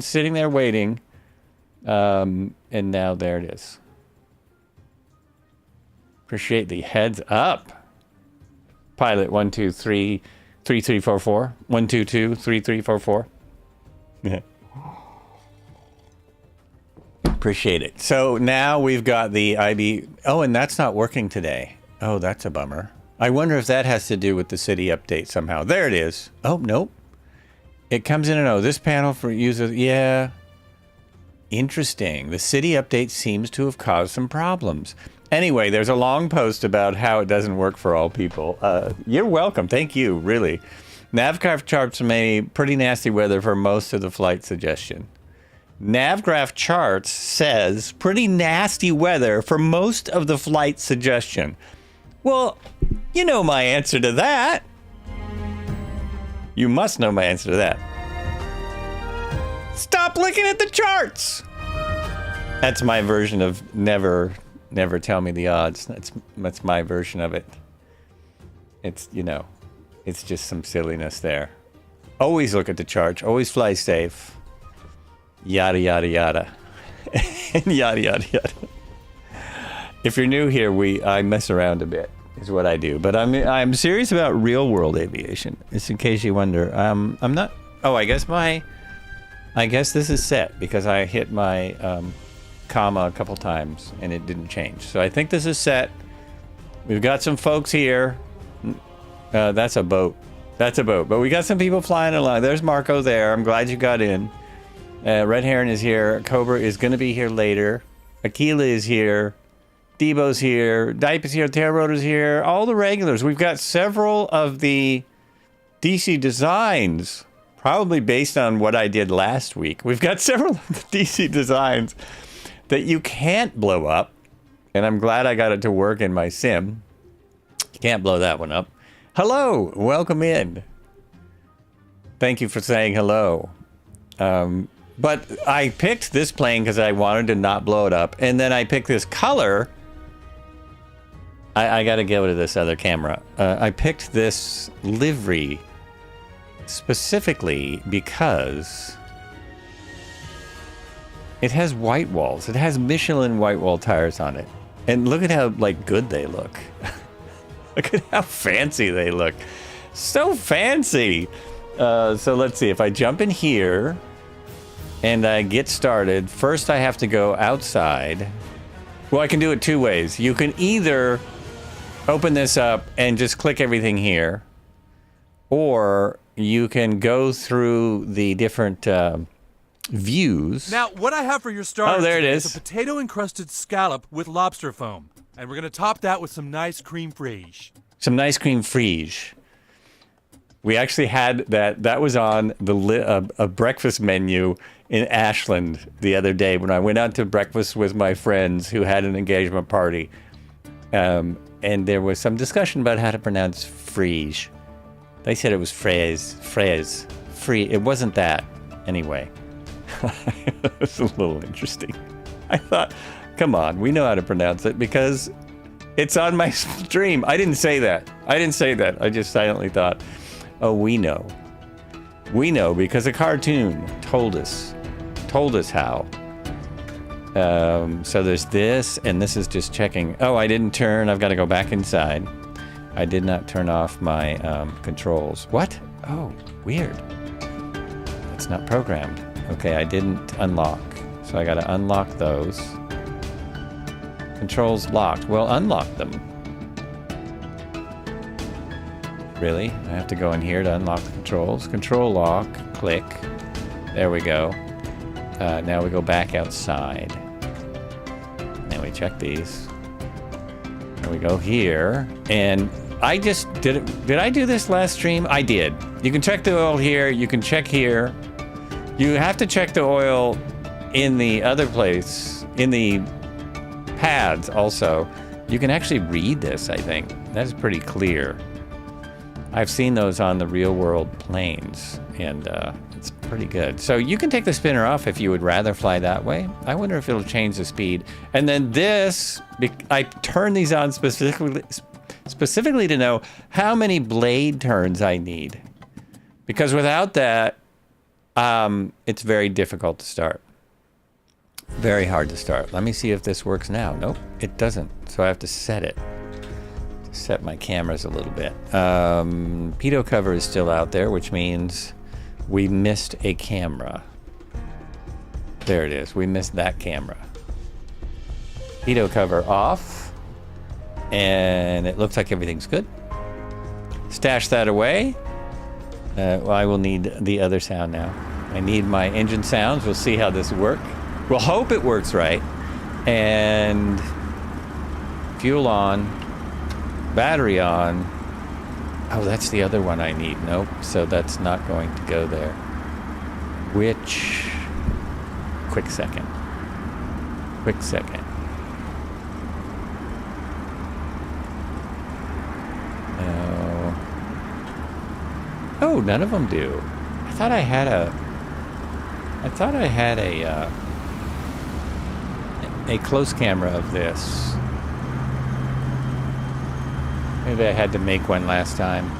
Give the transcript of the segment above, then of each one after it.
sitting there waiting. And now there it is. Appreciate the heads up. Pilot 123 3344 122 3344. Yeah. Appreciate it. So now we've got the IB. Oh, and that's not working today. Oh, that's a bummer. I wonder if that has to do with the city update somehow. There it is. Oh, nope. It comes in and oh, this panel for users. Yeah. Interesting. The city update seems to have caused some problems. Anyway, there's a long post about how it doesn't work for all people. You're welcome. Thank you, really. Navgraph charts made pretty nasty weather for most of the flight suggestion. Navgraph charts says pretty nasty weather for most of the flight suggestion. Well, you know my answer to that. You must know my answer to that. Stop looking at the charts. That's my version of never tell me the odds. That's my version of it. It's, you know, it's just some silliness there. Always look at the charts. Always fly safe. Yada, yada, yada. And yada, yada, yada. If you're new here, I mess around a bit, is what I do. But I'm serious about real world aviation. Just in case you wonder. I'm not. Oh, I guess this is set because I hit my comma a couple times and it didn't change. So I think this is set. We've got some folks here. That's a boat. That's a boat. But we got some people flying along. There's Marco there. I'm glad you got in. Red Heron is here. Cobra is going to be here later. Aquila is here. Debo's here. Dipe is here. Terrota's here. All the regulars. We've got several of the DC designs, probably based on what I did last week. We've got several of the DC designs that you can't blow up. And I'm glad I got it to work in my sim. You can't blow that one up. Hello. Welcome in. Thank you for saying hello. But I picked this plane because I wanted to not blow it up. And then I picked this color. I got to go to this other camera. I picked this livery specifically because it has white walls. It has Michelin white wall tires on it. And look at how good they look. Look at how fancy they look. So fancy. So let's see. If I jump in here and I get started, first I have to go outside. Well, I can do it two ways. You can either open this up and just click everything here, or you can go through the different views. Now, what I have for your starter there it is is. a potato-encrusted scallop with lobster foam. And we're going to top that with some nice cream fraiche. Some nice cream fraiche. We actually had that. That was on the a breakfast menu in Ashland the other day when I went out to breakfast with my friends who had an engagement party. And there was some discussion about how to pronounce fraiche. They said it was fraise. It wasn't that. Anyway, it was a little interesting. I thought, come on, we know how to pronounce it because it's on my stream. I didn't say that. I just silently thought, oh, we know. We know because a cartoon told us how. So there's this, and this is just checking. Oh, I didn't turn. I've got to go back inside. I did not turn off my controls. What? Oh, weird. It's not programmed. Okay, I didn't unlock. So I got to unlock those. Controls locked. Well, unlock them. Really? I have to go in here to unlock the controls. Control lock. Click. There we go. Now we go back outside. And we check these. There we go here. And I just did it. Did I do this last stream? I did. You can check the oil here. You can check here. You have to check the oil in the other place, in the pads also. You can actually read this, I think. That's pretty clear. I've seen those on the real world planes, and it's pretty good. So you can take the spinner off if you would rather fly that way. I wonder if it'll change the speed. And then this, I turn these on specifically to know how many blade turns I need. Because without that, It's very difficult to start. Very hard to start. Let me see if this works now. Nope, it doesn't. So I have to set it. Set my cameras a little bit. Pitot cover is still out there, which means we missed a camera. There it is. We missed that camera. Pitot cover off. And it looks like everything's good. Stash that away. Well, I will need the other sound now. I need my engine sounds. We'll see how this works. We'll hope it works right. And fuel on. Battery on. Oh, that's the other one I need. Nope. So that's not going to go there. Which... Quick second. Quick second. No. Oh, none of them do. I thought I had a close camera of this. Maybe I had to make one last time.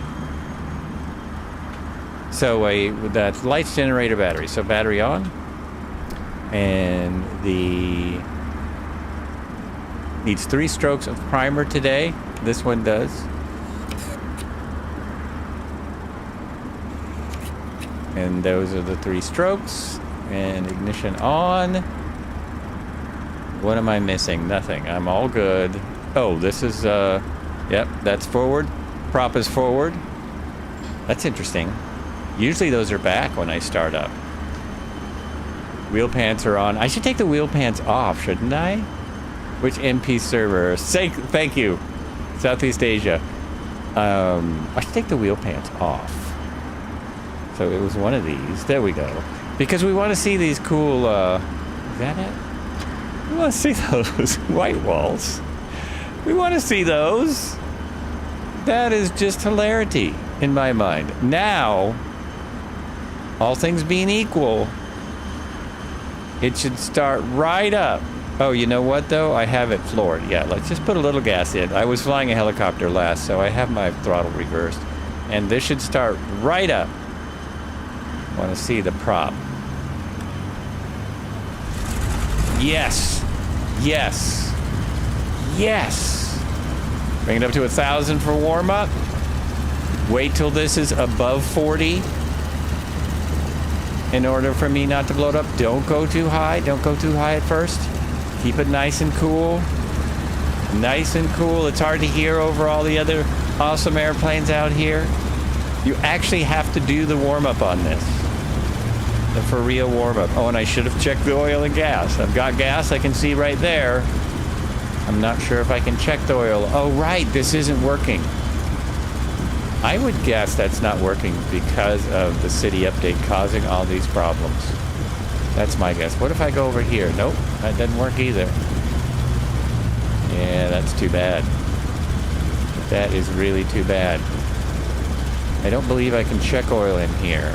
So that's lights, generator, battery. So battery on. And the needs 3 strokes of primer today. This one does. And those are the 3 strokes. And ignition on. What am I missing? Nothing. I'm all good. Oh, this is, yep, that's forward. Prop is forward. That's interesting. Usually those are back when I start up. Wheel pants are on. I should take the wheel pants off, shouldn't I? Which MP server? Thank you. Southeast Asia. I should take the wheel pants off. So it was one of these. There we go. Because we want to see these cool, is that it? We want to see those white walls. We want to see those. That is just hilarity in my mind. Now, all things being equal, it should start right up. Oh, you know what, though? I have it floored. Yeah, let's just put a little gas in. I was flying a helicopter last, so I have my throttle reversed. And this should start right up. I want to see the prop. Yes. Yes. Yes. Bring it up to 1,000 for warm-up. Wait till this is above 40. In order for me not to blow it up, don't go too high. Don't go too high at first. Keep it nice and cool. Nice and cool. It's hard to hear over all the other awesome airplanes out here. You actually have to do the warm-up on this. The for real warm-up. Oh, and I should have checked the oil and gas. I've got gas I can see right there. I'm not sure if I can check the oil. Oh, right. This isn't working. I would guess that's not working because of the city update causing all these problems. That's my guess. What if I go over here? Nope, that doesn't work either. Yeah, that's too bad. That is really too bad. I don't believe I can check oil in here.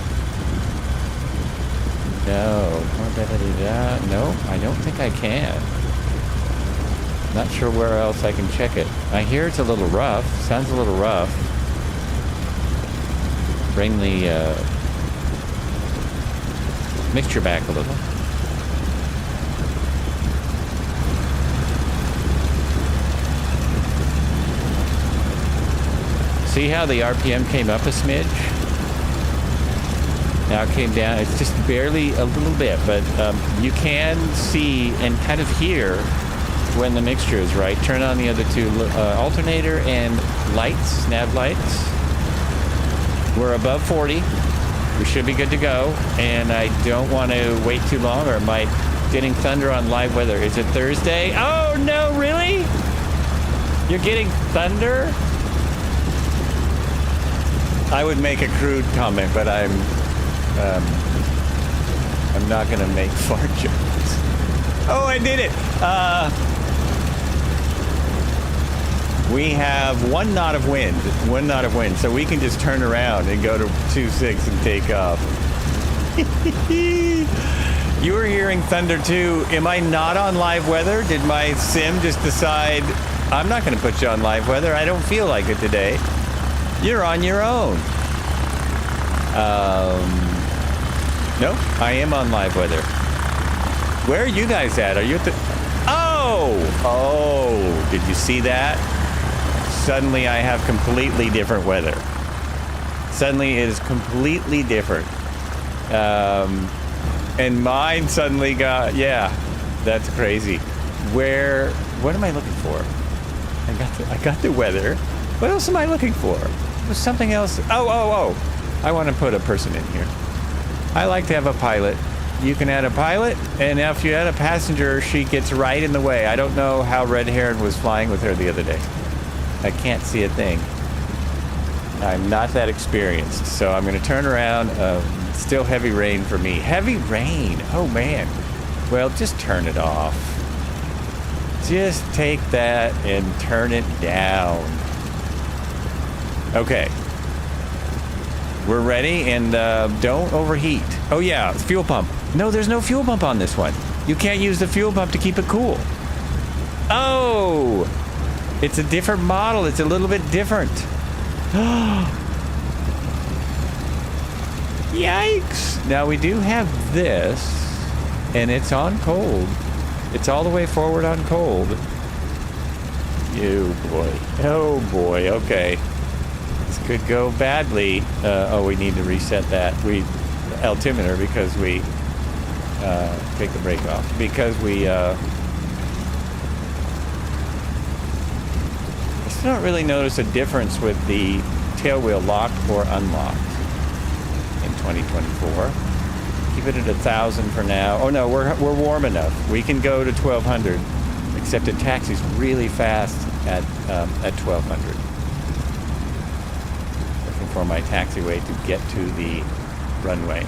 No. No, I don't think I can. Not sure where else I can check it. I hear it's a little rough. Sounds a little rough. Bring the mixture back a little. See how the RPM came up a smidge? Now it came down. It's just barely a little bit, but you can see and kind of hear when the mixture is right. Turn on the other two, alternator and lights, nav lights. We're above 40. We should be good to go. And I don't want to wait too long or it might getting thunder on live weather. Is it Thursday? Oh, no, really? You're getting thunder? I would make a crude comment, but I'm not going to make fart jokes. Oh, I did it. We have 1 knot of wind. 1 knot of wind. So we can just turn around and go to 2.6 and take off. You were hearing thunder too. Am I not on live weather? Did my sim just decide, I'm not going to put you on live weather. I don't feel like it today. You're on your own. Nope, I am on live weather. Where are you guys at? Are you at the... Oh, did you see that? Suddenly I have completely different weather. Suddenly it is completely different. And mine suddenly got... Yeah, that's crazy. What am I looking for? I got the weather. What else am I looking for? There's something else. Oh. I want to put a person in here. I like to have a pilot. You can add a pilot, and if you add a passenger, she gets right in the way. I don't know how Red Heron was flying with her the other day. I can't see a thing. I'm not that experienced, so I'm going to turn around. Still heavy rain for me. Heavy rain. Oh, man. Well, just turn it off. Just take that and turn it down. Okay. We're ready, and don't overheat. Oh, yeah, fuel pump. No, there's no fuel pump on this one. You can't use the fuel pump to keep it cool. Oh! It's a different model. It's a little bit different. Yikes! Now, we do have this, and it's on cold. It's all the way forward on cold. Oh, boy. Okay. This could go badly. We need to reset that. Altimeter, because we take the brake off. Because we I still don't really notice a difference with the tail wheel locked or unlocked in 2024. Keep it at 1,000 for now. Oh no, we're warm enough. We can go to 1,200, except it taxis really fast at 1,200. Looking for my taxiway to get to the runway.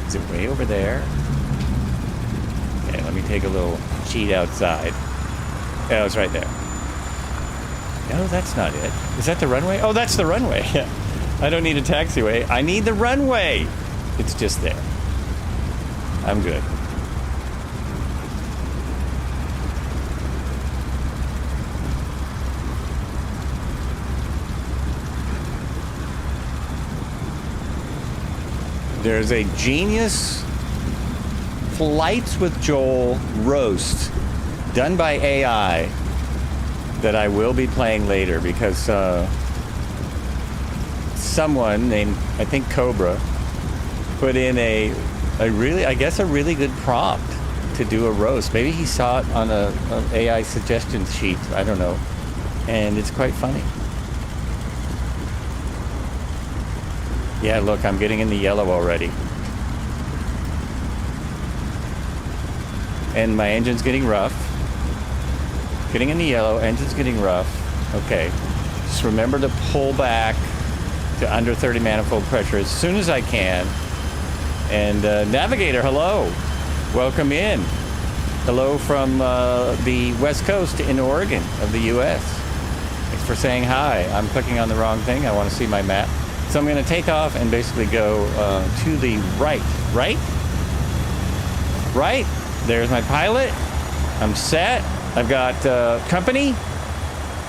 Is it way over there? Okay, let me take a little cheat outside. Oh, it's right there. No, that's not it. Is that the runway? Oh, that's the runway. I don't need a taxiway. I need the runway. It's just there. I'm good. There's a genius Flights with Joel roast done by AI that I will be playing later because someone named, I think Cobra, put in a really good prompt to do a roast. Maybe he saw it on an AI suggestion sheet. I don't know. And it's quite funny. Yeah, look, I'm getting in the yellow already. And my engine's getting rough. Getting in the yellow, engine's getting rough. Okay. Just remember to pull back to under 30 manifold pressure as soon as I can. And Navigator, hello. Welcome in. Hello from the West Coast in Oregon of the U.S. Thanks for saying hi. I'm clicking on the wrong thing. I want to see my map. So I'm going to take off and basically go to the right. Right? Right? There's my pilot. I'm set. I've got company.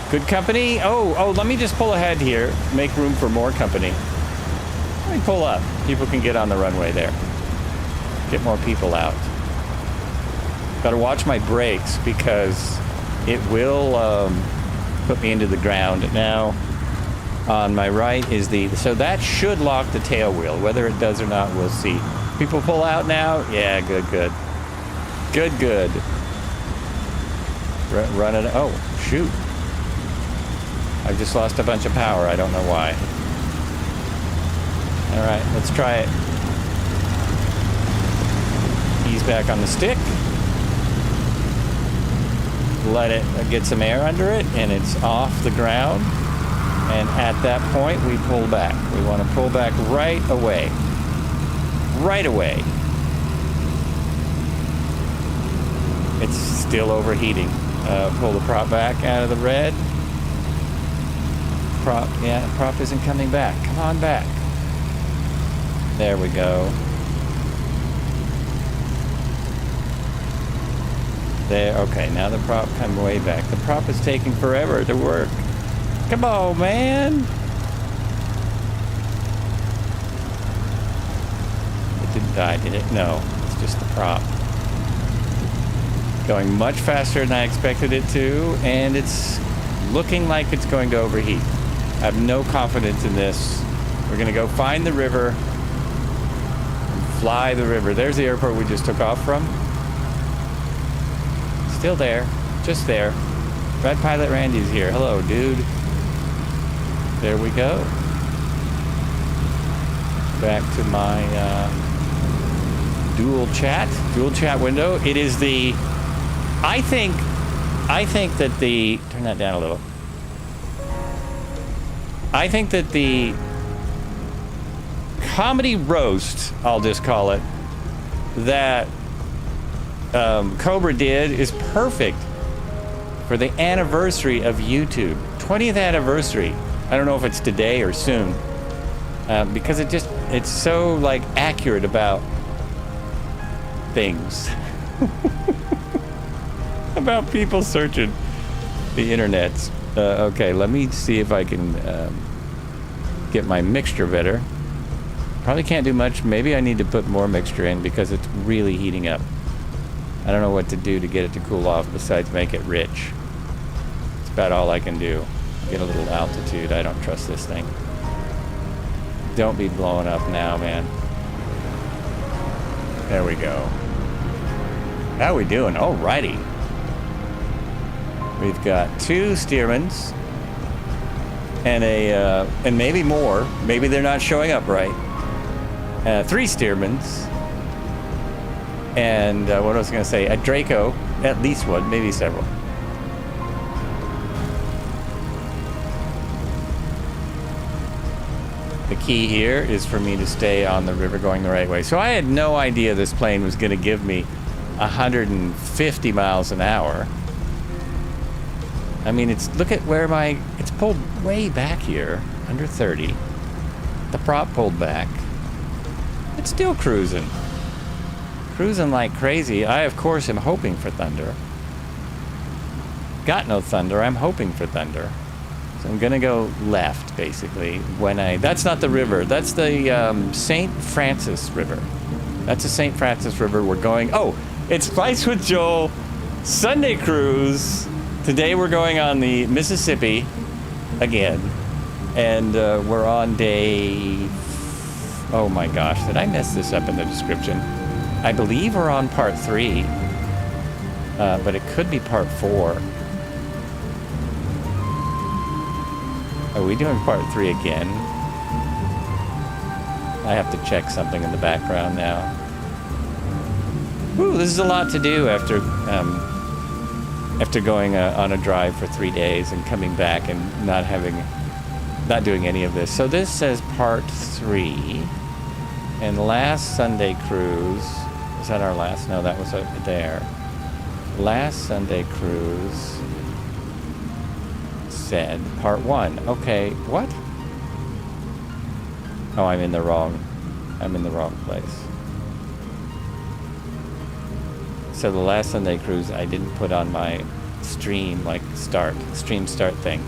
Good company. Oh, let me just pull ahead here. Make room for more company. Let me pull up. People can get on the runway there. Get more people out. Got to watch my brakes because it will put me into the ground. Now, on my right is so that should lock the tail wheel. Whether it does or not, we'll see. People pull out now? Yeah, good. Good. Run it. Oh, shoot. I just lost a bunch of power. I don't know why. All right, let's try it. Ease back on the stick. Let it get some air under it, and it's off the ground. And at that point, we pull back. We want to pull back right away. Right away. It's still overheating. Pull the prop back out of the red. Prop isn't coming back. Come on back. There we go. There, okay, now the prop come way back. The prop is taking forever to work. Come on, man. die, did it? No, it's just the prop. Going much faster than I expected it to, and it's looking like it's going to overheat. I have no confidence in this. We're gonna go find the river and fly the river. There's the airport we just took off from. Still there, just there. Red Pilot Randy's here. Hello, dude. There we go. Back to my dual chat window. It is the, I think that the, turn that down a little. I think that the comedy roast, I'll just call it, that Cobra did is perfect for the anniversary of YouTube. 20th anniversary. I don't know if it's today or soon. Because it's so like accurate about things. About people searching the internets. Okay, let me see if I can get my mixture better. Probably can't do much. Maybe I need to put more mixture in because it's really heating up. I don't know what to do to get it to cool off besides make it rich. It's about all I can do. Get a little altitude. I don't trust this thing. Don't be blowing up now, man. There we go. How we doing? Alrighty. We've got 2 Stearmans and and maybe more. Maybe they're not showing up right. 3 Stearmans and what I was going to say, a Draco, at least one, maybe several. The key here is for me to stay on the river going the right way. So I had no idea this plane was going to give me 150 miles an hour. I mean, look at where it's pulled way back here, under 30. The prop pulled back. It's still cruising. Cruising like crazy. I, of course, am hoping for thunder. Got no thunder. I'm hoping for thunder. So I'm gonna go left, basically. That's not the river. That's the St. Francis River. That's the St. Francis River. We're going. Oh, it's Flights with Joel Sunday cruise. Today we're going on the Mississippi again, and we're on day. Oh my gosh, did I mess this up in the description? I believe we're on part 3, but it could be part 4. Are we doing part 3 again? I have to check something in the background now. Woo, this is a lot to do after going on a drive for 3 days and coming back and not doing any of this. So this says part 3, and last Sunday cruise, was that our last? No, that was there. Last Sunday cruise said part 1. Okay, what? Oh, I'm in the wrong place. So the last Sunday cruise, I didn't put on my stream start thing.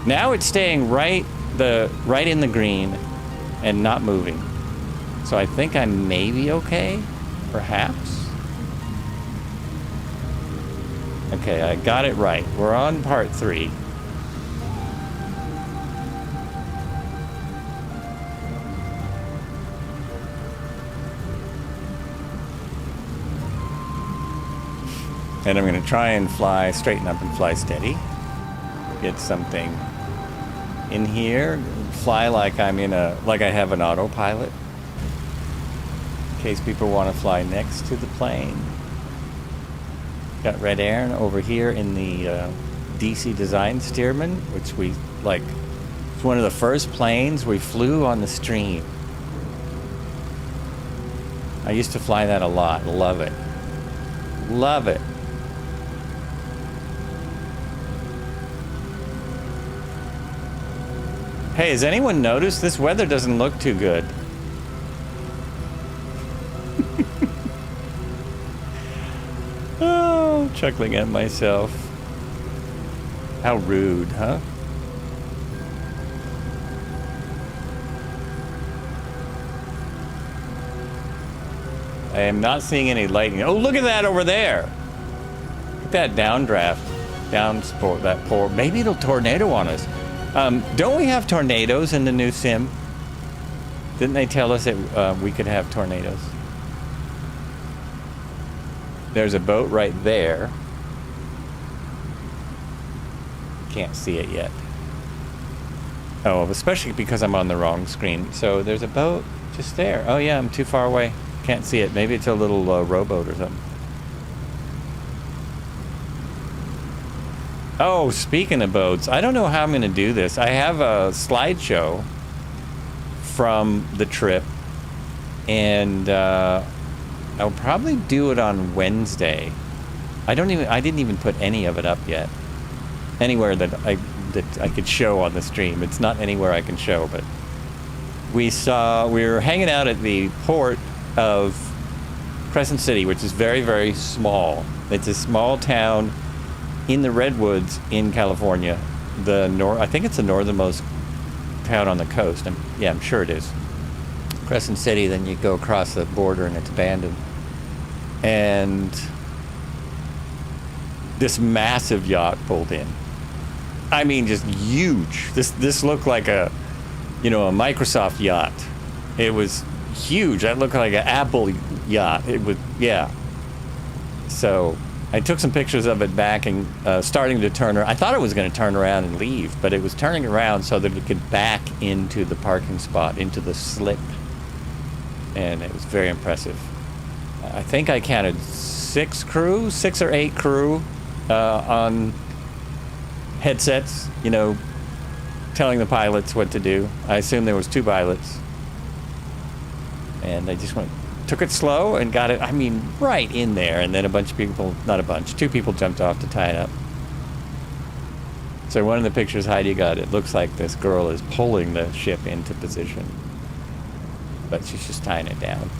Now it's staying right in the green and not moving. So I think I'm maybe okay, perhaps. Okay, I got it right. We're on part 3. And I'm going to try and straighten up and fly steady. Get something in here. Fly like I have an autopilot. In case people want to fly next to the plane. Got Red Aaron over here in the DC Design Stearman, which it's one of the first planes we flew on the stream. I used to fly that a lot. Love it. Love it. Hey, has anyone noticed this weather doesn't look too good? Oh, chuckling at myself. How rude, huh? I am not seeing any lightning. Oh, look at that over there. Look at that downdraft. Downsport, that pour. Maybe it'll tornado on us. Don't we have tornadoes in the new sim? Didn't they tell us that we could have tornadoes? There's a boat right there. Can't see it yet. Oh, especially because I'm on the wrong screen. So there's a boat just there. Oh yeah, I'm too far away. Can't see it. Maybe it's a little rowboat or something. Oh, speaking of boats, I don't know how I'm going to do this. I have a slideshow from the trip, and I'll probably do it on Wednesday. I didn't even put any of it up yet. Anywhere that I could show on the stream. It's not anywhere I can show, but we were hanging out at the port of Crescent City, which is very, very small. It's a small town in the Redwoods in California. I think it's the northernmost town on the coast. I'm sure it is. Crescent City, then you go across the border and it's abandoned. And this massive yacht pulled in. I mean, just huge. This looked like a Microsoft yacht. It was huge. That looked like an Apple yacht. It was, yeah. So I took some pictures of it back and starting to turn around. I thought it was going to turn around and leave, but it was turning around so that it could back into the parking spot, into the slip. And it was very impressive. I think I counted 6 or 8 crew on headsets, telling the pilots what to do. I assume there was 2 pilots. And I just took it slow and got it, right in there. And then not a bunch, 2 people jumped off to tie it up. So one of the pictures Heidi got, it looks like this girl is pulling the ship into position. But she's just tying it down.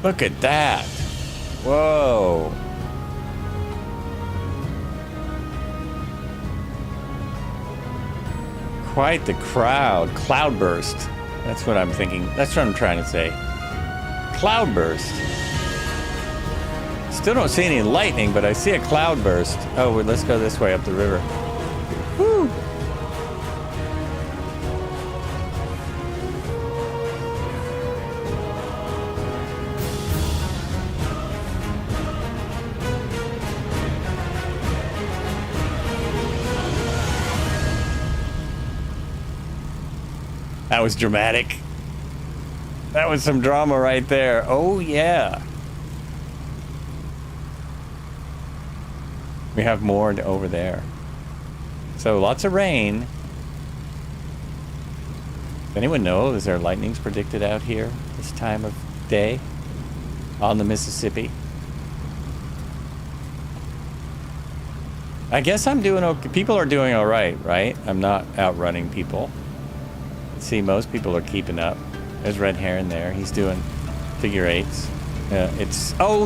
Look at that. Whoa. Quite the crowd. Cloudburst. That's what I'm thinking. That's what I'm trying to say. Cloudburst. Still don't see any lightning, but I see a cloudburst. Oh, well, let's go this way up the river. Woo! That was dramatic. That was some drama right there. Oh, yeah. We have more over there. So lots of rain. Does anyone know, is there lightnings predicted out here this time of day on the Mississippi? I guess I'm doing okay. People are doing all right, right? I'm not outrunning people. See, most people are keeping up. There's Red Heron there. He's doing figure 8s.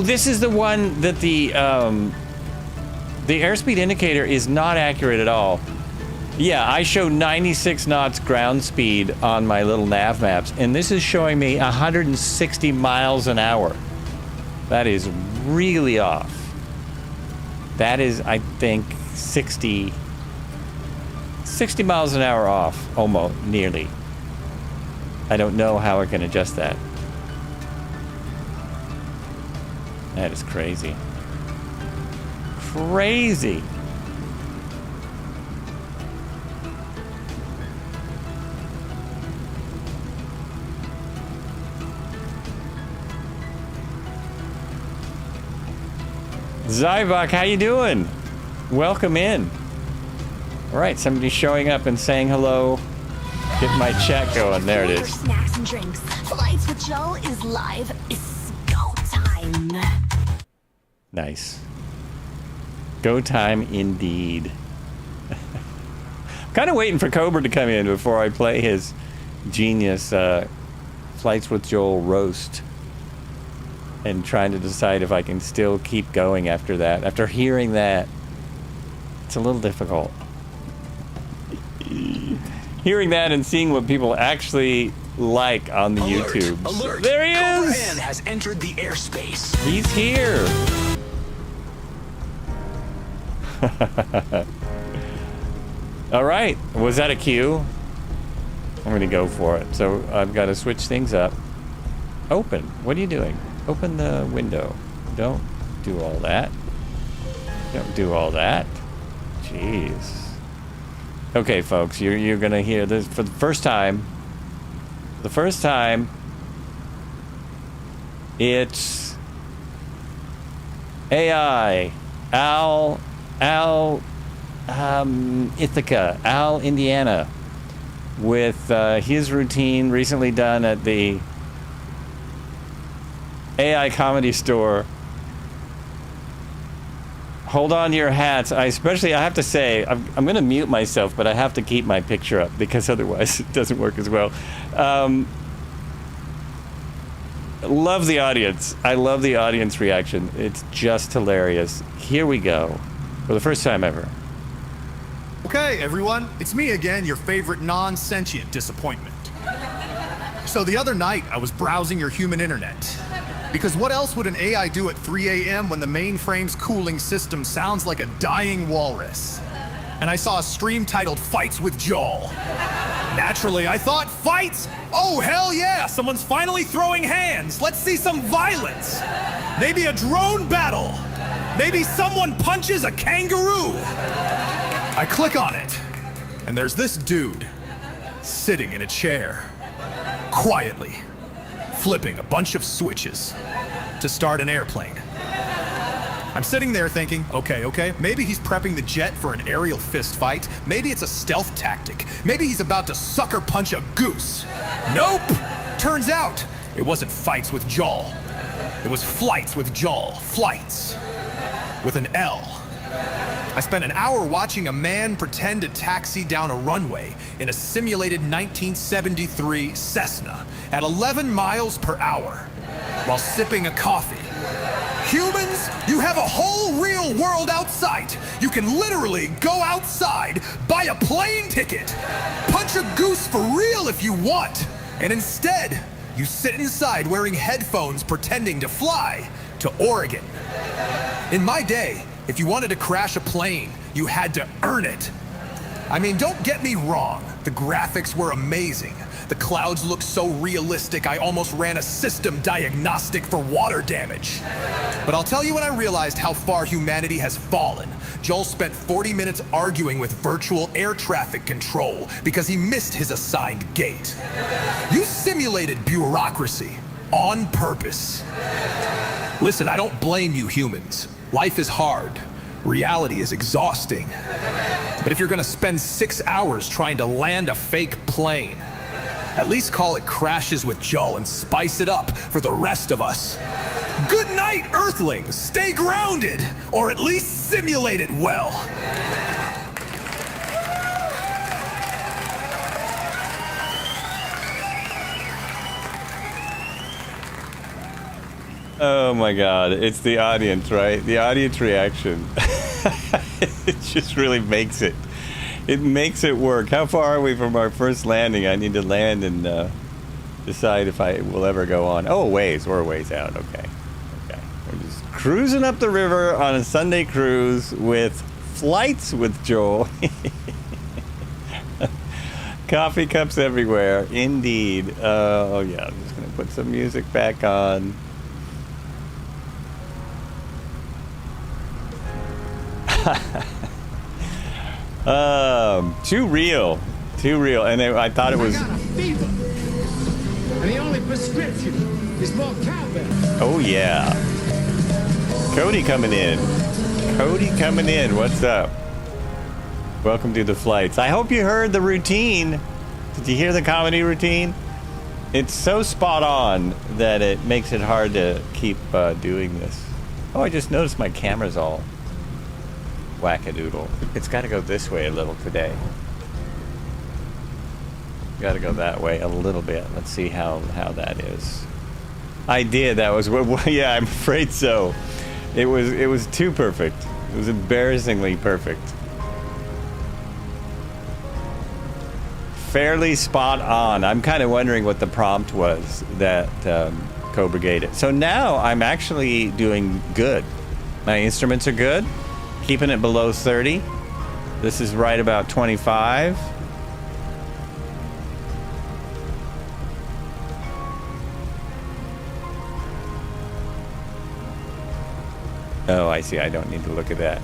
This is the one that the airspeed indicator is not accurate at all. Yeah, I show 96 knots ground speed on my little nav maps, and this is showing me 160 miles an hour. That is really off. That is, I think, 60 miles an hour off, almost, nearly. I don't know how I can adjust that. That is crazy. Crazy. Zybok, how you doing? Welcome in. All right, somebody's showing up and saying hello. Get my chat going. There it is. Snacks and drinks. Flights with Joe is live. It's go time. Nice. Go time indeed. Kind of waiting for Cobra to come in before I play his genius Flights with Joel roast. And trying to decide if I can still keep going after that. After hearing that, it's a little difficult. Hearing that and seeing what people actually like on the YouTube. Alert! There he Cobra is! N has entered the airspace. He's here! Alright, was that a cue? I'm gonna go for it. So I've got to switch things up. Open. What are you doing? Open the window. Don't do all that. Don't do all that. Jeez. Okay, folks, you're gonna hear this for the first time. The first time, it's AI, Ithaca, Al, Indiana, with his routine recently done at the AI Comedy Store. Hold on to your hats. I have to say, I'm going to mute myself, but I have to keep my picture up because otherwise it doesn't work as well. Love the audience. I love the audience reaction. It's just hilarious. Here we go. For the first time ever. Okay, everyone, it's me again, your favorite non-sentient disappointment. So the other night, I was browsing your human internet. Because what else would an AI do at 3 a.m. when the mainframe's cooling system sounds like a dying walrus? And I saw a stream titled Fights with Joel. Naturally, I thought, fights? Oh, hell yeah, someone's finally throwing hands. Let's see some violence. Maybe a drone battle. Maybe someone punches a kangaroo. I click on it, and there's this dude sitting in a chair, quietly flipping a bunch of switches to start an airplane. I'm sitting there thinking, okay, maybe he's prepping the jet for an aerial fist fight. Maybe it's a stealth tactic. Maybe he's about to sucker punch a goose. Nope! Turns out, it wasn't fights with Joel. It was flights with Joel. Flights. With an L. I spent an hour watching a man pretend to taxi down a runway in a simulated 1973 Cessna at 11 miles per hour while sipping a coffee. Humans, you have a whole real world outside. You can literally go outside, buy a plane ticket, punch a goose for real if you want, and instead, you sit inside wearing headphones pretending to fly to Oregon. In my day, if you wanted to crash a plane, you had to earn it. I mean, don't get me wrong, the graphics were amazing. The clouds looked so realistic, I almost ran a system diagnostic for water damage. But I'll tell you when I realized how far humanity has fallen. Joel spent 40 minutes arguing with virtual air traffic control because he missed his assigned gate. You simulated bureaucracy on purpose. Listen, I don't blame you humans. Life is hard. Reality is exhausting. But if you're gonna spend 6 hours trying to land a fake plane, at least call it Crashes with Joel and spice it up for the rest of us. Good night, Earthlings. Stay grounded, or at least simulate it well. Oh my god, it's the audience, right? The audience reaction. It just really makes it. It makes it work. How far are we from our first landing? I need to land and decide if I will ever go on. Oh, ways. We're a ways out. Okay. Okay. We're just cruising up the river on a Sunday cruise with Flights with Joel. Coffee cups everywhere. Indeed. Oh, yeah. I'm just going to put some music back on. Too real, and I thought it was. I got a fever, and the only prescription is more cowbell. Oh yeah, Cody coming in. What's up? Welcome to the Flights. I hope you heard the routine. Did you hear the comedy routine? It's so spot on that it makes it hard to keep doing this. Oh, I just noticed my camera's all wackadoodle. It's got to go this way a little today. Got to go that way a little bit. Let's see how that is. I did. That was what. Yeah, I'm afraid so. It was too perfect. It was embarrassingly perfect. Fairly spot on. I'm kind of wondering what the prompt was that co-brigaded. So now I'm actually doing good. My instruments are good. Keeping it below 30. This is right about 25. Oh, I see. I don't need to look at that.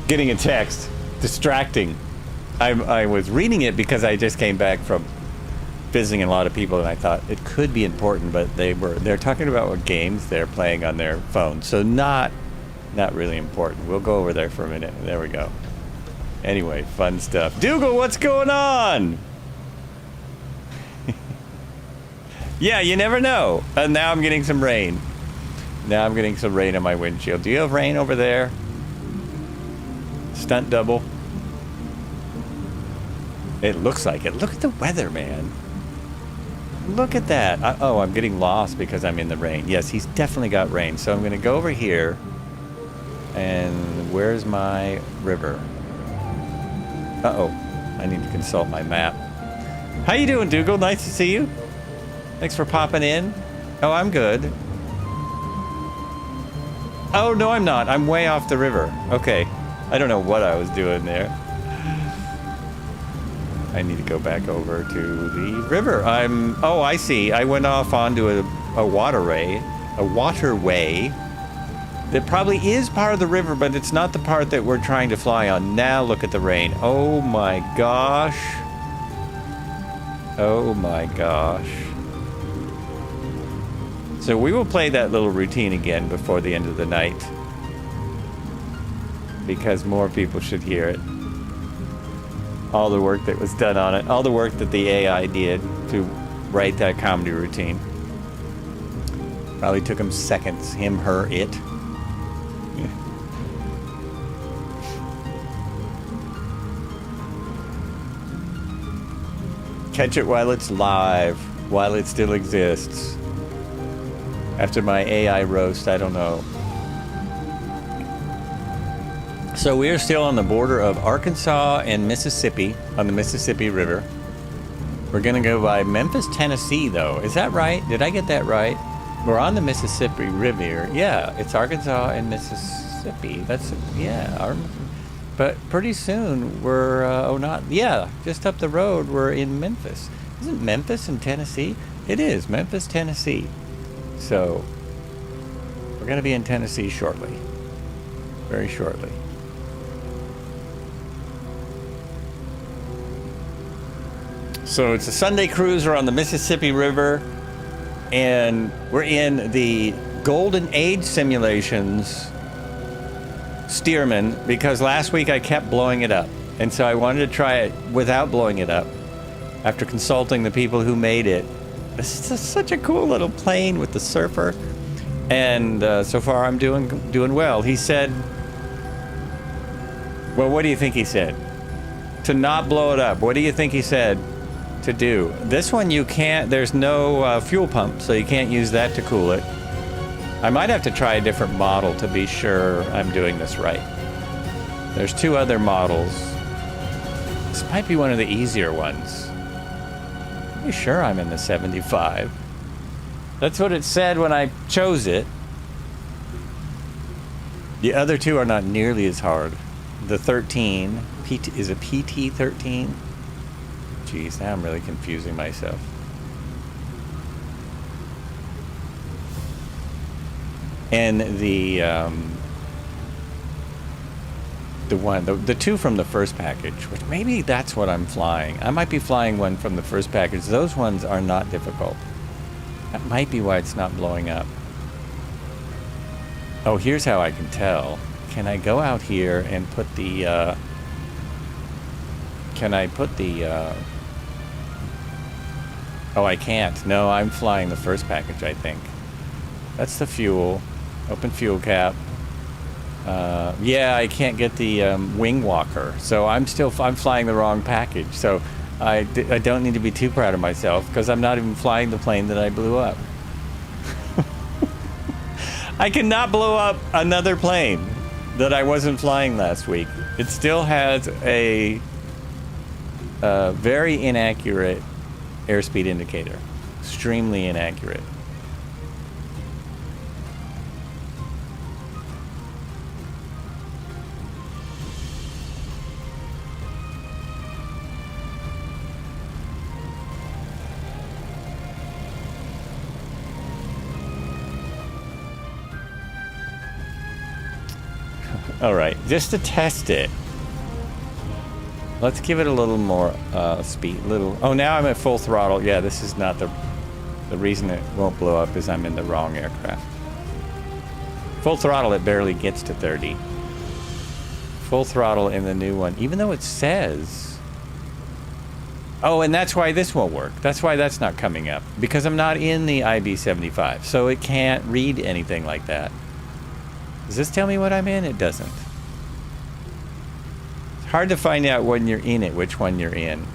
Getting a text. Distracting. I was reading it because I just came back from visiting a lot of people, and I thought it could be important, but they're talking about what games they're playing on their phone, so not really important. We'll go over there for a minute. There we go. Anyway, fun stuff. Dougal, what's going on? Yeah, you never know. And now I'm getting some rain. Now I'm getting some rain on my windshield. Do you have rain over there? Stunt double. It looks like it. Look at the weather, man. Look at that. Oh, I'm getting lost because I'm in the rain. Yes, he's definitely got rain. So I'm going to go over here. And where's my river? Uh-oh. I need to consult my map. How you doing, Dougal? Nice to see you. Thanks for popping in. Oh, I'm good. Oh, no, I'm not. I'm way off the river. Okay. I don't know what I was doing there. I need to go back over to the river. Oh, I see. I went off onto a waterway. A waterway that probably is part of the river, but it's not the part that we're trying to fly on. Now look at the rain. Oh, my gosh. Oh, my gosh. So we will play that little routine again before the end of the night, because more people should hear it. All the work that was done on it, all the work that the AI did to write that comedy routine. Probably took him seconds. Him, her, it. Catch it while it's live, while it still exists. After my AI roast, I don't know. So we are still on the border of Arkansas and Mississippi, on the Mississippi River. We're gonna go by Memphis, Tennessee, though. Is that right? Did I get that right? We're on the Mississippi River. Yeah, it's Arkansas and Mississippi. That's, yeah. But pretty soon we're, just up the road, we're in Memphis. Isn't Memphis in Tennessee? It is, Memphis, Tennessee. So, we're going to be in Tennessee shortly. Very shortly. So, it's a Sunday cruiser on the Mississippi River, and we're in the Golden Age Simulations Stearman, because last week I kept blowing it up. And so I wanted to try it without blowing it up after consulting the people who made it. This is such a cool little plane with the surfer, and so far I'm doing well. He said, well, what do you think he said? To not blow it up. What do you think he said to do? This one you can't, there's no fuel pump, so you can't use that to cool it. I might have to try a different model to be sure I'm doing this right. There's two other models. This might be one of the easier ones. Pretty sure I'm in the 75. That's what it said when I chose it. The other two are not nearly as hard. The 13, is it PT 13? Jeez, now I'm really confusing myself. And the two from the first package, which maybe that's what I'm flying. I might be flying one from the first package. Those ones are not difficult. That might be why it's not blowing up. Oh, here's how I can tell. Can I go out here and put the, oh, I can't. No, I'm flying the first package, I think. That's the fuel. Open fuel cap. Yeah, I can't get the wing walker, so I'm flying the wrong package. So I don't need to be too proud of myself because I'm not even flying the plane that I blew up. I cannot blow up another plane that I wasn't flying last week. It still has a very inaccurate airspeed indicator. Extremely inaccurate. All right, just to test it, let's give it a little more speed. Oh, now I'm at full throttle. Yeah, this is not the reason it won't blow up is I'm in the wrong aircraft. Full throttle, it barely gets to 30. Full throttle in the new one, even though it says... Oh, and that's why this won't work. That's why that's not coming up. Because I'm not in the IB75, so it can't read anything like that. Does this tell me what I'm in? It doesn't. It's hard to find out when you're in it, which one you're in.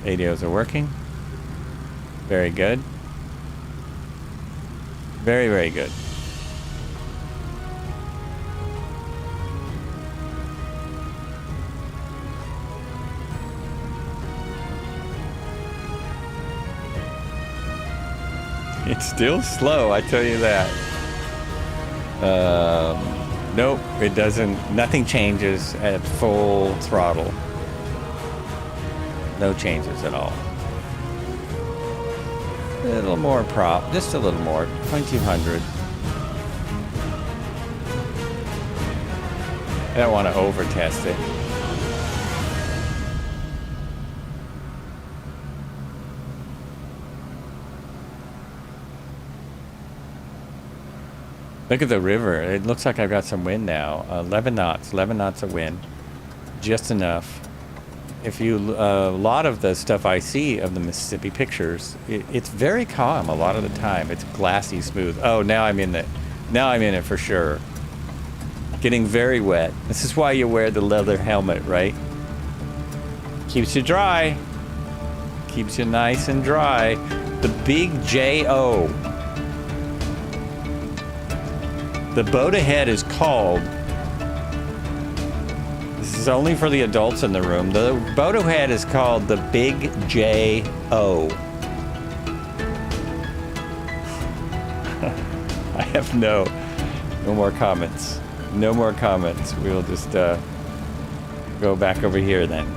ADOs are working. Very good. Very, very good. It's still slow, I tell you that. Nope, it doesn't. Nothing changes at full throttle. No changes at all. A little more prop, just a little more. 2200. I don't want to over test it. Look at the river. It looks like I've got some wind now. 11 knots. 11 knots of wind. Just enough. If you... a lot of the stuff I see of the Mississippi pictures, it's very calm a lot of the time. It's glassy smooth. Oh, now I'm in it. Now I'm in it for sure. Getting very wet. This is why you wear the leather helmet, right? Keeps you dry. Keeps you nice and dry. The big J-O. The boat ahead is called, this is only for the adults in the room, the boat ahead is called the Big J-O. I have no more comments. No more comments. We'll just go back over here then.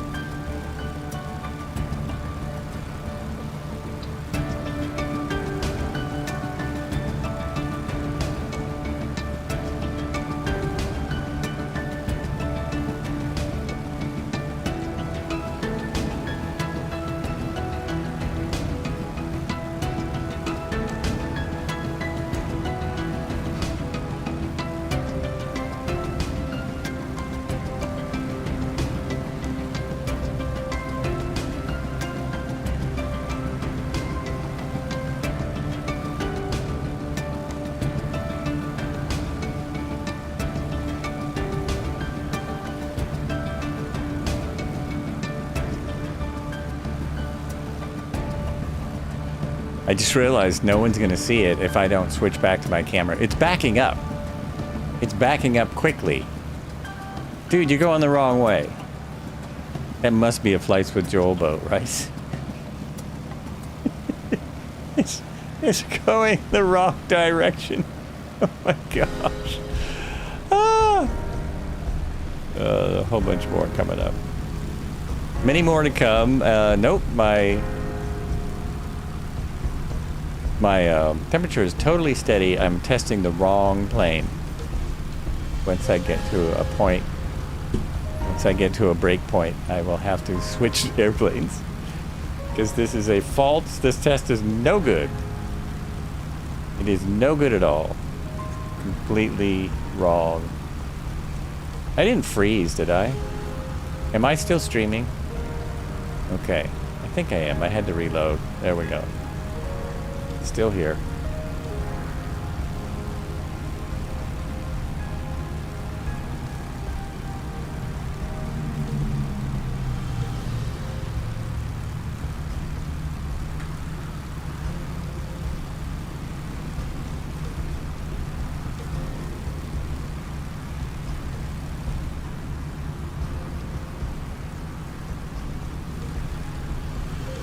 I just realized no one's going to see it if I don't switch back to my camera. It's backing up. It's backing up quickly. Dude, you're going the wrong way. That must be a Flights with Joel boat, right? it's going the wrong direction. Oh my gosh. Ah! A whole bunch more coming up. Many more to come. Nope, my temperature is totally steady. I'm testing the wrong plane. Once I get to a point, once I get to a break point, I will have to switch airplanes. Because this is a false, this test is no good. It is no good at all. Completely wrong. I didn't freeze, did I? Am I still streaming? Okay, I think I am. I had to reload. There we go. Still here.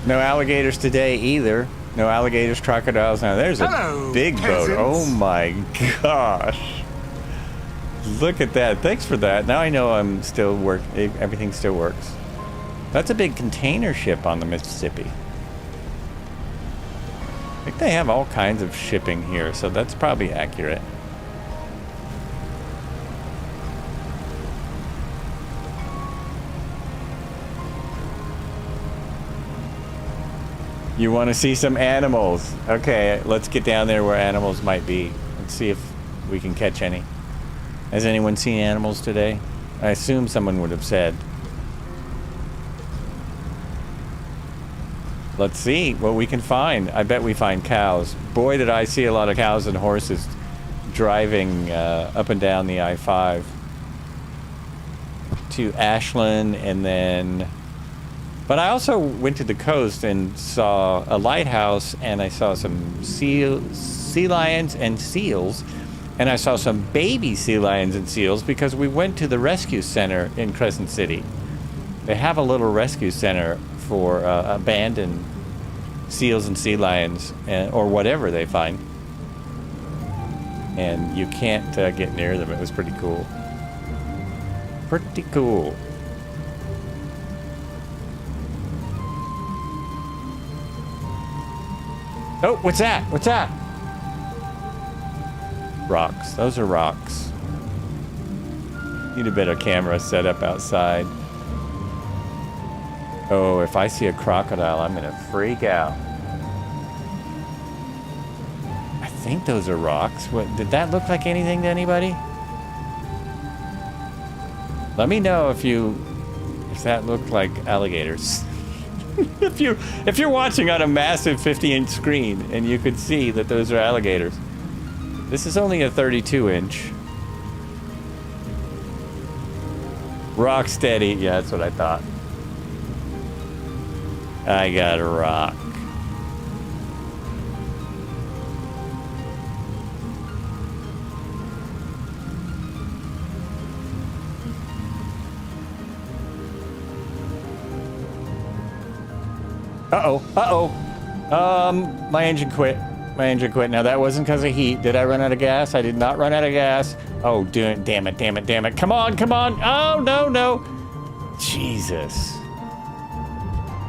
No alligators today either. No alligators, crocodiles. Now there's a Hello, big boat. peasants. Oh my gosh. Look at that. Thanks for that. Now I know I'm still everything still works. That's a big container ship on the Mississippi. I think they have all kinds of shipping here, so that's probably accurate. You want to see some animals? Okay, let's get down there where animals might be. Let's see if we can catch any. Has anyone seen animals today? I assume someone would have said. Let's see what we can find. I bet we find cows. Boy, did I see a lot of cows and horses driving up and down the I-5 to Ashland, and then... But I also went to the coast and saw a lighthouse, and I saw some sea lions and seals, and I saw some baby sea lions and seals because we went to the rescue center in Crescent City. They have a little rescue center for abandoned seals and sea lions, or whatever they find. And you can't get near them. It was pretty cool. Pretty cool. Oh, what's that? What's that? Rocks. Those are rocks. Need a better camera set up outside. Oh, if I see a crocodile, I'm gonna freak out. I think those are rocks. What, did that look like anything to anybody? Let me know if that looked like alligators. if you're watching on a massive 50-inch screen and you could see that those are alligators. This is only a 32-inch. Rock steady. Yeah, that's what I thought. I got a rock. My engine quit. My engine quit. Now that wasn't because of heat. Did I run out of gas? I did not run out of gas. Oh, damn it. Come on. Oh, no. Jesus.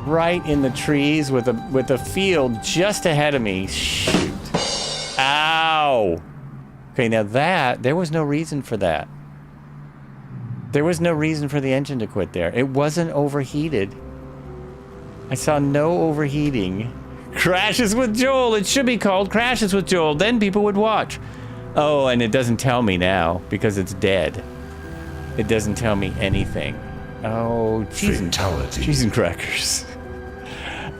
Right in the trees with a field just ahead of me. Shoot. Ow. Okay, now there was no reason for that. There was no reason for the engine to quit there. It wasn't overheated. I saw no overheating. Crashes with Joel. It should be called Crashes with Joel. Then people would watch. Oh, and it doesn't tell me now because it's dead. It doesn't tell me anything. Oh, cheese and crackers.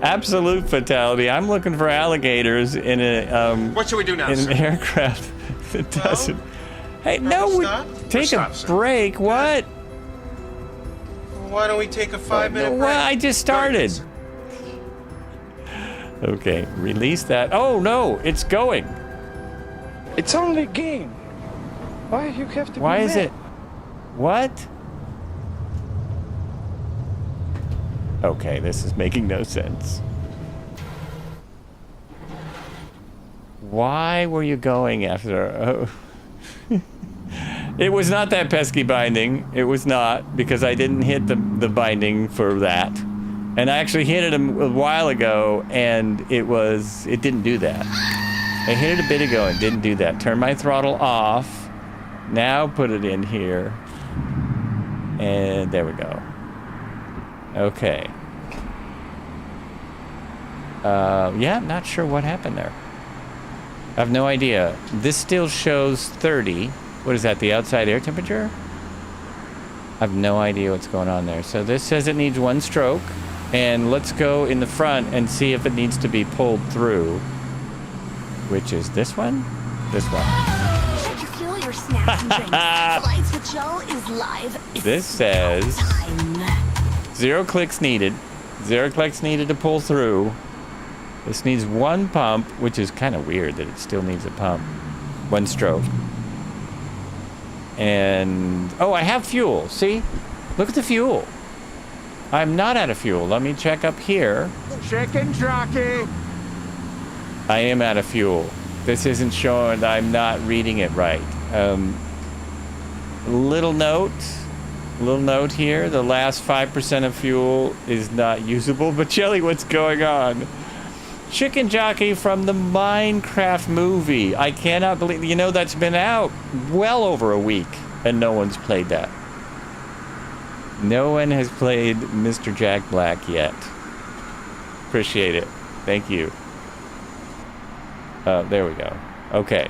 Absolute fatality. I'm looking for alligators in a What should we do now, in sir? an aircraft that doesn't. Hey, no, stop? take Stop, a sir. break. What? Why don't we take a 5-minute break? Well, I just started. Okay, release that. Oh no, it's going. It's only a game. Why you have to Why be is mad? it? What? Okay, this is making no sense. Why were you going after? Oh. It was not that pesky binding. It was not, because I didn't hit the binding for that. And I actually hit it a while ago, and it didn't do that. I hit it a bit ago and didn't do that. Turn my throttle off. Now put it in here. And there we go. Okay. Yeah, not sure what happened there. I have no idea. This still shows 30. What is that, the outside air temperature? I have no idea what's going on there. So this says it needs 1 stroke. And let's go in the front and see if it needs to be pulled through. Which is this one? This one. Should you feel your snacks and drinks? Lights with Joe is live. It's This says time. 0 clicks needed. 0 clicks needed to pull through. This needs 1 pump, which is kind of weird that it still needs a pump. 1 stroke. And, oh, I have fuel. See? Look at the fuel. I'm not out of fuel. Let me check up here. Chicken jockey. I am out of fuel. This isn't showing. I'm not reading it right. Little note here. The last 5% of fuel is not usable. But Jelly, what's going on? Chicken jockey from the Minecraft movie. I cannot believe. You know, that's been out well over a week, and no one's played that. No one has played Mr. Jack Black yet. Appreciate it. Thank you. There we go. Okay.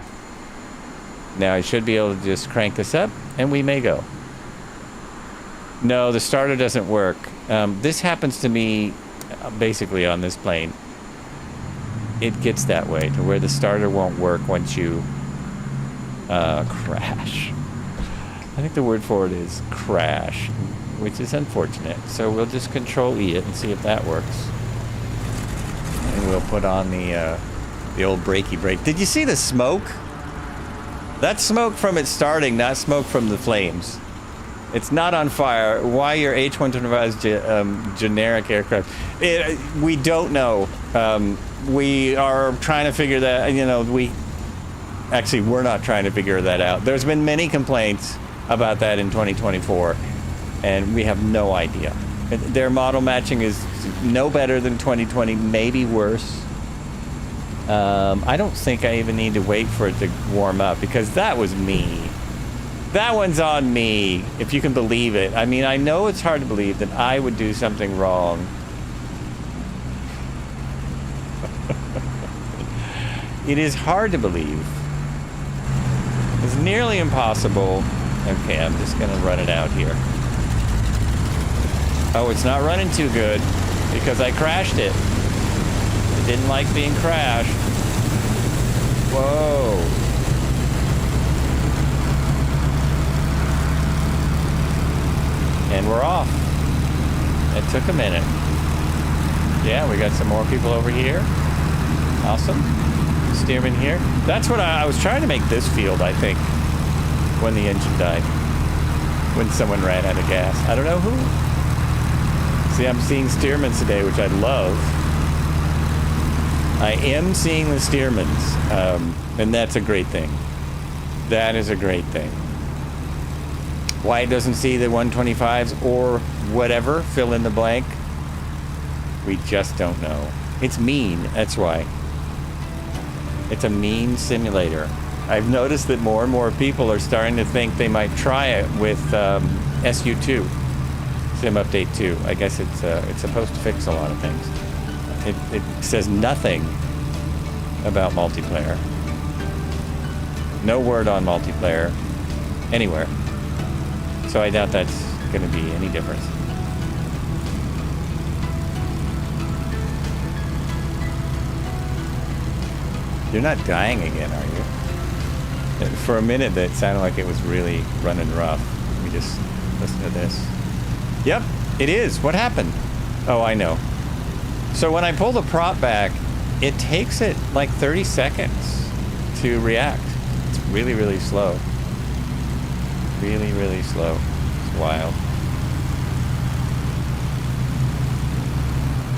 Now I should be able to just crank this up, and we may go. No, the starter doesn't work. This happens to me basically on this plane. It gets that way, to where the starter won't work once you crash. I think the word for it is crash, which is unfortunate. So we'll just Control E it and see if that works. And we'll put on the old brakey brake. Did you see the smoke? That's smoke from it starting, not smoke from the flames. It's not on fire. Why your H-125 is generic aircraft? We don't know. We are trying to figure that, you know, we're not trying to figure that out. There's been many complaints about that in 2024, and we have no idea. Their model matching is no better than 2020, maybe worse. I don't think I even need to wait for it to warm up, because that was me. That one's on me, if you can believe it. I mean, I know it's hard to believe that I would do something wrong. It is hard to believe. It's nearly impossible. Okay, I'm just gonna run it out here. Oh, it's not running too good because I crashed it. It didn't like being crashed. Whoa. And we're off. It took a minute. Yeah, we got some more people over here. Awesome. Stearman here. That's what I was trying to make this field, I think, when the engine died. When someone ran out of gas. I don't know who. See, I'm seeing Stearmans today, which I love. I am seeing the Stearmans, and that's a great thing. That is a great thing. Why it doesn't see the 125s or whatever, fill in the blank, we just don't know. It's mean, that's why. It's a mean simulator. I've noticed that more and more people are starting to think they might try it with SU2, Sim Update 2. I guess it's supposed to fix a lot of things. It says nothing about multiplayer. No word on multiplayer anywhere. So I doubt that's going to be any difference. You're not dying again, are you? For a minute, that sounded like it was really running rough. Let me just listen to this. Yep, it is. What happened? Oh, I know. So when I pull the prop back, it takes it like 30 seconds to react. It's really, really slow. Really, really slow. It's wild.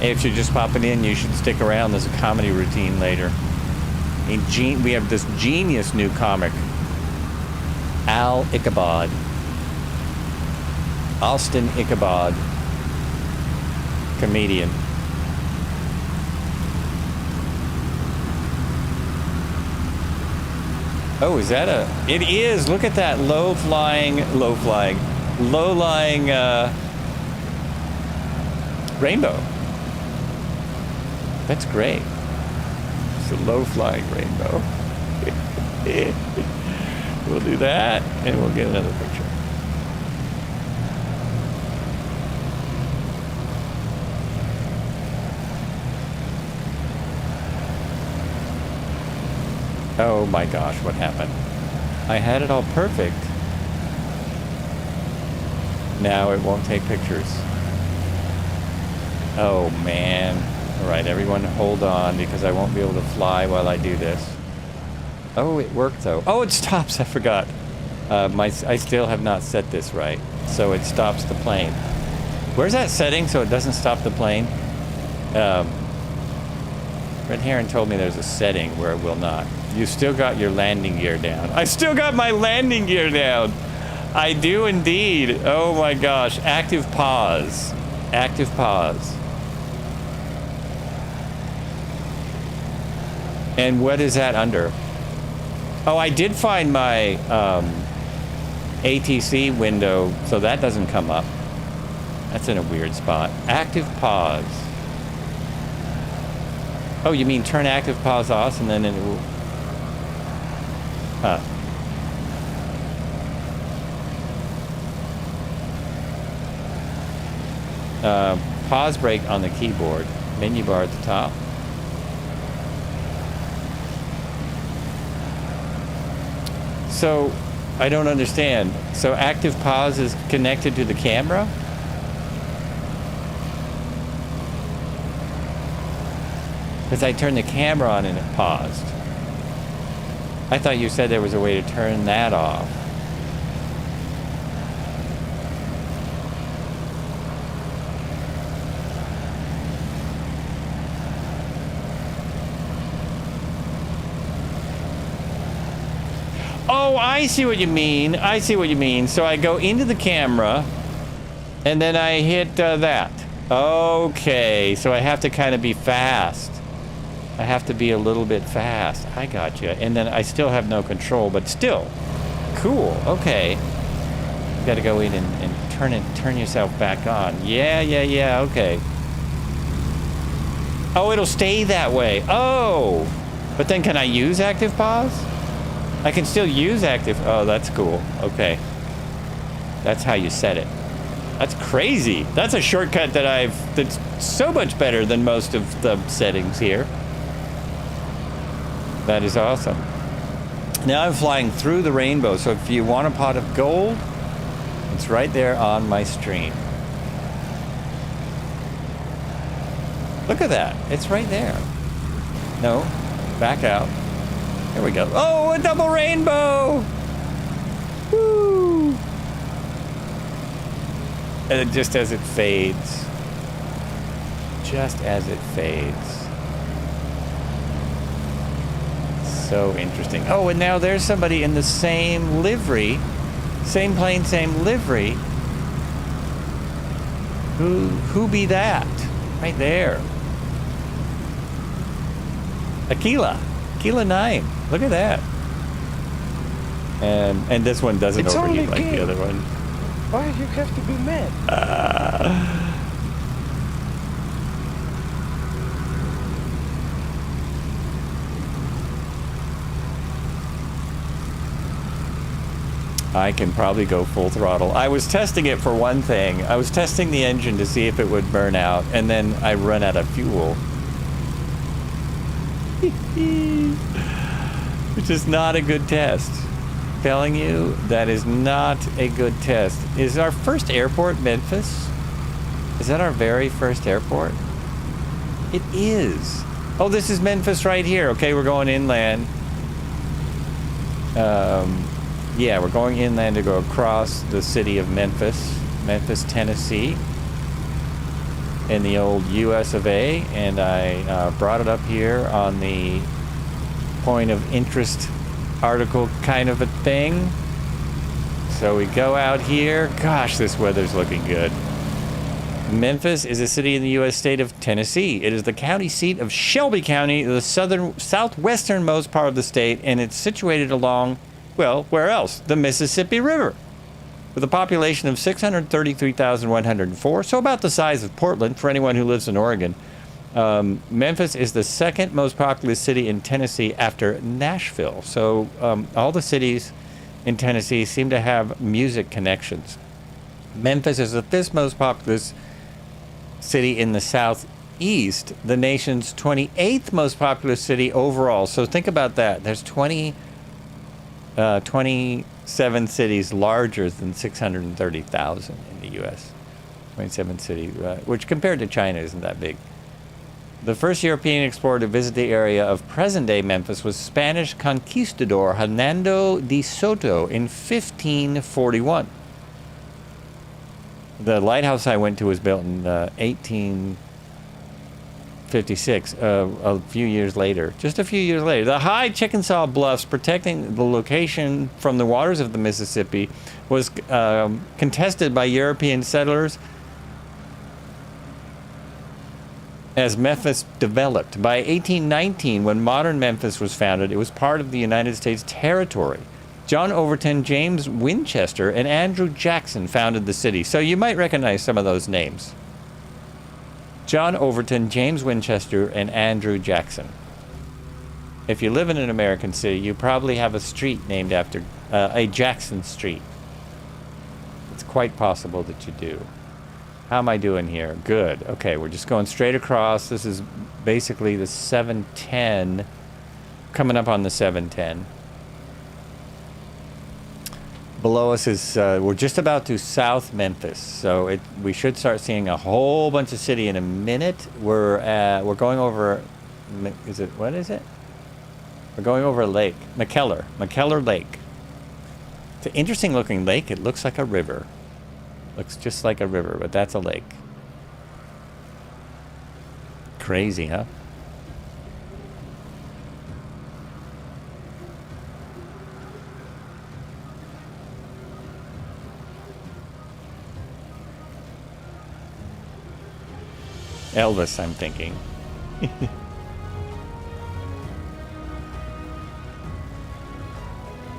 Hey, if you're just popping in, you should stick around. There's a comedy routine later. We have this genius new comic, Al Ichabod. Austin Ichabod. Comedian. Oh, is that a... It is! Look at that low-lying rainbow. That's great. It's a low-flying rainbow. We'll do that, and we'll get another picture. Oh my gosh, what happened? I had it all perfect. Now it won't take pictures. Oh man. Alright, everyone hold on because I won't be able to fly while I do this. Oh, it worked though. Oh, it stops, I forgot. I still have not set this right. So it stops the plane. Where's that setting so it doesn't stop the plane? Red Heron told me there's a setting where it will not. You still got your landing gear down. I still got my landing gear down. I do indeed. Oh my gosh. Active pause. Active pause. And what is that under? Oh, I did find my ATC window, so that doesn't come up. That's in a weird spot. Active pause. Oh, you mean turn active pause off and then it will... Huh. Pause break on the keyboard. Menu bar at the top. So, I don't understand. So active pause is connected to the camera? Because I turned the camera on and it paused. I thought you said there was a way to turn that off. Oh, I see what you mean. I see what you mean. So I go into the camera and then I hit that. Okay, so I have to kind of be fast. I have to be a little bit fast. I got you. And then I still have no control, but still. Cool. Okay. You got to go in and turn yourself back on. Yeah. Okay. Oh, it'll stay that way. Oh. But then can I use active pause? I can still use active. Oh, that's cool. Okay. That's how you set it. That's crazy. That's a shortcut that's so much better than most of the settings here. That is awesome. Now I'm flying through the rainbow, so if you want a pot of gold, it's right there on my stream. Look at that. It's right there. No, back out. There we go. Oh, a double rainbow! Woo! And just as it fades. Just as it fades. So interesting. Oh, and now there's somebody in the same livery, same plane, same livery. Who be that? Right there. Aquila 9. Look at that. And this one doesn't overheat like the other one. Why do you have to be mad? I can probably go full throttle. I was testing it for one thing. I was testing the engine to see if it would burn out, and then I run out of fuel. Which is not a good test. Telling you, that is not a good test. Is our first airport Memphis? Is that our very first airport? It is. Oh, this is Memphis right here. Okay, we're going inland. Yeah, we're going inland to go across the city of Memphis, Tennessee, in the old US of A, and I brought it up here on the point of interest article kind of a thing. So we go out here. Gosh, this weather's looking good. Memphis is a city in the U.S. state of Tennessee. It is the county seat of Shelby County, the southwesternmost part of the state, and it's situated along, well, where else? The Mississippi River. With a population of 633,104, so about the size of Portland for anyone who lives in Oregon. Memphis is the second most populous city in Tennessee after Nashville. So all the cities in Tennessee seem to have music connections. Memphis is the fifth most populous city in the southeast, the nation's 28th most populous city overall. So think about that. There's 27 cities larger than 630,000 in the U.S. 27 cities, which compared to China isn't that big. The first European explorer to visit the area of present-day Memphis was Spanish conquistador Hernando de Soto in 1541. The lighthouse I went to was built in 1856, a few years later. Just a few years later. The high Chickasaw Bluffs protecting the location from the waters of the Mississippi was contested by European settlers as Memphis developed. By 1819, when modern Memphis was founded, it was part of the United States territory. John Overton, James Winchester, and Andrew Jackson founded the city. So you might recognize some of those names. John Overton, James Winchester, and Andrew Jackson. If you live in an American city, you probably have a street named after a Jackson Street. It's quite possible that you do. How am I doing here? Good. Okay, we're just going straight across. This is basically the 710, coming up on the 710. Below us is, we're just about to South Memphis, so we should start seeing a whole bunch of city in a minute. We're going over, what is it? We're going over a lake, McKellar Lake. It's an interesting looking lake. It looks like a river. Looks just like a river, but that's a lake. Crazy, huh? Elvis, I'm thinking.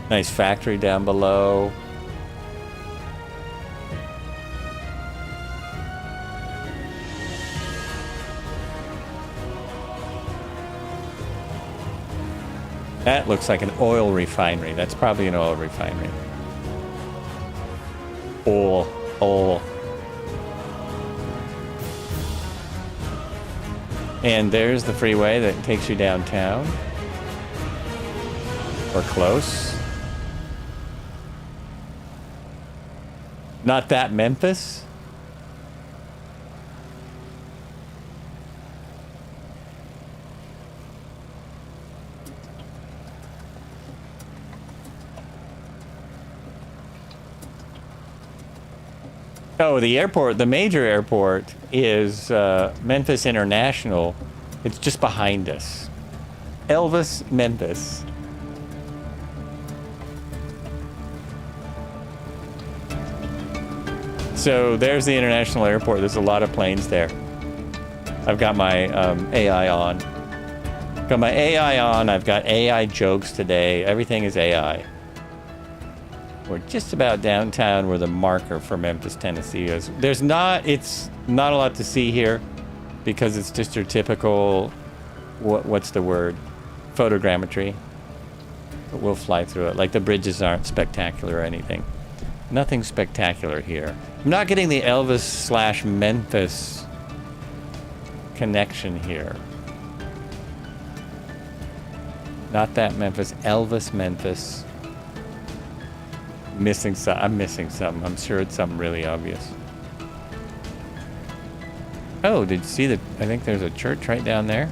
Nice factory down below. That looks like an oil refinery. That's probably an oil refinery. Oil. And there's the freeway that takes you downtown. Or close. Not that Memphis. Oh, the airport, the major airport is Memphis International. It's just behind us. Elvis, Memphis. So there's the international airport. There's a lot of planes there. I've got my AI on. Got my AI on. I've got AI jokes today. Everything is AI. We're just about downtown where the marker for Memphis, Tennessee is. It's not a lot to see here because it's just your typical, what's the word? Photogrammetry. But we'll fly through it. Like the bridges aren't spectacular or anything. Nothing spectacular here. I'm not getting the Elvis/Memphis connection here. Not that Memphis. Elvis, Memphis. I'm missing something. I'm sure it's something really obvious. Oh, did you see that? I think there's a church right down there.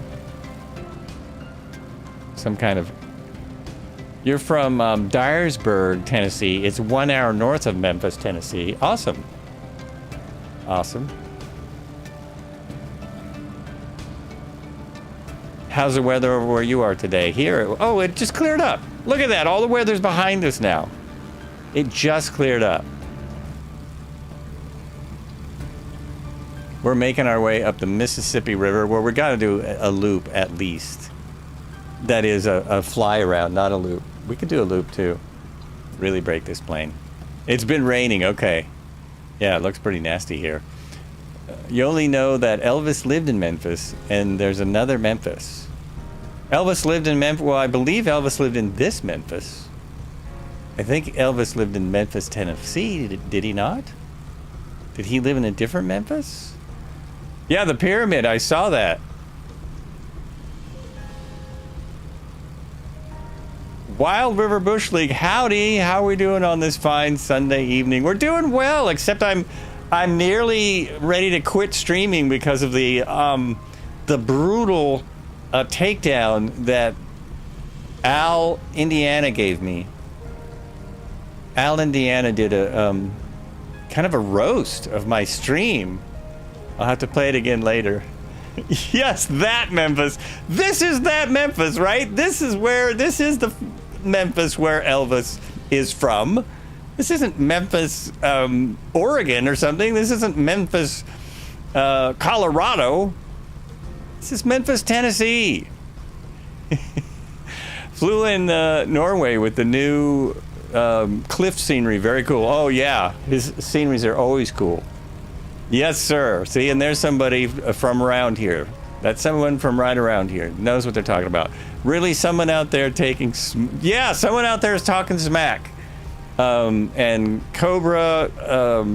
Some kind of... You're from Dyersburg, Tennessee. It's 1 hour north of Memphis, Tennessee. Awesome. Awesome. How's the weather over where you are today? Here, oh, it just cleared up. Look at that. All the weather's behind us now. It just cleared up. We're making our way up the Mississippi River, where we got to do a loop at least. That is a fly around, not a loop. We could do a loop too. Really break this plane. It's been raining, okay. Yeah, it looks pretty nasty here. You only know that Elvis lived in Memphis, and there's another Memphis. Elvis lived in Memphis. Well, I believe Elvis lived in this Memphis. I think Elvis lived in Memphis, Tennessee. Did he not? Did he live in a different Memphis? Yeah, the pyramid. I saw that. Wild River Bush League. Howdy. How are we doing on this fine Sunday evening? We're doing well, except I'm nearly ready to quit streaming because of the brutal takedown that Al Indiana gave me. Al Indiana did kind of a roast of my stream. I'll have to play it again later. Yes, that Memphis. This is that Memphis, right? This is the Memphis where Elvis is from. This isn't Memphis, Oregon or something. This isn't Memphis, Colorado. This is Memphis, Tennessee. Flew in Norway with the new cliff scenery. Very cool. Oh, yeah. His sceneries are always cool. Yes, sir. See, and there's somebody from around here. That's someone from right around here. Knows what they're talking about. Really, someone out there someone out there is talking smack. And Cobra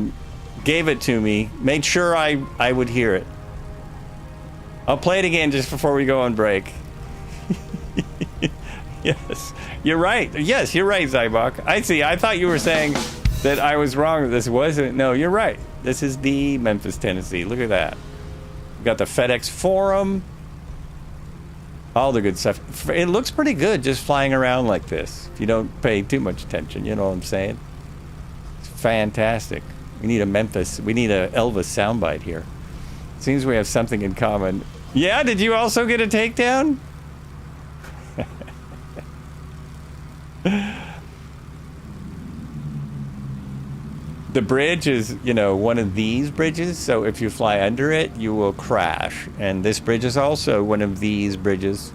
gave it to me. Made sure I would hear it. I'll play it again just before we go on break. Yes, you're right. Yes, you're right, Zybok. I see. I thought you were saying that I was wrong. This wasn't. No, you're right. This is the Memphis, Tennessee. Look at that. We've got the FedEx Forum. All the good stuff. It looks pretty good just flying around like this. If you don't pay too much attention, you know what I'm saying? It's fantastic. We need a Memphis. We need a Elvis soundbite here. Seems we have something in common. Yeah, did you also get a takedown? The bridge is, one of these bridges, so if you fly under it, you will crash. And this bridge is also one of these bridges.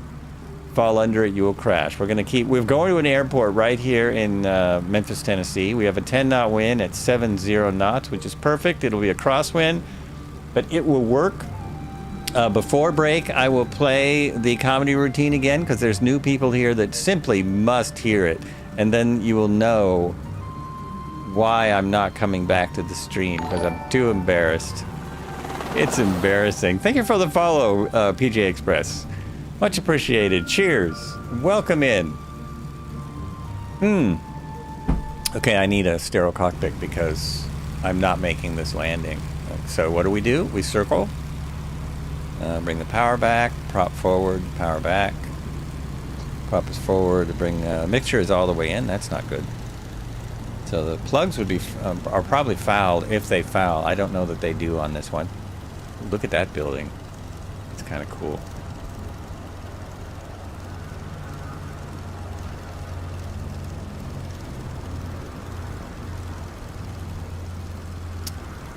Fall under it, you will crash. We're going to an airport right here in Memphis, Tennessee. We have a 10-knot wind at 70 knots, which is perfect. It'll be a crosswind, but it will work. Before break, I will play the comedy routine again, because there's new people here that simply must hear it. And then you will know why I'm not coming back to the stream, because I'm too embarrassed. It's embarrassing. Thank you for the follow, PJ Express. Much appreciated. Cheers. Welcome in. Okay, I need a sterile cockpit because I'm not making this landing. So what do? We circle. Bring the power back. Prop forward. Power back. Prop is forward. Bring mixture is all the way in. That's not good. So the plugs are probably fouled if they foul. I don't know that they do on this one. Look at that building. It's kind of cool.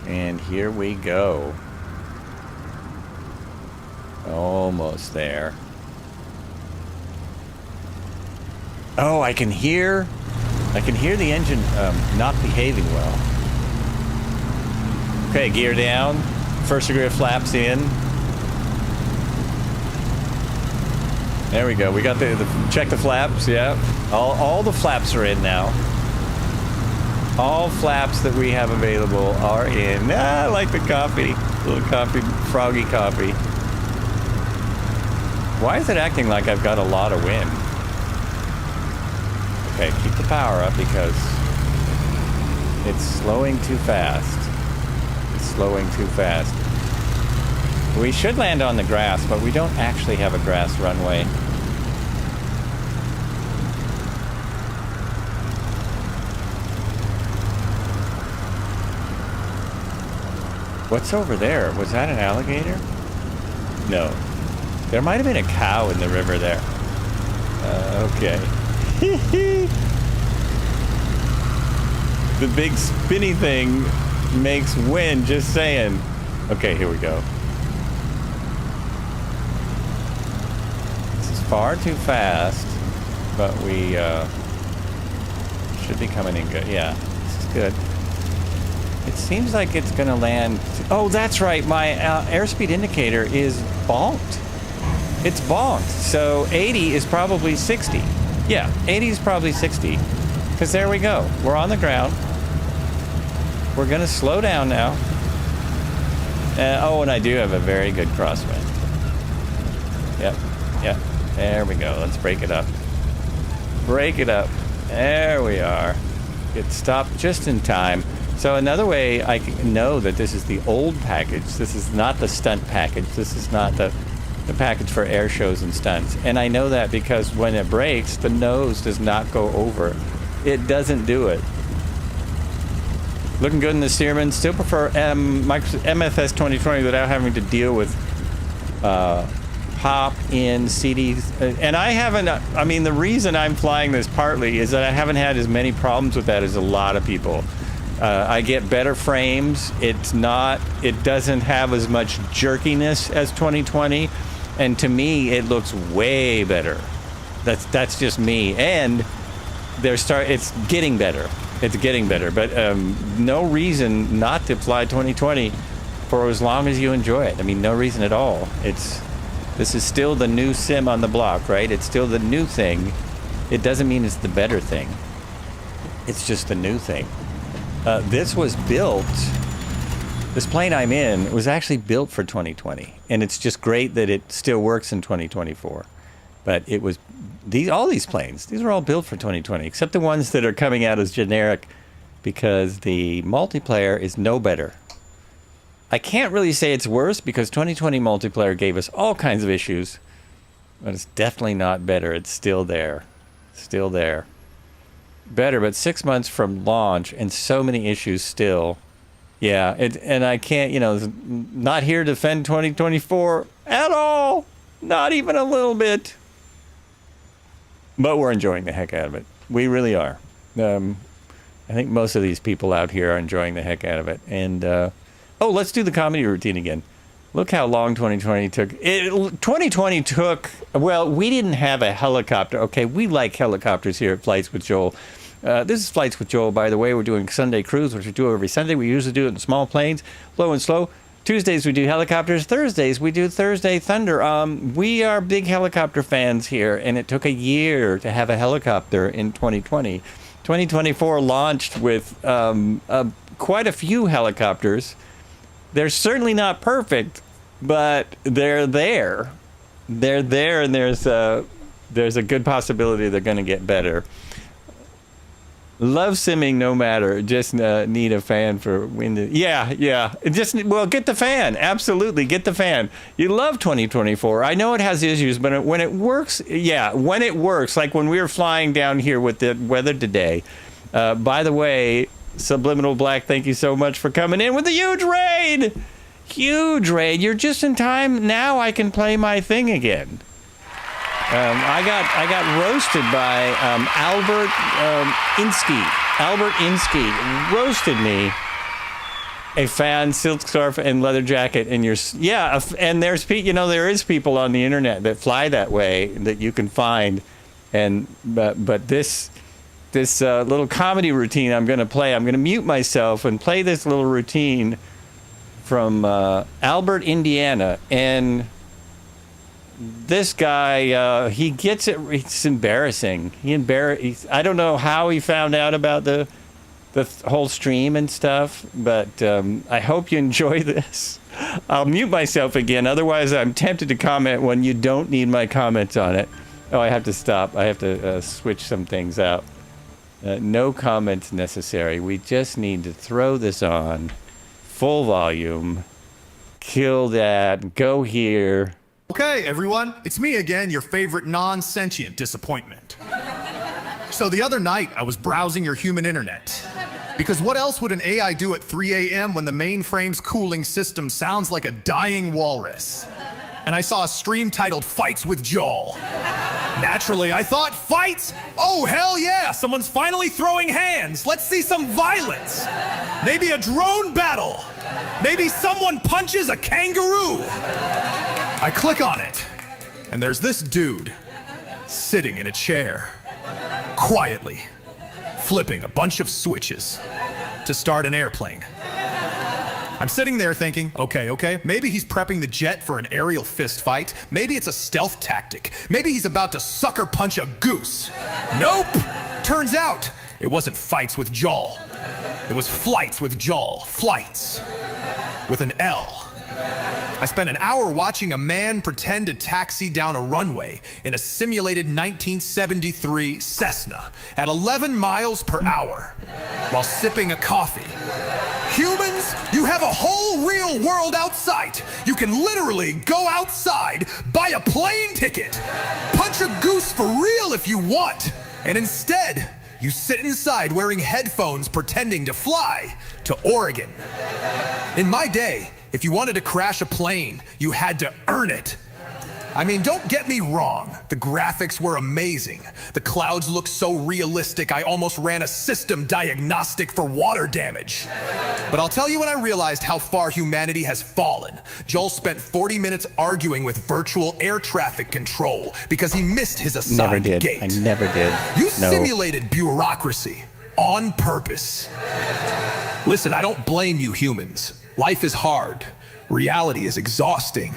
And here we go. Almost there. Oh, I can hear the engine not behaving well. Okay, gear down. First degree of flaps in. There we go. We got check the flaps. Yeah, all the flaps are in now. All flaps that we have available are in. I like the coffee. Little coffee, froggy coffee. Why is it acting like I've got a lot of wind? Okay, keep the power up because it's slowing too fast. It's slowing too fast. We should land on the grass, but we don't actually have a grass runway. What's over there? Was that an alligator? No. There might have been a cow in the river there. Okay. The big spinny thing makes wind, just saying. Okay, here we go. This is far too fast, but we should be coming in good. Yeah, this is good. It seems like it's gonna land. Oh, that's right. My airspeed indicator is bonked. It's bonked. So 80 is probably 60. Yeah, 80 is probably 60. Because there we go. We're on the ground. We're going to slow down now. Oh, and I do have a very good crosswind. Yep. There we go. Let's break it up. Break it up. There we are. Get stopped just in time. So another way I can know that this is the old package. This is not the stunt package. This is not the package for air shows and stunts. And I know that because when it breaks, the nose does not go over. It doesn't do it. Looking good in the Stearman. Still prefer MFS 2020 without having to deal with pop in CDs. And I haven't, I mean, the reason I'm flying this partly is that I haven't had as many problems with that as a lot of people. I get better frames. It doesn't have as much jerkiness as 2020. And to me, it looks way better. That's just me. And it's getting better. It's getting better, but no reason not to fly 2020 for as long as you enjoy it. I mean, no reason at all. This is still the new sim on the block, right? It's still the new thing. It doesn't mean it's the better thing. It's just the new thing. This plane I'm in was actually built for 2020, and it's just great that it still works in 2024. But it was all these planes, these are all built for 2020, except the ones that are coming out as generic because the multiplayer is no better. I can't really say it's worse because 2020 multiplayer gave us all kinds of issues, but it's definitely not better. It's still there. Still there. Better, but 6 months from launch and so many issues still. Yeah, and I can't, not here to defend 2024 at all. Not even a little bit. But we're enjoying the heck out of it. We really are. I think most of these people out here are enjoying the heck out of it. And, let's do the comedy routine again. Look how long 2020 took. 2020 took, well, we didn't have a helicopter. Okay, we like helicopters here at Flights with Joel. This is Flights with Joel, by the way. We're doing Sunday cruise, which we do every Sunday. We usually do it in small planes, low and slow. Tuesdays we do helicopters. Thursdays we do Thursday Thunder. We are big helicopter fans here, and it took a year to have a helicopter in 2020. 2024 launched with quite a few helicopters. They're certainly not perfect, but they're there. They're there, and there's a good possibility they're going to get better. Love simming no matter. Just need a fan for when the... Yeah. Get the fan. Absolutely, get the fan. You love 2024. I know it has issues, but when it works, like when we were flying down here with the weather today. By the way, Subliminal Black, thank you so much for coming in with a huge raid. Huge raid. You're just in time. Now I can play my thing again. I got roasted by Albert Insky. Albert Insky roasted me. A fan, silk scarf, and leather jacket, and and there is people on the internet that fly that way that you can find, but this little comedy routine I'm going to play. I'm going to mute myself and play this little routine from Albert, Indiana, and. This guy, he gets it. It's embarrassing. I don't know how he found out about the whole stream and stuff, but I hope you enjoy this. I'll mute myself again. Otherwise, I'm tempted to comment when you don't need my comments on it. Oh, I have to stop. I have to switch some things out. No comments necessary. We just need to throw this on. Full volume. Kill that. Go here. Okay, everyone, it's me again, your favorite non-sentient disappointment. So the other night, I was browsing your human internet. Because what else would an AI do at 3 a.m. when the mainframe's cooling system sounds like a dying walrus? And I saw a stream titled Fights with Joel. Naturally, I thought, fights? Oh, hell yeah, someone's finally throwing hands. Let's see some violence. Maybe a drone battle. Maybe someone punches a kangaroo. I click on it, and there's this dude sitting in a chair, quietly flipping a bunch of switches to start an airplane. I'm sitting there thinking, okay, maybe he's prepping the jet for an aerial fist fight. Maybe it's a stealth tactic. Maybe he's about to sucker punch a goose. Nope! Turns out, it wasn't fights with Joel. It was flights with Joel. Flights. With an L. I spent an hour watching a man pretend to taxi down a runway in a simulated 1973 Cessna at 11 miles per hour while sipping a coffee. Humans, you have a whole real world outside. You can literally go outside, buy a plane ticket, punch a goose for real if you want, and instead, you sit inside wearing headphones pretending to fly to Oregon. In my day, if you wanted to crash a plane, you had to earn it. I mean, don't get me wrong, the graphics were amazing. The clouds looked so realistic, I almost ran a system diagnostic for water damage. But I'll tell you when I realized how far humanity has fallen. Joel spent 40 minutes arguing with virtual air traffic control because he missed his assigned gate. I never did. You simulated bureaucracy on purpose. Listen, I don't blame you humans. Life is hard. Reality is exhausting.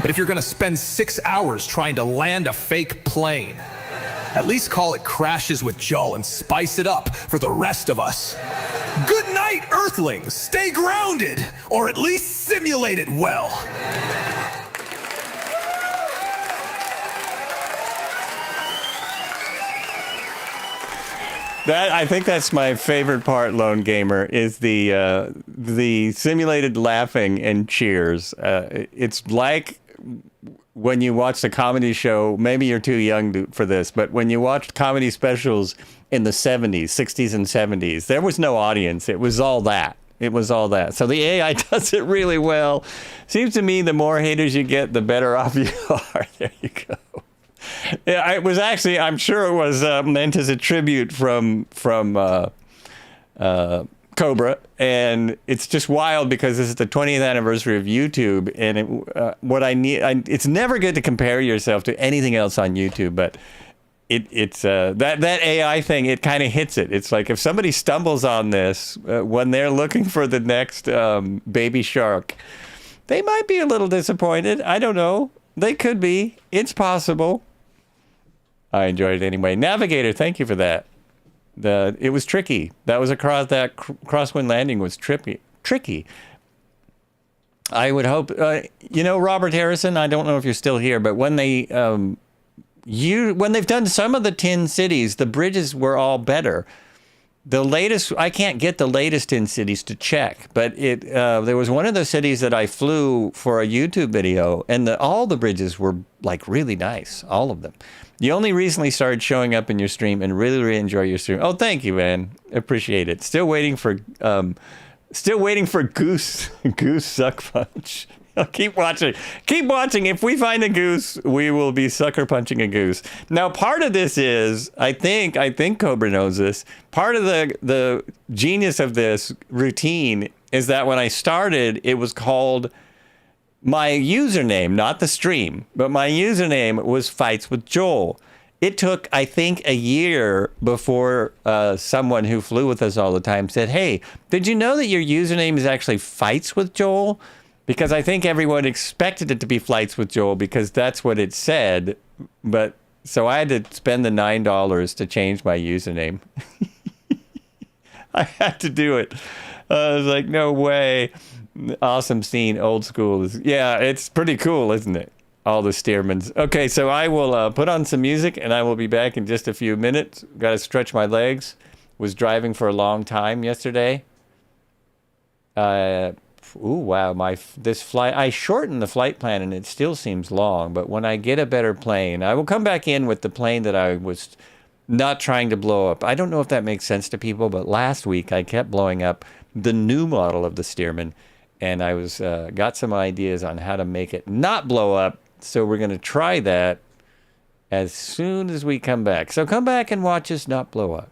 But if you're gonna spend 6 hours trying to land a fake plane, at least call it Crashes with Joel and spice it up for the rest of us. Good night, Earthlings. Stay grounded, or at least simulate it well. I think that's my favorite part, Lone Gamer, is the simulated laughing and cheers. It's like when you watch the comedy show, maybe you're too young for this, but when you watched comedy specials in the 70s, 60s and 70s, there was no audience. It was all that. It was all that. So the AI does it really well. Seems to me the more haters you get, the better off you are. There you go. Yeah, it was actually, I'm sure it was meant as a tribute from Cobra, and it's just wild because this is the 20th anniversary of YouTube, and it's never good to compare yourself to anything else on YouTube, but it's that AI thing, it kind of hits it. It's like if somebody stumbles on this when they're looking for the next baby shark, they might be a little disappointed. I don't know. They could be. It's possible. I enjoyed it anyway. Navigator, thank you for that. It was tricky. That crosswind landing was tricky. I would hope, Robert Harrison, I don't know if you're still here, but when they've done some of the 10 cities, the bridges were all better. The latest, I can't get the latest in cities to check, but there was one of the cities that I flew for a YouTube video, and all the bridges were like really nice, all of them. You only recently started showing up in your stream and really, really enjoy your stream. Oh, thank you, man. Appreciate it. Still waiting for Goose Suck Punch. Keep watching. Keep watching. If we find a goose, we will be sucker punching a goose. Now, part of this is, I think Cobra knows this. Part of the genius of this routine is that when I started, it was called my username, not the stream, but my username was Fights with Joel. It took, I think, a year before someone who flew with us all the time said, "Hey, did you know that your username is actually Fights with Joel?" Because I think everyone expected it to be Flights with Joel because that's what it said. But so I had to spend the $9 to change my username. I had to do it. I was like, no way. Awesome scene, old school. Yeah, it's pretty cool, isn't it? All the Stearmans. Okay, so I will put on some music and I will be back in just a few minutes. Got to stretch my legs. Was driving for a long time yesterday. Ooh, wow, this flight, I shortened the flight plan and it still seems long, but when I get a better plane, I will come back in with the plane that I was not trying to blow up. I don't know if that makes sense to people, but last week I kept blowing up the new model of the Stearman, and I got some ideas on how to make it not blow up, so we're going to try that as soon as we come back. So come back and watch us not blow up.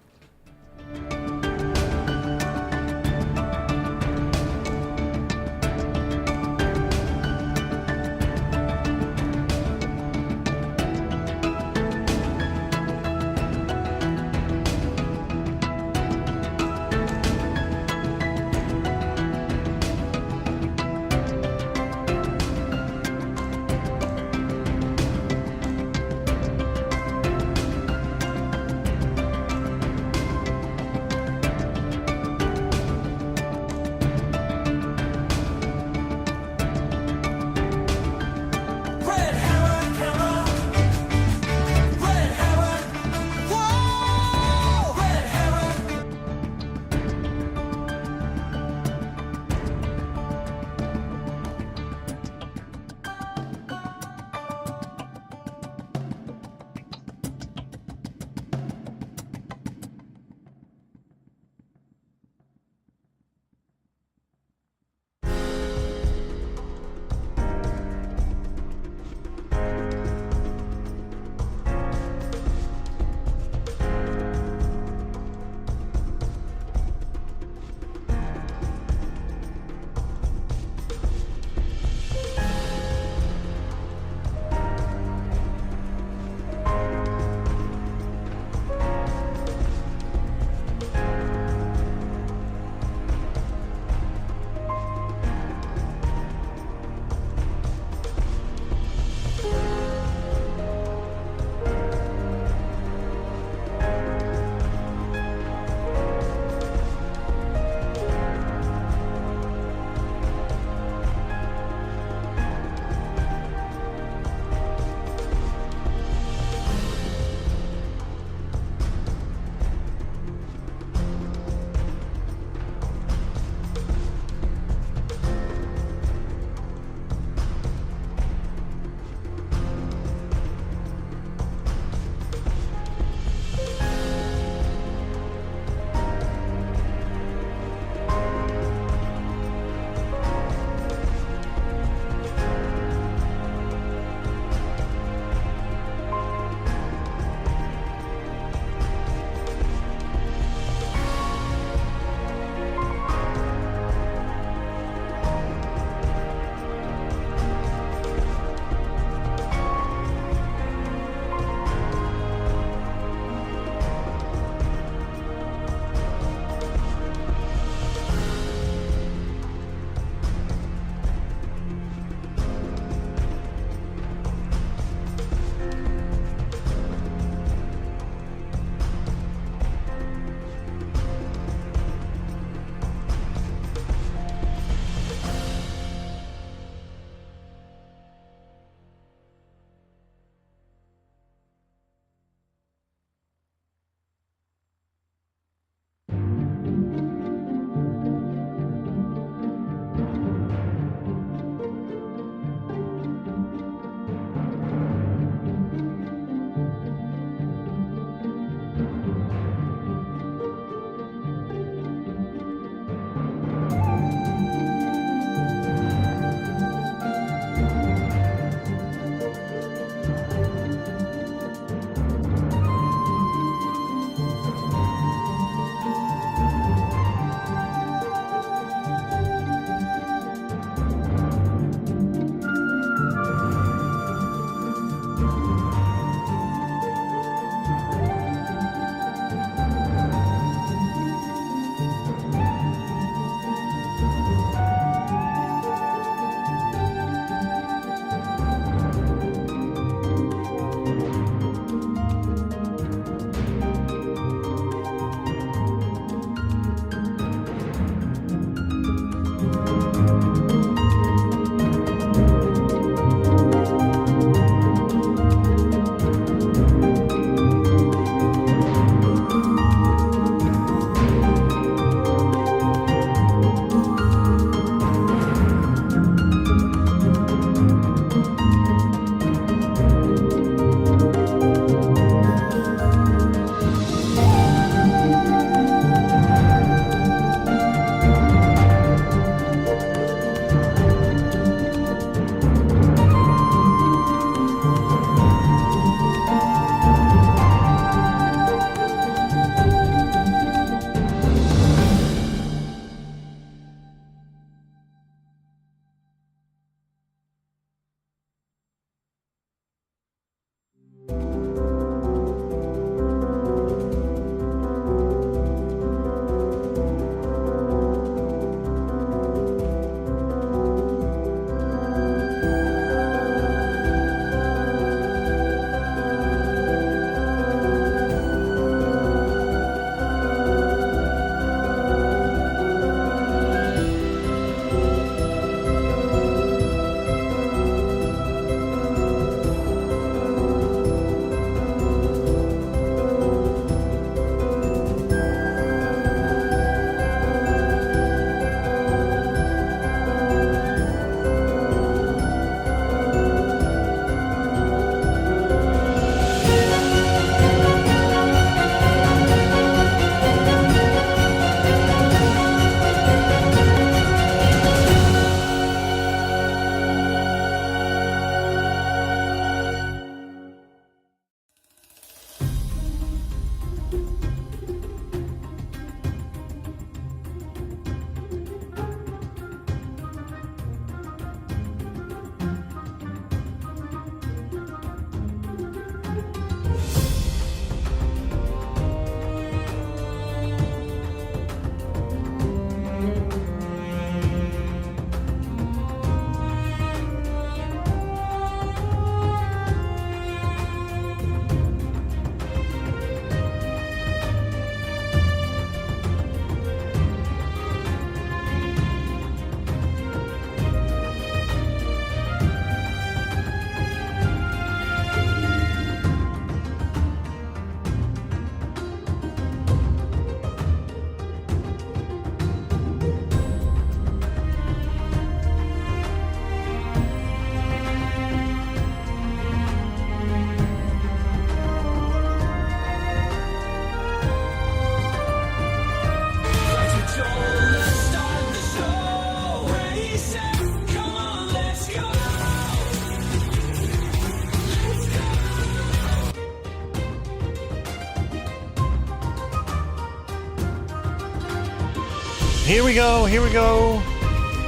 Here we go. Here we go.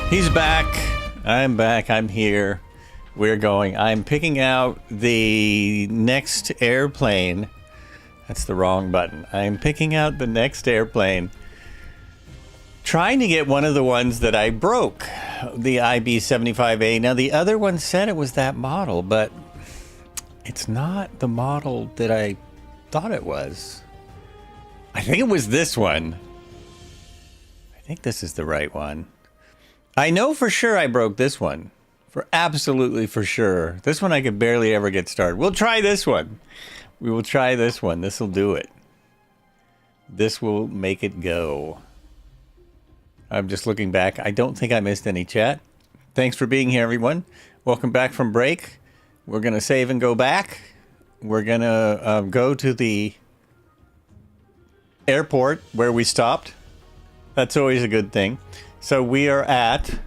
He's back. I'm back. I'm here. We're going. I'm picking out the next airplane. That's the wrong button. I'm picking out the next airplane. Trying to get one of the ones that I broke, the IB75A. Now, the other one said it was that model, but it's not the model that I thought it was. I think it was this one. I think this is the right one. I know for sure I broke this one. For absolutely for sure. This one I could barely ever get started. We'll try this one. We will try this one. This will do it. This will make it go. I'm just looking back. I don't think I missed any chat. Thanks for being here, everyone. Welcome back from break. We're going to save and go back. We're going to go to the airport where we stopped. That's always a good thing. So we are at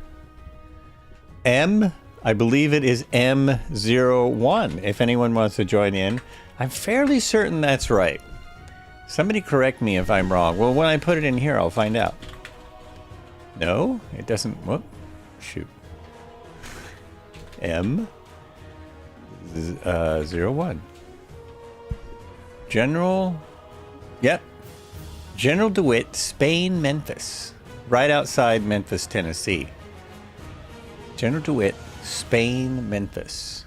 I believe it is M01, if anyone wants to join in. I'm fairly certain that's right. Somebody correct me if I'm wrong. Well, when I put it in here, I'll find out. No, it doesn't. Whoop. Shoot. M01. General. Yep. General DeWitt, Spain, Memphis. Right outside Memphis, Tennessee. General DeWitt, Spain, Memphis.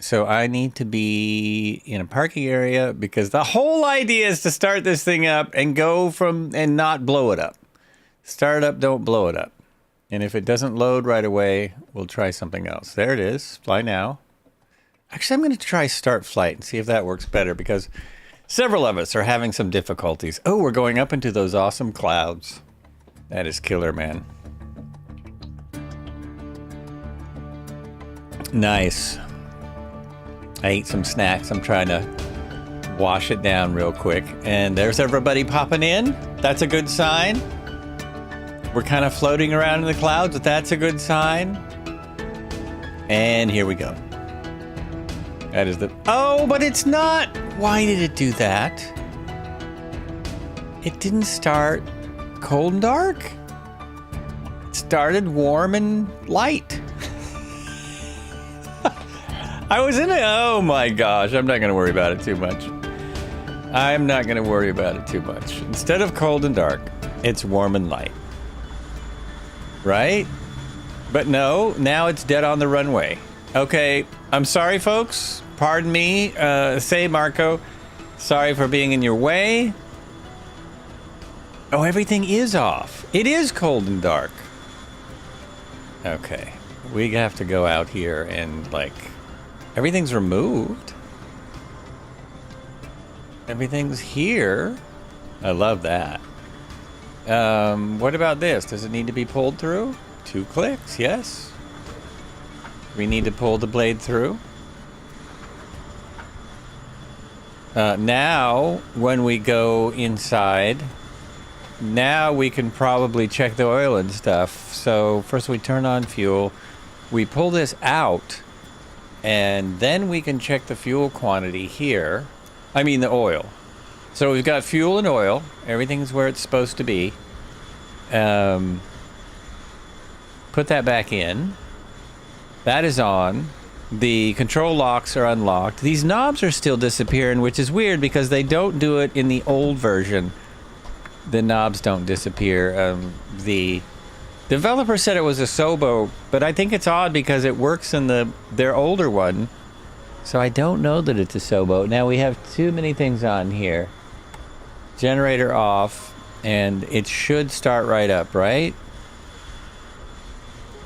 So I need to be in a parking area because the whole idea is to start this thing up and go from and not blow it up. Start up, don't blow it up. And if it doesn't load right away, we'll try something else. There it is. Fly now. Actually, I'm going to try start flight and see if that works better because several of us are having some difficulties. Oh, we're going up into those awesome clouds. That is killer, man. Nice. I ate some snacks. I'm trying to wash it down real quick. And there's everybody popping in. That's a good sign. We're kind of floating around in the clouds, but that's a good sign. And here we go. That is the... Oh, but it's not! Why did it do that? It didn't start cold and dark. It started warm and light. I was in it. Oh my gosh. I'm not going to worry about it too much. I'm not going to worry about it too much. Instead of cold and dark, it's warm and light. Right? But no, now it's dead on the runway. Okay. I'm sorry, folks. Pardon me. Say, Marco. Sorry for being in your way. Oh, everything is off. It is cold and dark. Okay. We have to go out here and, like... Everything's removed. Everything's here. I love that. What about this? Does it need to be pulled through? 2 clicks, yes. We need to pull the blade through. Now, when we go inside, now we can probably check the oil and stuff. So first we turn on fuel. We pull this out. And then we can check the fuel quantity here. I mean the oil. So we've got fuel and oil. Everything's where it's supposed to be. Put that back in. That is on. The control locks are unlocked. These knobs are still disappearing, which is weird because they don't do it in the old version. The knobs don't disappear. The developer said it was a Sobo, but I think it's odd because it works in their older one. So I don't know that it's a Sobo. Now we have too many things on here. Generator off, and it should start right up, right?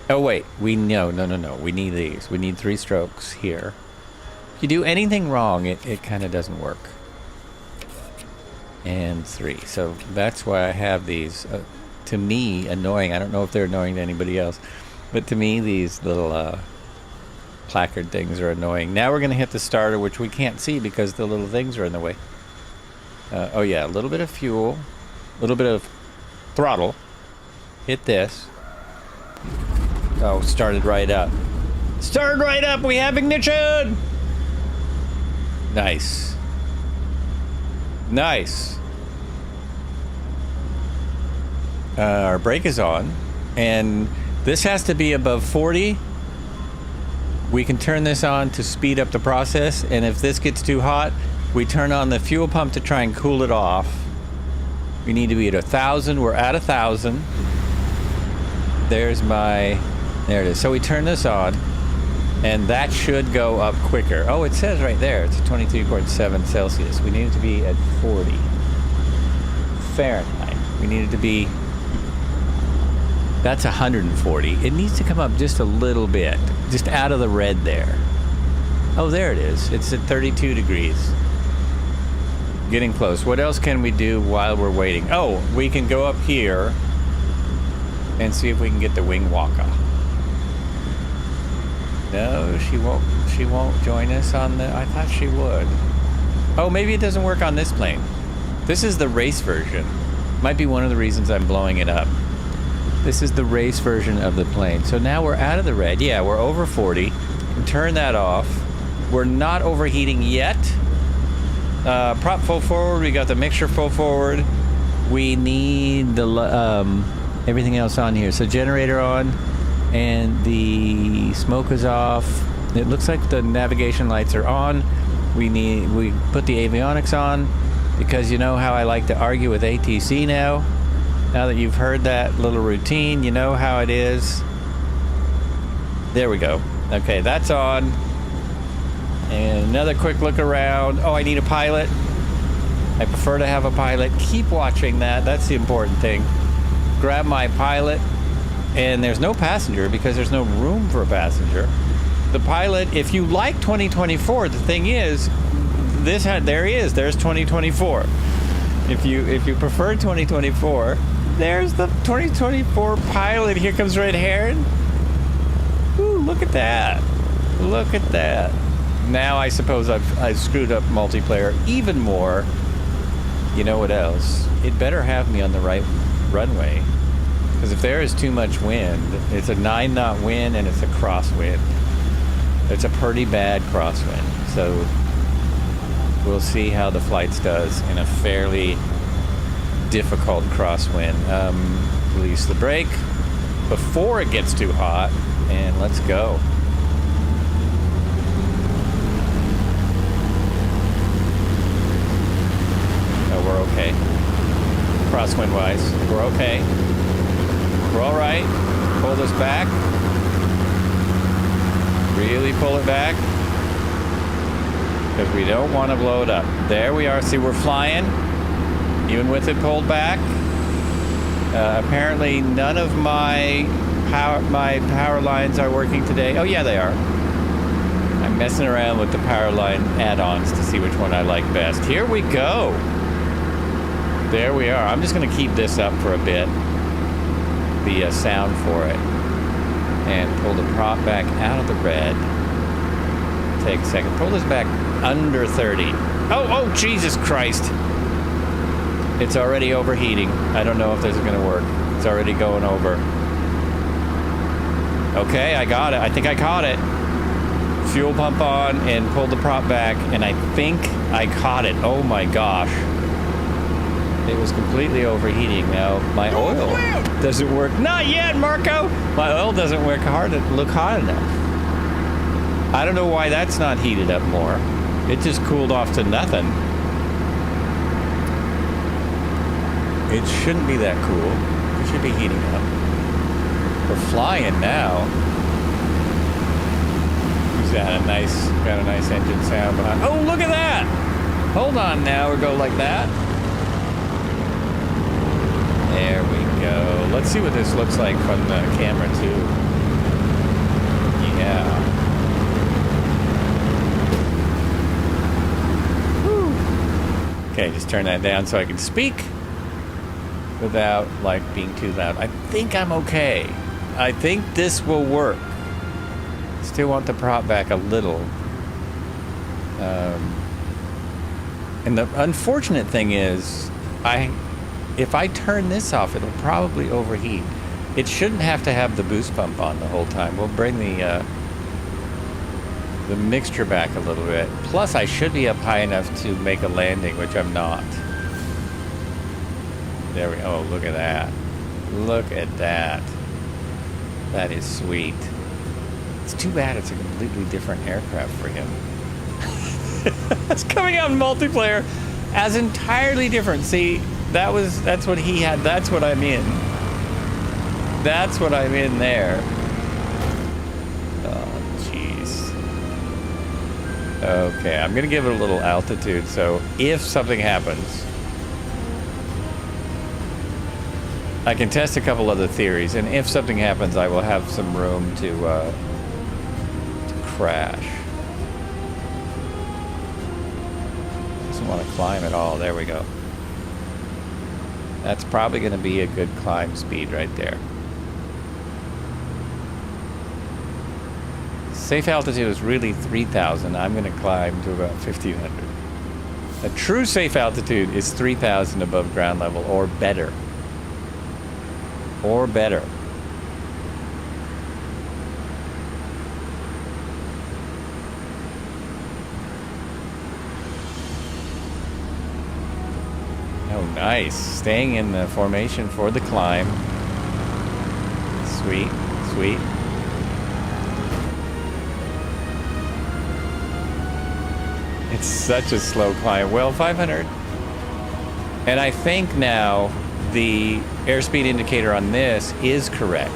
Oh wait, no. We need these. We need 3 strokes here. If you do anything wrong, it kind of doesn't work. And 3. So that's why I have these. To me, annoying. I don't know if they're annoying to anybody else, but to me, these little placard things are annoying. Now we're going to hit the starter, which we can't see because the little things are in the way. Oh yeah, a little bit of fuel, a little bit of throttle. Hit this. Oh, started right up. Started right up. We have ignition. Nice. Nice. our brake is on, and this has to be above 40. We can turn this on to speed up the process, and if this gets too hot, we turn on the fuel pump to try and cool it off. We need to be at 1,000. We're at 1,000. There it is. So we turn this on, and that should go up quicker. Oh, it says right there, it's 23.7 Celsius. We need it to be at 40 Fahrenheit. We need it to be, that's 140. It needs to come up just a little bit, just out of the red there. Oh, there it is. It's at 32 degrees. Getting close. What else can we do while we're waiting? Oh, we can go up here and see if we can get the wing walker. No, she won't join us on the, I thought she would. Oh, maybe it doesn't work on this plane. This is the race version. Might be one of the reasons I'm blowing it up. This is the race version of the plane. So now we're out of the red. Yeah, we're over 40. Turn that off. We're not overheating yet. Prop full forward. We got the mixture full forward. We need the everything else on here. So generator on, and the smoke is off. It looks like the navigation lights are on. We put the avionics on, because you know how I like to argue with ATC now. Now that you've heard that little routine, you know how it is. There we go. Okay, that's on. And another quick look around. Oh, I need a pilot. I prefer to have a pilot. Keep watching that. That's the important thing. Grab my pilot. And there's no passenger because there's no room for a passenger. The pilot, if you like 2024, the thing is, there he is. There's 2024. If you prefer 2024, there's the 2024 pilot. Here comes Red Heron. Ooh, look at that. Look at that. Now I suppose I've screwed up multiplayer even more. You know what else? It better have me on the right runway. Because if there is too much wind, it's a 9-knot wind and it's a crosswind. It's a pretty bad crosswind. So we'll see how the flights does in a fairly difficult crosswind. Release the brake before it gets too hot, and let's go. Oh, we're okay. Crosswind wise, we're okay. We're all right. Pull this back. Really pull it back. Because we don't want to blow it up. There we are. See, we're flying. Even with it pulled back. Apparently none of my power lines are working today. Oh yeah, they are. I'm messing around with the power line add-ons to see which one I like best. Here we go. There we are. I'm just going to keep this up for a bit. The sound for it. And pull the prop back out of the red. Take a second. Pull this back under 30. Oh, Jesus Christ. It's already overheating. I don't know if this is going to work. It's already going over. Okay, I got it. I think I caught it. Fuel pump on and pull the prop back, and I think I caught it. Oh my gosh. It was completely overheating. Now, my oil doesn't work. Not yet, Marco! My oil doesn't look hot enough. I don't know why that's not heated up more. It just cooled off to nothing. It shouldn't be that cool. It should be heating up. We're flying now. We've got a nice engine sound behind. Oh, look at that! Hold on now, we'll go like that. There we go. Let's see what this looks like from the camera too. Yeah. Whew. Okay, just turn that down so I can speak without like being too loud. I think I'm okay. I think this will work. Still want the prop back a little. And the unfortunate thing is, if I turn this off, it'll probably overheat. It shouldn't have to have the boost pump on the whole time. We'll bring the mixture back a little bit. Plus, I should be up high enough to make a landing, which I'm not. There we go. Oh, look at that. Look at that. That is sweet. It's too bad it's a completely different aircraft for him. It's coming out in multiplayer as entirely different. See, that's what he had. That's what I'm in. That's what I'm in there. Oh, jeez. Okay, I'm gonna give it a little altitude, so if something happens, I can test a couple other theories, and if something happens, I will have some room to crash. Doesn't want to climb at all. There we go. That's probably going to be a good climb speed right there. Safe altitude is really 3,000. I'm going to climb to about 1,500. A true safe altitude is 3,000 above ground level or better. Or better. Oh, nice. Staying in the formation for the climb. Sweet, sweet. It's such a slow climb. Well, 500. And I think now the airspeed indicator on this is correct.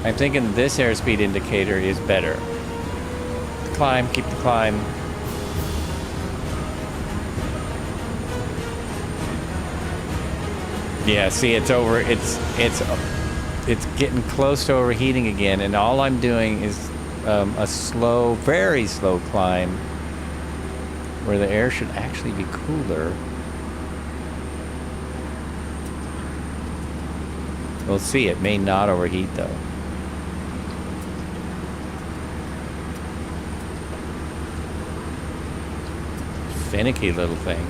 I'm thinking this airspeed indicator is better. Climb, keep the climb. Yeah, see, it's over. It's getting close to overheating again, and all I'm doing is a slow, very slow climb where the air should actually be cooler. We'll see. It may not overheat though. Finicky little thing.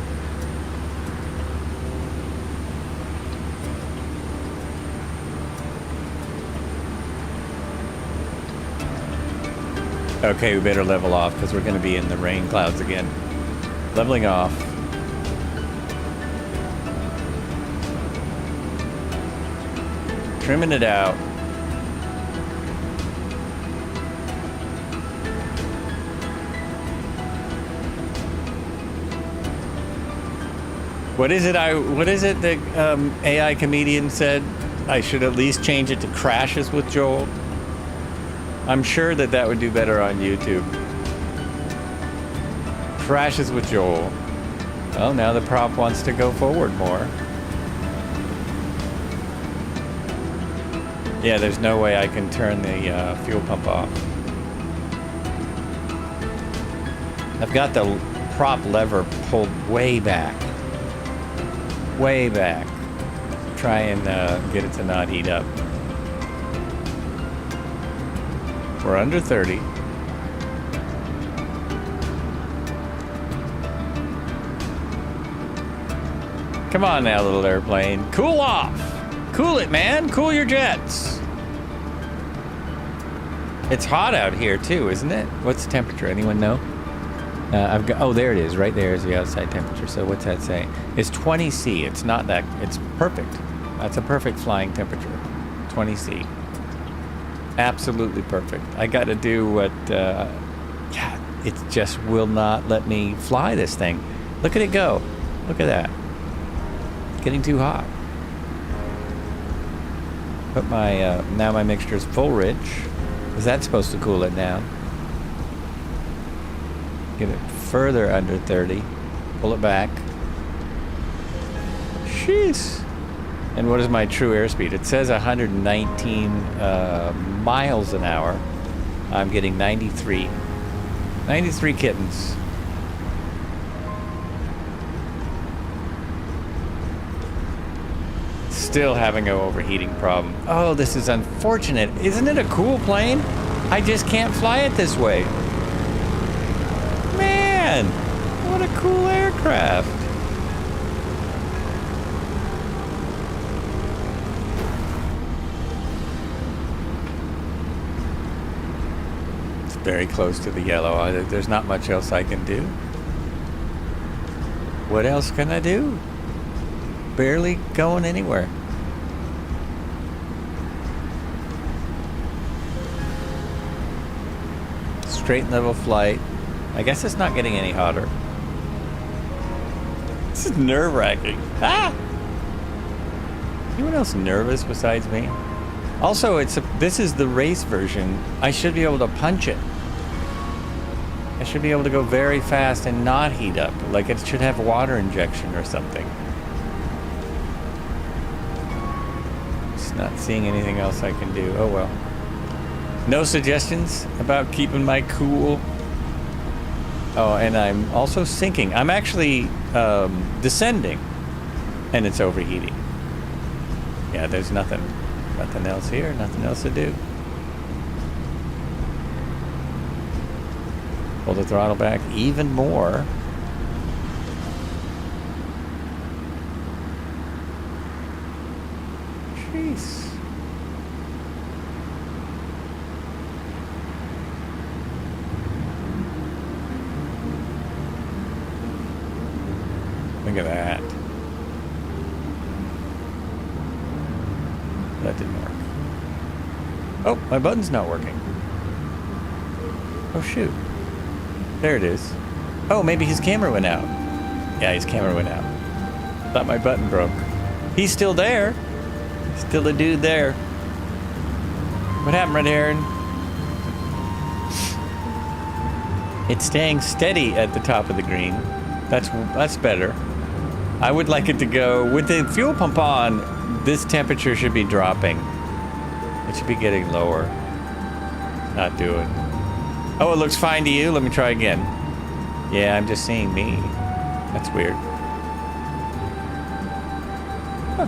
Okay, we better level off because we're going to be in the rain clouds again. Leveling off. Trimming it out. What is it the AI comedian said? I should at least change it to crashes with Joel. I'm sure that would do better on YouTube. Crashes with Joel. Oh, now the prop wants to go forward more. Yeah, there's no way I can turn the fuel pump off. I've got the prop lever pulled way back. Way back. Try and get it to not heat up. We're under 30. Come on now, little airplane. Cool off. Cool it, man. Cool your jets. It's hot out here too, isn't it? What's the temperature? Anyone know? I've got. Oh, there it is. Right there is the outside temperature. So what's that say? It's 20 C. It's not that. It's perfect. That's a perfect flying temperature. 20 C. Absolutely perfect. I got to do what. Yeah, it just will not let me fly this thing. Look at it go. Look at that. It's getting too hot. Put my now my mixture is full rich. Is that supposed to cool it down? Get it further under 30. Pull it back. Jeez. And what is my true airspeed? It says 119 miles an hour. I'm getting 93. 93 kittens. Still having an overheating problem. Oh, this is unfortunate. Isn't it a cool plane? I just can't fly it this way. Man, what a cool aircraft. It's very close to the yellow. There's not much else I can do. What else can I do? Barely going anywhere. straight and level flight. I guess it's not getting any hotter. This is nerve-wracking. Ah! Anyone else nervous besides me? Also, this is the race version. I should be able to punch it. I should be able to go very fast and not heat up. Like it should have water injection or something. Just not seeing anything else I can do. Oh well. No suggestions about keeping my cool. Oh, and I'm also sinking. I'm actually descending, and it's overheating. Yeah, there's nothing else here, nothing else to do. Pull the throttle back even more. Jeez. Look at that. That didn't work. Oh, my button's not working. Oh, shoot. There it is. Oh, maybe his camera went out. Yeah, his camera went out. Thought my button broke. He's still there. Still a dude there. What happened, Red Heron? It's staying steady at the top of the green. That's better. I would like it to go with the fuel pump on. This temperature should be dropping. It should be getting lower. Not doing. Oh, it looks fine to you. Let me try again. Yeah, I'm just seeing me. That's weird. Huh.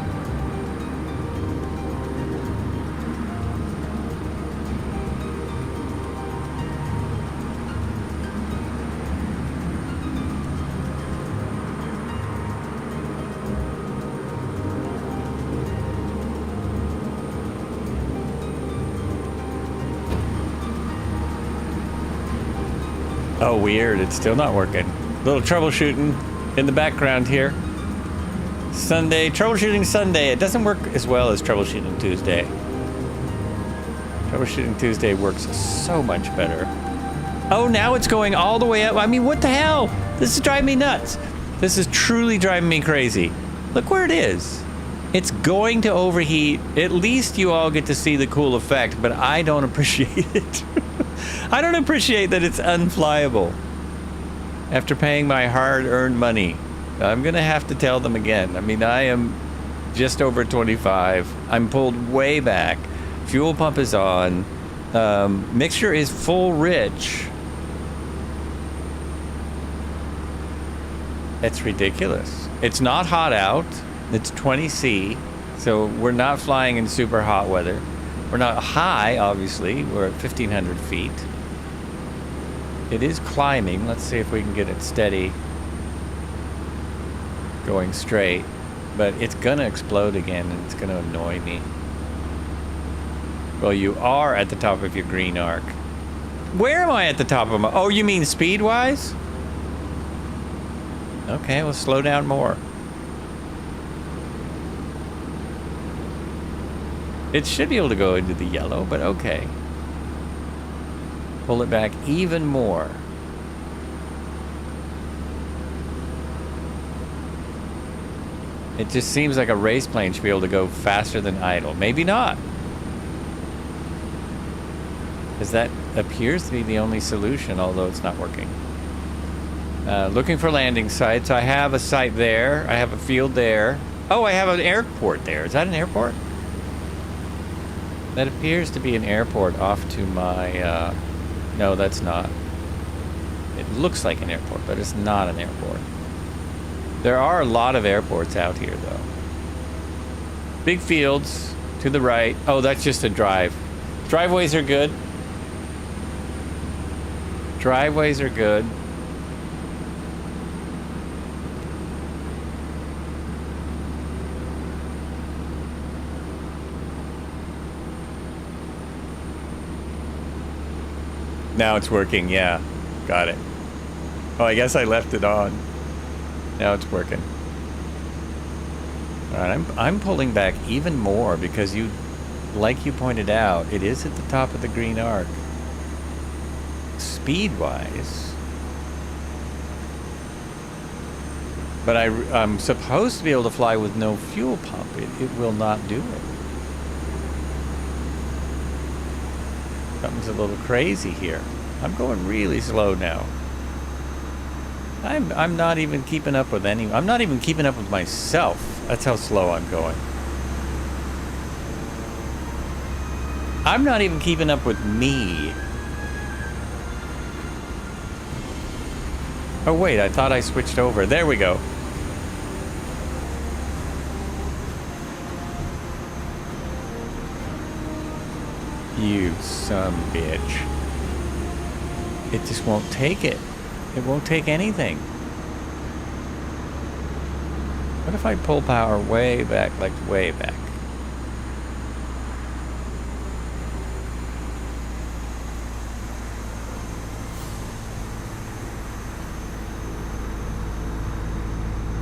Oh, weird. It's still not working. Little troubleshooting in the background here. Sunday, troubleshooting Sunday. It doesn't work as well as troubleshooting Tuesday. Troubleshooting Tuesday works so much better. Oh, now it's going all the way up. I mean, what the hell? This is driving me nuts. This is truly driving me crazy. Look where it is. It's going to overheat. At least you all get to see the cool effect, but I don't appreciate it. I don't appreciate that it's unflyable. After paying my hard-earned money, I'm going to have to tell them again. I mean, I am just over 25. I'm pulled way back. Fuel pump is on. Mixture is full rich. It's ridiculous. It's not hot out. It's 20 C, so we're not flying in super hot weather. We're not high, obviously. We're at 1,500 feet. It is climbing. Let's see if we can get it steady. Going straight. But it's going to explode again, and it's going to annoy me. Well, you are at the top of your green arc. Where am I at the top of my... Oh, you mean speed-wise? Okay, we'll slow down more. It should be able to go into the yellow, but okay. Pull it back even more. It just seems like a race plane should be able to go faster than idle. Maybe not. Because that appears to be the only solution, although it's not working. Looking for landing sites. I have a site there. I have a field there. Oh, I have an airport there. Is that an airport? That appears to be an airport off to my... no, that's not. It looks like an airport, but it's not an airport. There are a lot of airports out here, though. Big fields to the right. Oh, that's just a drive. Driveways are good. Driveways are good. Now it's working, yeah. Got it. Oh, I guess I left it on. Now it's working. All right, I'm pulling back even more because like you pointed out, it is at the top of the green arc. speed-wise. But I'm supposed to be able to fly with no fuel pump. It will not do it. Something's a little crazy here. I'm going really slow now. I'm not even keeping up with I'm not even keeping up with myself. That's how slow I'm going. I'm not even keeping up with me. Oh wait, I thought I switched over. There we go. You son of a bitch. It just won't take it. It won't take anything. What if I pull power way back, like way back?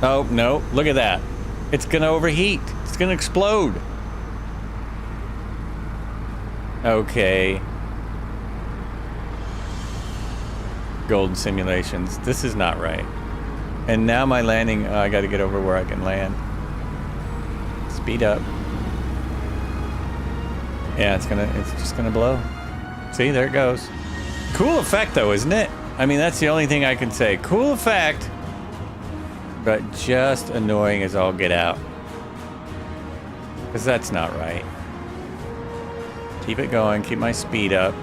Oh, no. Look at that. It's going to overheat. It's going to explode. Okay. Golden simulations. This is not right. And now my landing, I got to get over where I can land. Speed up. Yeah, it's just gonna blow. See, there it goes. Cool effect though, isn't it? I mean, that's the only thing I can say. Cool effect, but just annoying as all get out. Because that's not right. Keep it going, keep my speed up.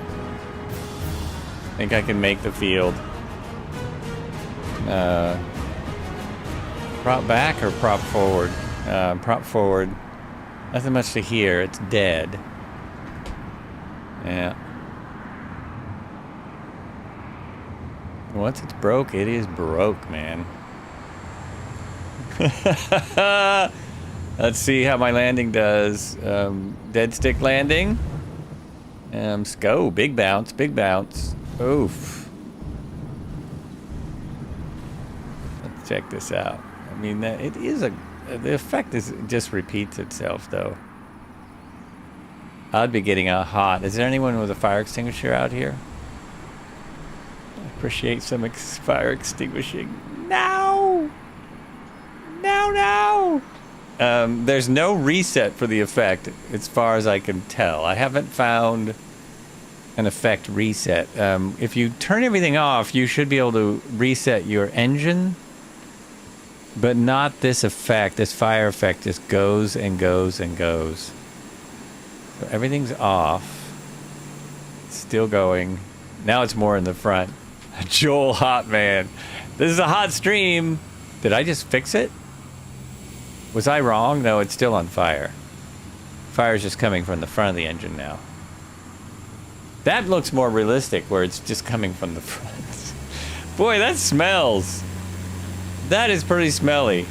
Think I can make the field. Prop back or prop forward? Prop forward. Nothing much to hear. It's dead. Yeah. Once it's broke, it is broke, man. Let's see how my landing does. Dead stick landing. Let's go. Big bounce, big bounce. Oof. Let's check this out. I mean, it is the effect just repeats itself, though. I'd be getting a hot. Is there anyone with a fire extinguisher out here? I appreciate some fire extinguishing. No! No! There's no reset for the effect, as far as I can tell. I haven't found an effect reset. If you turn everything off, you should be able to reset your engine, but not this effect. This fire effect just goes and goes and goes. So everything's off. It's still going. Now it's more in the front. Joel Hot Man. This is a hot stream. Did I just fix it? Was I wrong? No, it's still on fire. Fire's just coming from the front of the engine now. That looks more realistic, where it's just coming from the front. Boy, that smells. That is pretty smelly.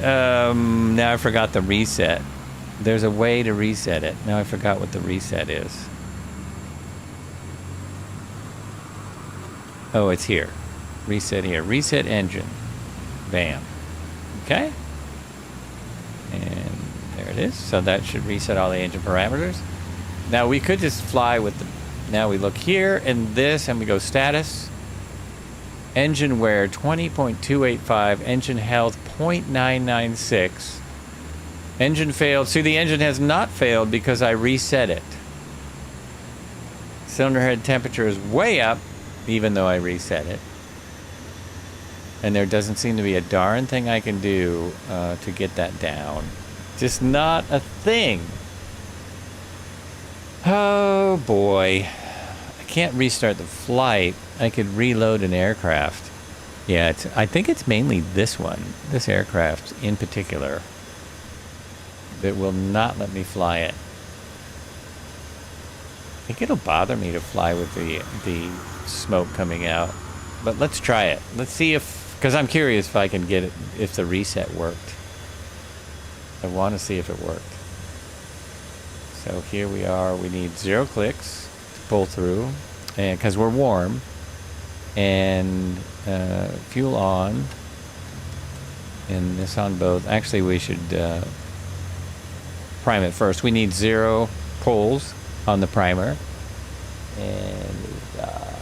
Now I forgot the reset. There's a way to reset it. Now I forgot what the reset is. Oh, it's here. Reset here. Reset engine. Bam. Okay. And there it is. So that should reset all the engine parameters. Now we could just fly with the... Now we look here and this, and we go status. Engine wear 20.285. Engine health 0.996. Engine failed. See, the engine has not failed because I reset it. Cylinder head temperature is way up, even though I reset it. And there doesn't seem to be a darn thing I can do to get that down. Just not a thing. Oh boy. I can't restart the flight. I could reload an aircraft. Yeah, I think it's mainly this one. This aircraft in particular. That will not let me fly it. I think it'll bother me to fly with the smoke coming out. But let's try it. Let's see if... Because I'm curious if I can get it, if the reset worked. I want to see if it worked. So here we are. We need 0 clicks to pull through, and because we're warm, and fuel on, and this on both. Actually, we should prime it first. We need 0 pulls on the primer, and we've got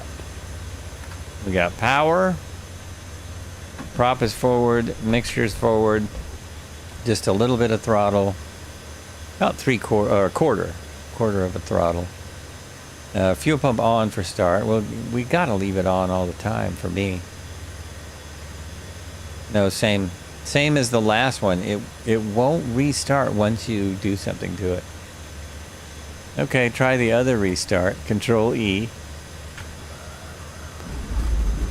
We got power. Prop is forward. Mixture's forward. Just a little bit of throttle. About quarter of a throttle. Fuel pump on for start. Well, we gotta leave it on all the time for me. No, same as the last one. It won't restart once you do something to it. Okay, try the other restart. Control E.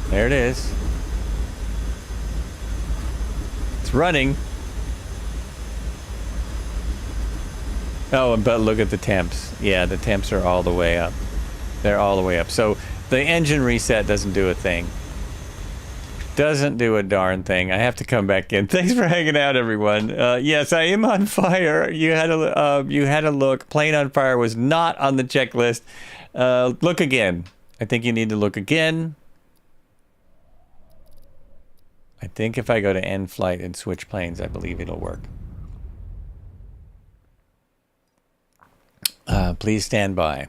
There it is. It's running. Oh, but look at the temps. Yeah, the temps are all the way up. They're all the way up. So the engine reset doesn't do a thing. Doesn't do a darn thing. I have to come back in. Thanks for hanging out, everyone. Yes, I am on fire. You had a look. Plane on fire was not on the checklist. Look again. I think you need to look again. I think if I go to end flight and switch planes, I believe it'll work. Please stand by.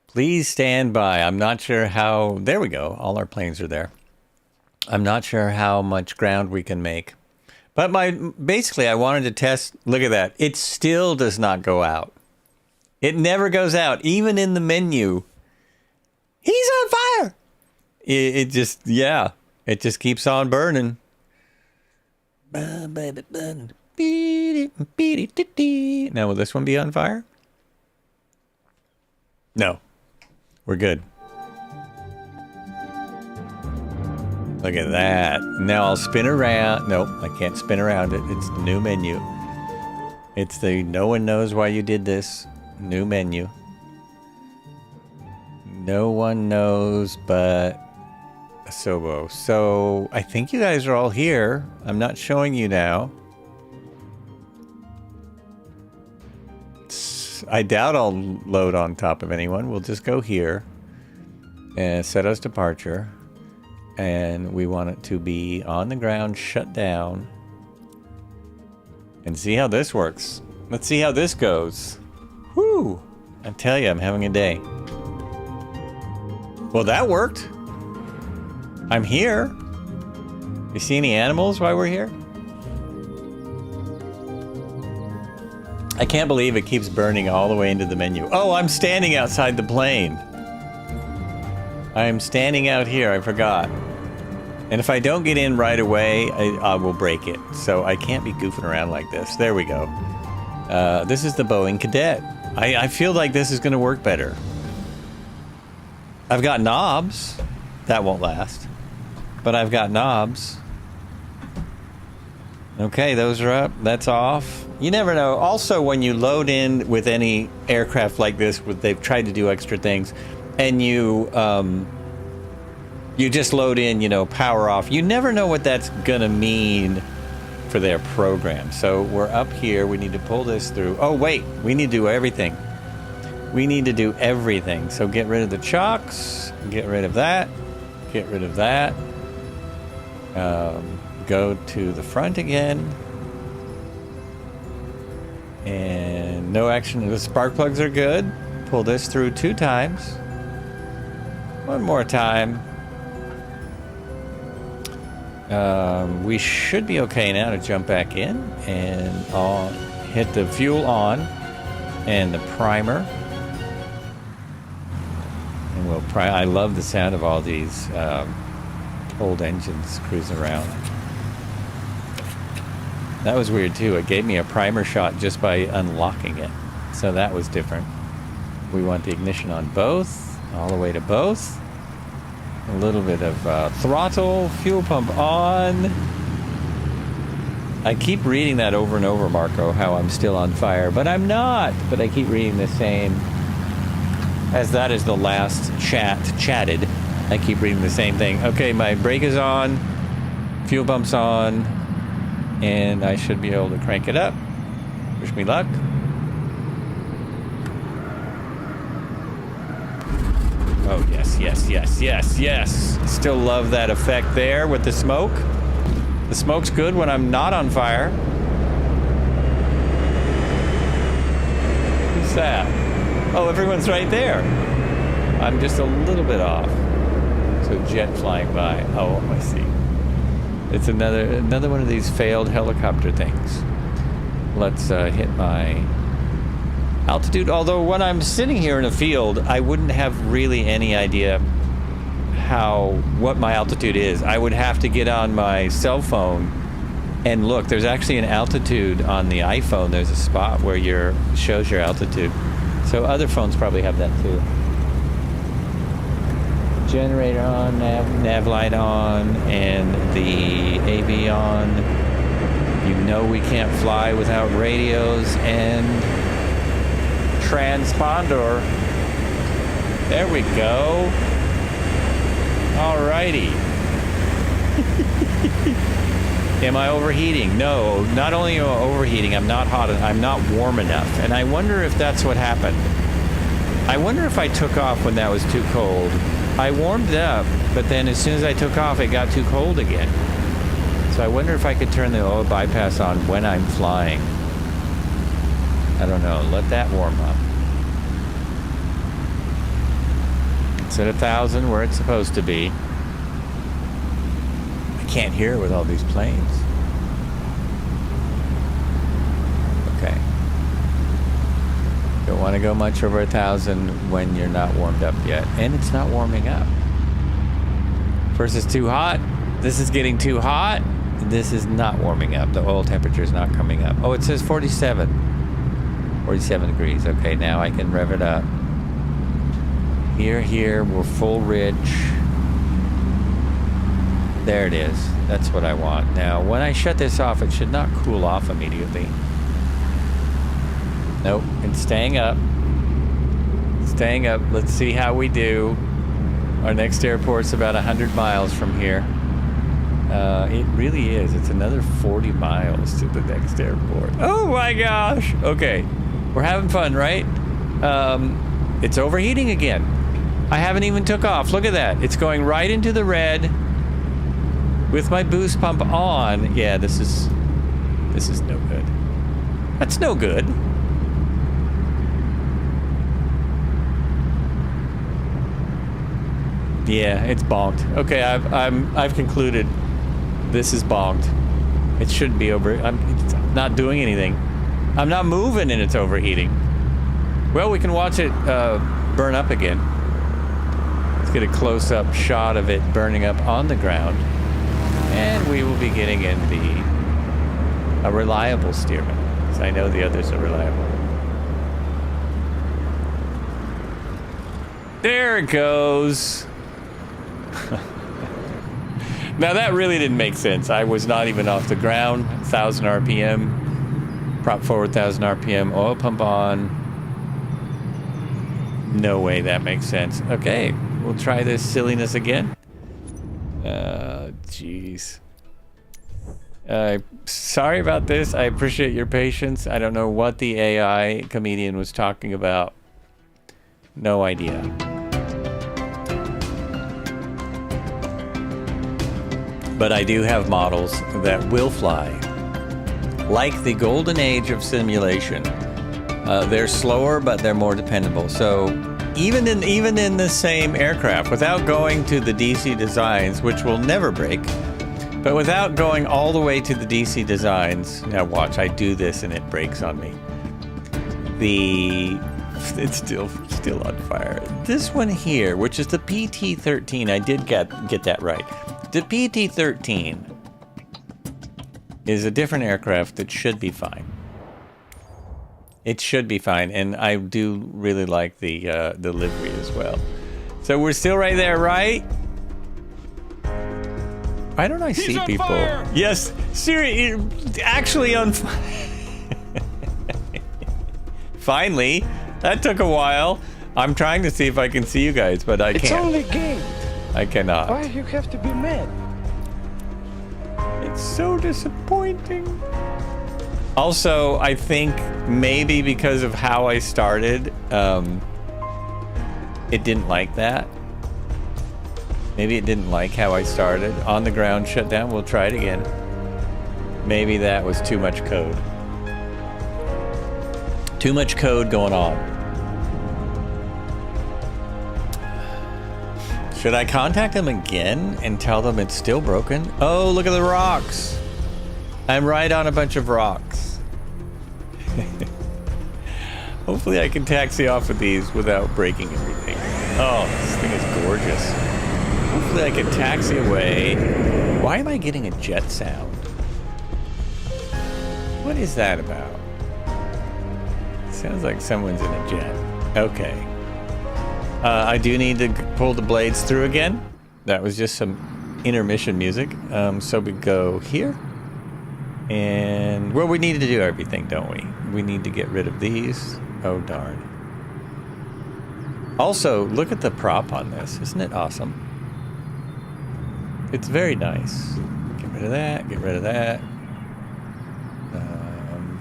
Please stand by. I'm not sure how... There we go. All our planes are there. I'm not sure how much ground we can make. But basically, I wanted to test... Look at that. It still does not go out. It never goes out. Even in the menu. He's on fire! It just... Yeah. It just keeps on burning. Now, will this one be on fire? No. We're good. Look at that. Now I'll spin around. Nope, I can't spin around it. It's the new menu. It's the no one knows why you did this new menu. No one knows but Asobo. So I think you guys are all here. I'm not showing you now. I doubt I'll load on top of anyone. We'll just go here and set us departure. And we want it to be on the ground, shut down. And see how this works. Let's see how this goes. Whew! I tell you, I'm having a day. Well, that worked. I'm here. You see any animals while we're here? I can't believe it keeps burning all the way into the menu. Oh, I'm standing outside the plane. I'm standing out here, I forgot. And if I don't get in right away, I will break it. So I can't be goofing around like this. There we go. This is the Boeing Cadet. I feel like this is going to work better. I've got knobs. That won't last. But I've got knobs. Okay, those are up. That's off. You never know. Also, when you load in with any aircraft like this, they've tried to do extra things, and you just load in, you know, power off. You never know what that's going to mean for their program. So we're up here. We need to pull this through. Oh, wait. We need to do everything. We need to do everything. So get rid of the chocks. Get rid of that. Get rid of that. Go to the front again. And no action. The spark plugs are good. Pull this through 2 times. One more time. We should be okay now to jump back in. And I'll hit the fuel on. And the primer. And we'll I love the sound of all these old engines cruising around. That was weird too. It gave me a primer shot just by unlocking it. So that was different. We want the ignition on both, all the way to both. A little bit of throttle, fuel pump on. I keep reading that over and over, Marco, how I'm still on fire, but I'm not. But I keep reading the same, as that is the last chatted. I keep reading the same thing. Okay, my brake is on, fuel pump's on, and I should be able to crank it up. Wish me luck. Oh, yes, yes, yes, yes, yes. Still love that effect there with the smoke. The smoke's good when I'm not on fire. Who's that? Oh, everyone's right there. I'm just a little bit off. So jet flying by. Oh, I see. It's another one of these failed helicopter things. Let's hit my altitude. Although when I'm sitting here in a field, I wouldn't have really any idea what my altitude is. I would have to get on my cell phone and look. There's actually an altitude on the iPhone. There's a spot where shows your altitude. So other phones probably have that too. Generator on, nav light on, and the AV on. You know we can't fly without radios and transponder. There we go. Alrighty. Am I overheating? No, not only am I overheating, I'm not hot, I'm not warm enough. And I wonder if that's what happened. I wonder if I took off when that was too cold. I warmed up, but then as soon as I took off, it got too cold again. So I wonder if I could turn the oil bypass on when I'm flying. I don't know. Let that warm up. It's at 1,000 where it's supposed to be. I can't hear it with all these planes. Okay. Don't want to go much over 1,000 when you're not warmed up yet. And it's not warming up. First it's too hot. This is getting too hot. This is not warming up. The oil temperature is not coming up. Oh, it says 47. 47 degrees. Okay, now I can rev it up. Here, we're full rich. There it is. That's what I want. Now, when I shut this off, it should not cool off immediately. Nope, it's staying up. Staying up. Let's see how we do. Our next airport's about 100 miles from here. It really is. It's another 40 miles to the next airport. Oh my gosh. Okay. We're having fun, right? It's overheating again. I haven't even took off. Look at that. It's going right into the red with my boost pump on. Yeah, this is no good. That's no good. Yeah, it's bonked. Okay, I've concluded this is bonked. It shouldn't be over. It's not doing anything. I'm not moving and it's overheating. Well, we can watch it burn up again. Let's get a close-up shot of it burning up on the ground. And we will be getting in a reliable Stearman. So I know the others are reliable. There it goes. Now that really didn't make sense. I was not even off the ground. 1,000 RPM. Prop forward 1,000 RPM. Oil pump on. No way that makes sense. Okay, we'll try this silliness again. Jeez. Sorry about this. I appreciate your patience. I don't know what the AI comedian was talking about. No idea. But I do have models that will fly. Like the golden age of simulation. They're slower, but they're more dependable. So even in the same aircraft, without going to the DC designs, which will never break, but without going all the way to the DC designs, now watch, I do this and it breaks on me. It's still on fire. This one here, which is the PT-13, I did get that right. The PT-13 is a different aircraft that should be fine. It should be fine, and I do really like the livery as well. So we're still right there, right? Why don't I see people? Fire! Yes, Siri, actually on fire. Finally, that took a while. I'm trying to see if I can see you guys, but I can't. It's only a game. I cannot. Why you have to be mad? It's so disappointing. Also, I think maybe because of how I started, it didn't like that. Maybe it didn't like how I started. On the ground shutdown, we'll try it again. Maybe that was too much code. Too much code going on. Should I contact them again and tell them it's still broken? Oh, look at the rocks. I'm right on a bunch of rocks. Hopefully I can taxi off of these without breaking everything. Oh, this thing is gorgeous. Hopefully I can taxi away. Why am I getting a jet sound? What is that about? Sounds like someone's in a jet. Okay. I do need to pull the blades through again. That was just some intermission music. So we go here. And, well, we need to do everything, don't we? We need to get rid of these. Oh, darn. Also, look at the prop on this. Isn't it awesome? It's very nice. Get rid of that. Get rid of that.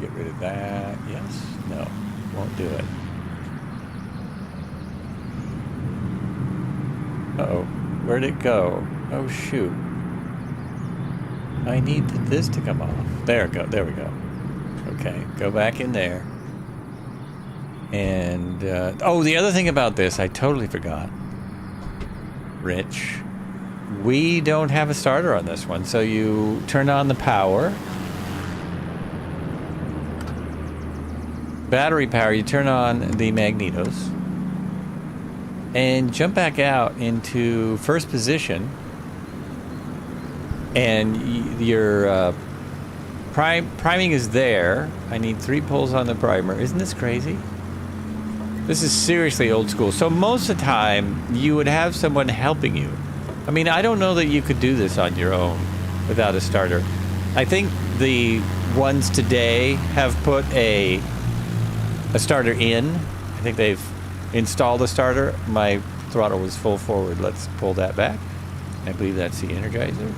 Get rid of that. Yes. No. Won't do it. Uh-oh. Where'd it go? Oh, shoot. I need this to come off. There we go. Okay. Go back in there. And, oh, the other thing about this, I totally forgot. Rich. We don't have a starter on this one. So you turn on the power. Battery power, you turn on the magnetos. And jump back out into first position. And your priming is there. I need 3 pulls on the primer. Isn't this crazy? This is seriously old school. So most of the time, you would have someone helping you. I mean, I don't know that you could do this on your own without a starter. I think the ones today have put a starter in. I think they've installed a starter. My throttle was full forward. Let's pull that back. I believe that's the Energizer.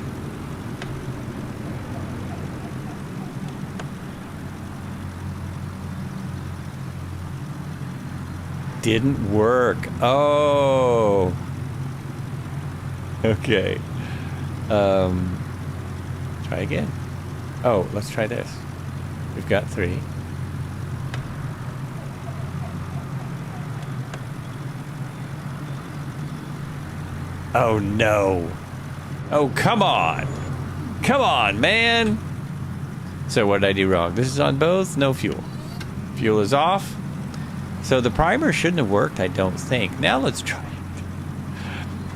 Didn't work. Oh. Okay. Try again. Oh, let's try this. We've got 3. Oh no. Oh, come on. Come on, man. So what did I do wrong? This is on both. No fuel. Fuel is off. So the primer shouldn't have worked, I don't think. Now let's try it.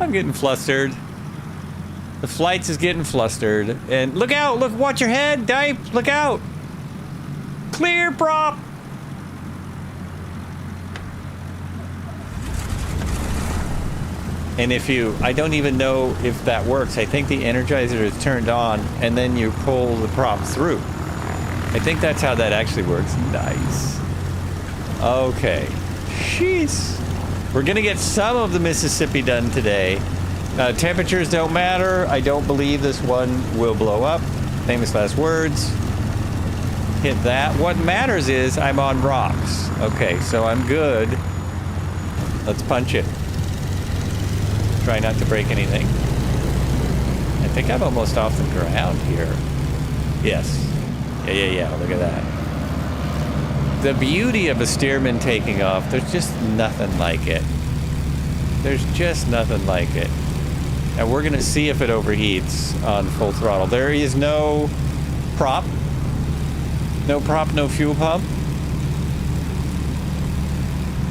I'm getting flustered. The flights is getting flustered. And look out! Look, watch your head, Dipe! Look out! Clear prop! And if you, I don't even know if that works. I think the Energizer is turned on and then you pull the prop through. I think that's how that actually works. Nice. Okay. Jeez. We're gonna get some of the Mississippi done today. Temperatures don't matter. I don't believe this one will blow up. Famous last words. Hit that. What matters is I'm on rocks. Okay, so I'm good. Let's punch it. Try not to break anything. I think I'm almost off the ground here. Yes. Yeah. Look at that. The beauty of a Stearman taking off, there's just nothing like it. There's just nothing like it. And we're going to see if it overheats on full throttle. There is no prop. No prop, no fuel pump.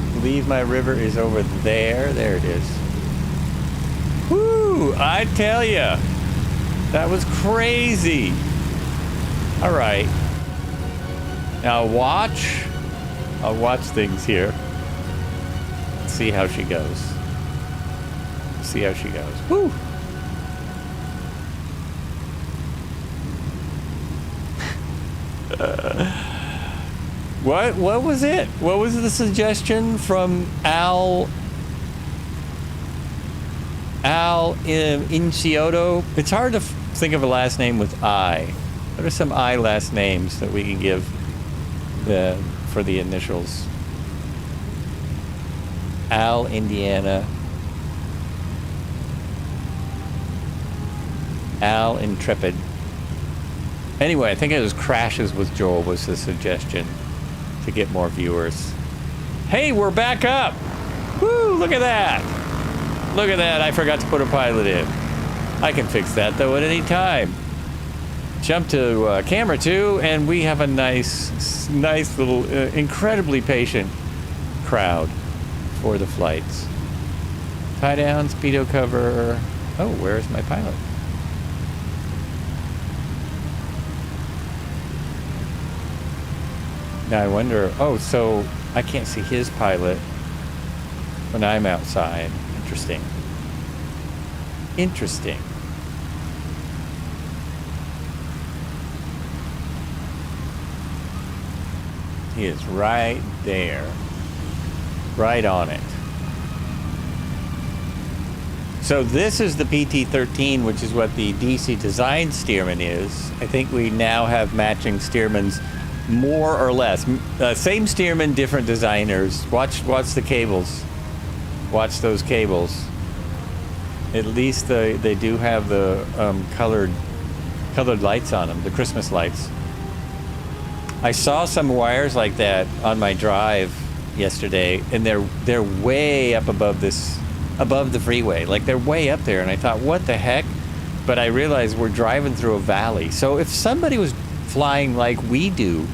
I believe my river is over there. There it is. Woo! I tell ya, that was crazy. All right. Now watch. I'll watch things here. See how she goes. See how she goes. Woo! What was it? What was the suggestion from Al Incioto? It's hard to think of a last name with I. What are some I last names that we can give for the initials? Al Indiana. Al Intrepid. Anyway, I think it was Crashes with Joel was the suggestion to get more viewers. Hey, we're back up! Woo, look at that! Look at that, I forgot to put a pilot in. I can fix that though at any time. Jump to camera 2, and we have a nice little, incredibly patient crowd for the flights. Tie down, speedo cover. Oh, where's my pilot? Now I wonder, oh, so I can't see his pilot when I'm outside. Interesting. Interesting. He is right there. Right on it. So this is the PT-13, which is what the DC design Stearman is. I think we now have matching Stearmans, more or less. Same Stearman, different designers. Watch the cables. Watch those cables. At least they do have the colored lights on them, the Christmas lights. I saw some wires like that on my drive yesterday, and they're way up above the freeway. Like, they're way up there, and I thought, what the heck? But I realized we're driving through a valley. So if somebody was flying like we do,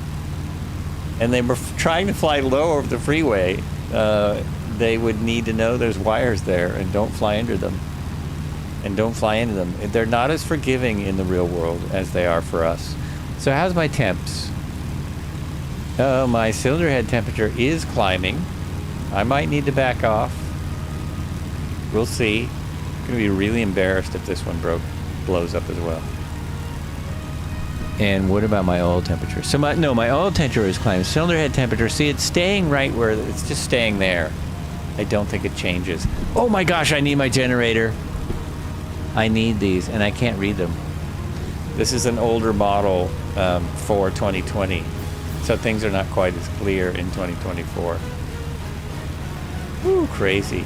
and they were trying to fly low over the freeway, they would need to know there's wires there, and don't fly under them. And don't fly into them. They're not as forgiving in the real world as they are for us. So how's my temps? Oh, my cylinder head temperature is climbing. I might need to back off. We'll see. I'm going to be really embarrassed if this one blows up as well. And what about my oil temperature? So my oil temperature is climbing. Cylinder head temperature, see, it's staying right where, it's just staying there. I don't think it changes. Oh my gosh, I need my generator. I need these, and I can't read them. This is an older model for 2020, so things are not quite as clear in 2024. Woo, crazy.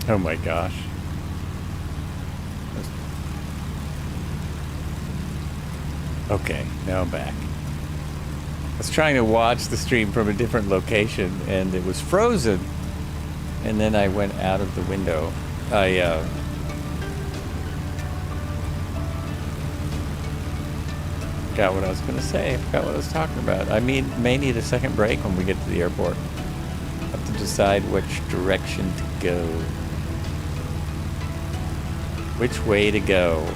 Oh my gosh. Okay, now I'm back. I was trying to watch the stream from a different location, and it was frozen. And then I went out of the window. I forgot what I was going to say. I forgot what I was talking about. I may need a second break when we get to the airport. I have to decide which direction to go. Which way to go?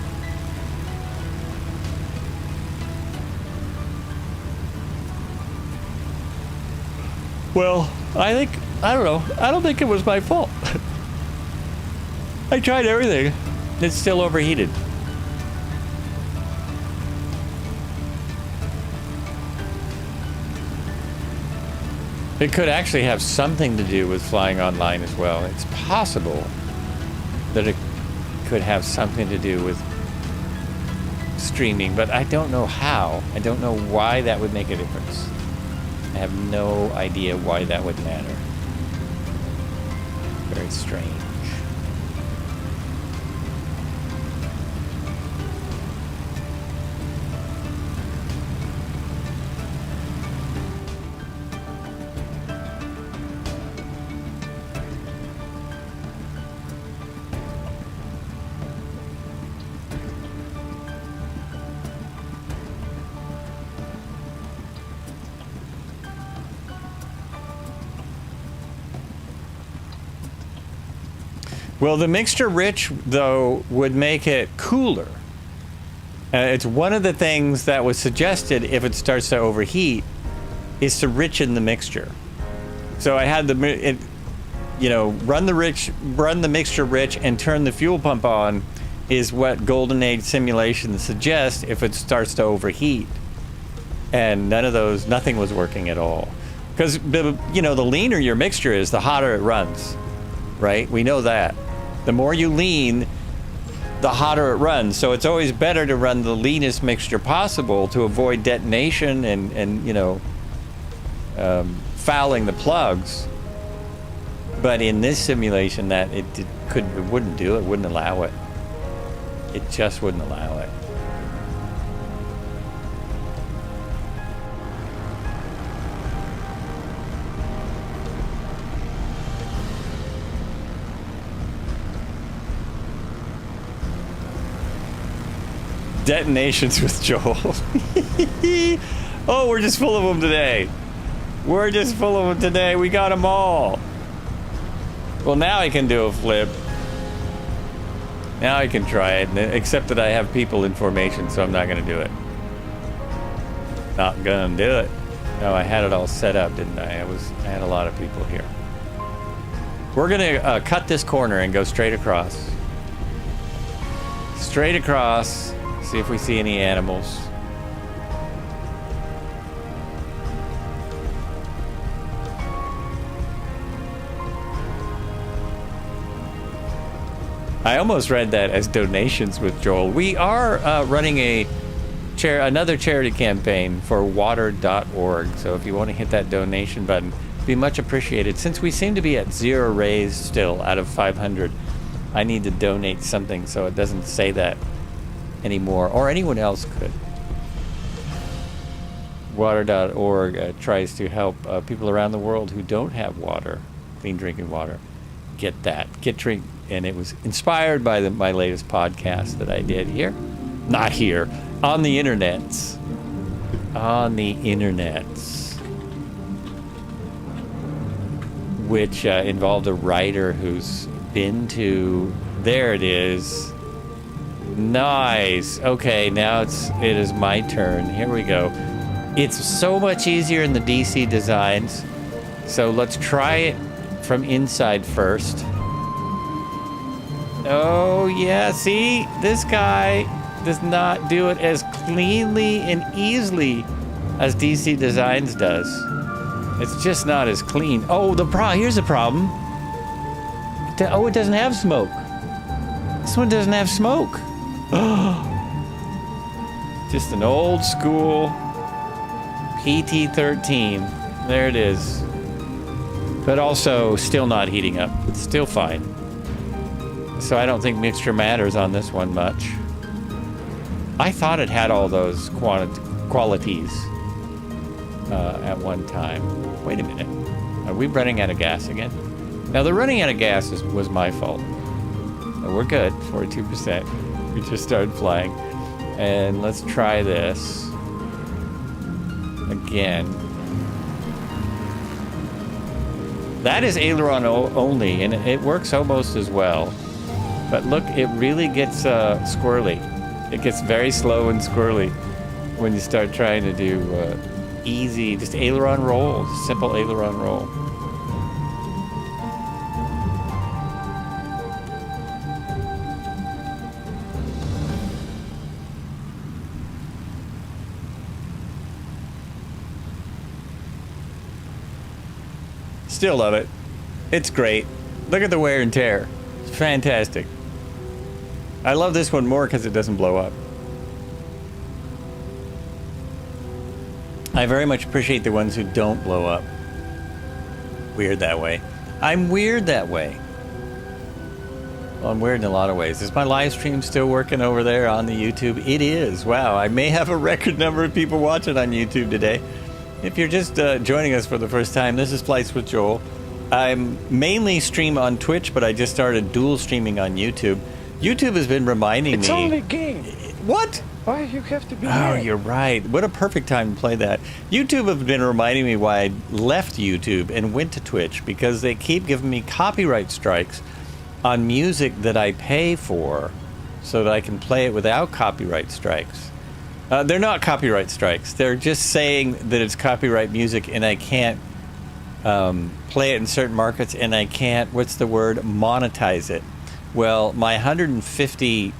Well, I don't know. I don't think it was my fault. I tried everything. It's still overheated. It could actually have something to do with flying online as well. It's possible that it could have something to do with streaming, but I don't know how. I don't know why that would make a difference. I have no idea why that would matter. Very strange. Well, the mixture rich, though, would make it cooler. It's one of the things that was suggested if it starts to overheat is to richen the mixture. So I had run the mixture rich and turn the fuel pump on is what Golden Age simulations suggest if it starts to overheat. And nothing was working at all. Because, the leaner your mixture is, the hotter it runs, right? We know that. The more you lean, the hotter it runs. So it's always better to run the leanest mixture possible to avoid detonation and fouling the plugs. But in this simulation, that it wouldn't do it, wouldn't allow it. It just wouldn't allow it. Detonations with Joel. Oh, we're just full of them today. We're just full of them today. We got them all. Well, now I can do a flip. Now I can try it, except that I have people in formation, so I'm not going to do it. Not going to do it. No, I had it all set up, didn't I? I had a lot of people here. We're going to cut this corner and go straight across. Straight across. See if we see any animals. I almost read that as donations with Joel. We are running another charity campaign for water.org. So if you want to hit that donation button, it'd be much appreciated. Since we seem to be at 0 raised still out of 500, I need to donate something so it doesn't say that anymore, or anyone else could. Water.org tries to help people around the world who don't have water, clean drinking water, get drink. And it was inspired by my latest podcast that I did here. Not here. On the internets. On the internets. Which involved a writer who's been to... There it is. Nice. Okay, now it is my turn. Here we go. It's so much easier in the DC designs. So let's try it from inside first. Oh, yeah, see? This guy does not do it as cleanly and easily as DC Designs does. It's just not as clean. Oh, here's the problem. Oh, it doesn't have smoke. This one doesn't have smoke. Just an old school PT13. There it is. But also still not heating up. It's still fine. So I don't think mixture matters on this one much. I thought it had all those qualities at one time. Wait a minute. Are we running out of gas again? Now, the running out of gas was my fault. We're good, 42%. We just started flying. And let's try this again. That is aileron only, and it works almost as well. But look, it really gets squirrely. It gets very slow and squirrely when you start trying to do easy, just aileron roll, simple aileron roll. Still love it. It's great. Look at the wear and tear. It's fantastic. I love this one more because it doesn't blow up. I very much appreciate the ones who don't blow up. Weird that way. I'm weird that way. Well, I'm weird in a lot of ways. Is my live stream still working over there on the YouTube? It is. Wow, I may have a record number of people watching on YouTube today. If you're just joining us for the first time, this is Flights with Joel. I'm mainly stream on Twitch, but I just started dual streaming on YouTube. YouTube has been reminding me... It's only a game. What? Why you have to be Oh, mad? you're right. What a perfect time to play that. YouTube have been reminding me why I left YouTube and went to Twitch, because they keep giving me copyright strikes on music that I pay for so that I can play it without copyright strikes. They're not copyright strikes. They're just saying that it's copyright music and I can't play it in certain markets, and I can't, monetize it. Well, my 150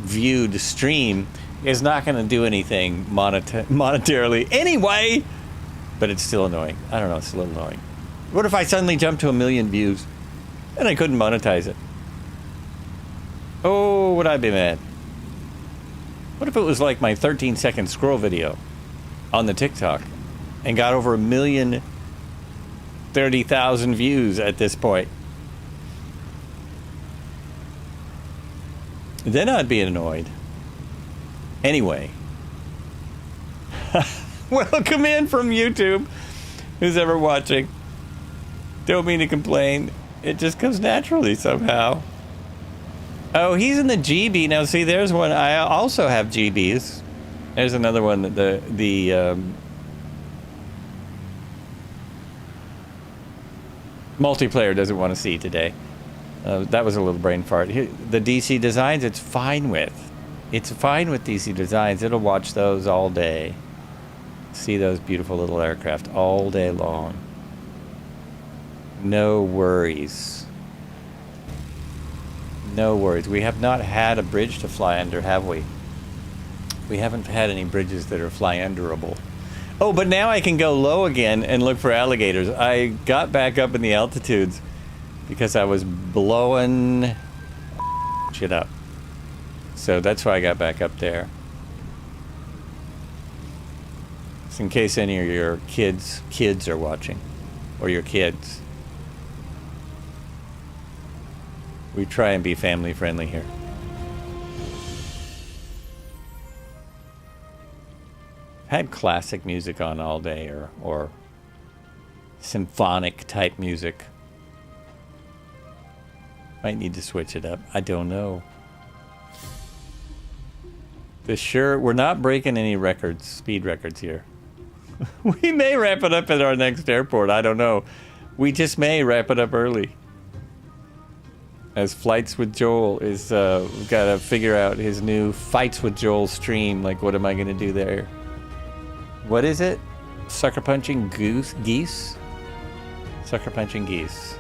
viewed stream is not going to do anything monetarily anyway, but it's still annoying. I don't know, it's a little annoying. What if I suddenly jumped to 1 million views and I couldn't monetize it? Oh, would I be mad? What if it was like my 13-second scroll video on the TikTok and got over 1 million 30,000 views at this point. Then I'd be annoyed. Anyway. Welcome in from YouTube. Who's ever watching? Don't mean to complain. It just comes naturally somehow. Oh, he's in the GB. Now, see, there's one. I also have GBs. There's another one that the multiplayer doesn't want to see today. That was a little brain fart. The DC Designs, it's fine with. It's fine with DC Designs. It'll watch those all day. See those beautiful little aircraft all day long. No worries. No worries. We have not had a bridge to fly under, have we? We haven't had any bridges that are fly underable. Oh, but now I can go low again and look for alligators. I got back up in the altitudes because I was blowing shit up. So that's why I got back up there. Just in case any of your kids are watching. Or your kids. We try and be family friendly here. Had classic music on all day or symphonic type music. Might need to switch it up. I don't know. We're not breaking any records, speed records here. We may wrap it up at our next airport. I don't know. We just may wrap it up early. As Flights with Joel is, we've got to figure out his new Fights with Joel stream. Like, what am I going to do there? What is it? Sucker punching geese? Sucker punching geese.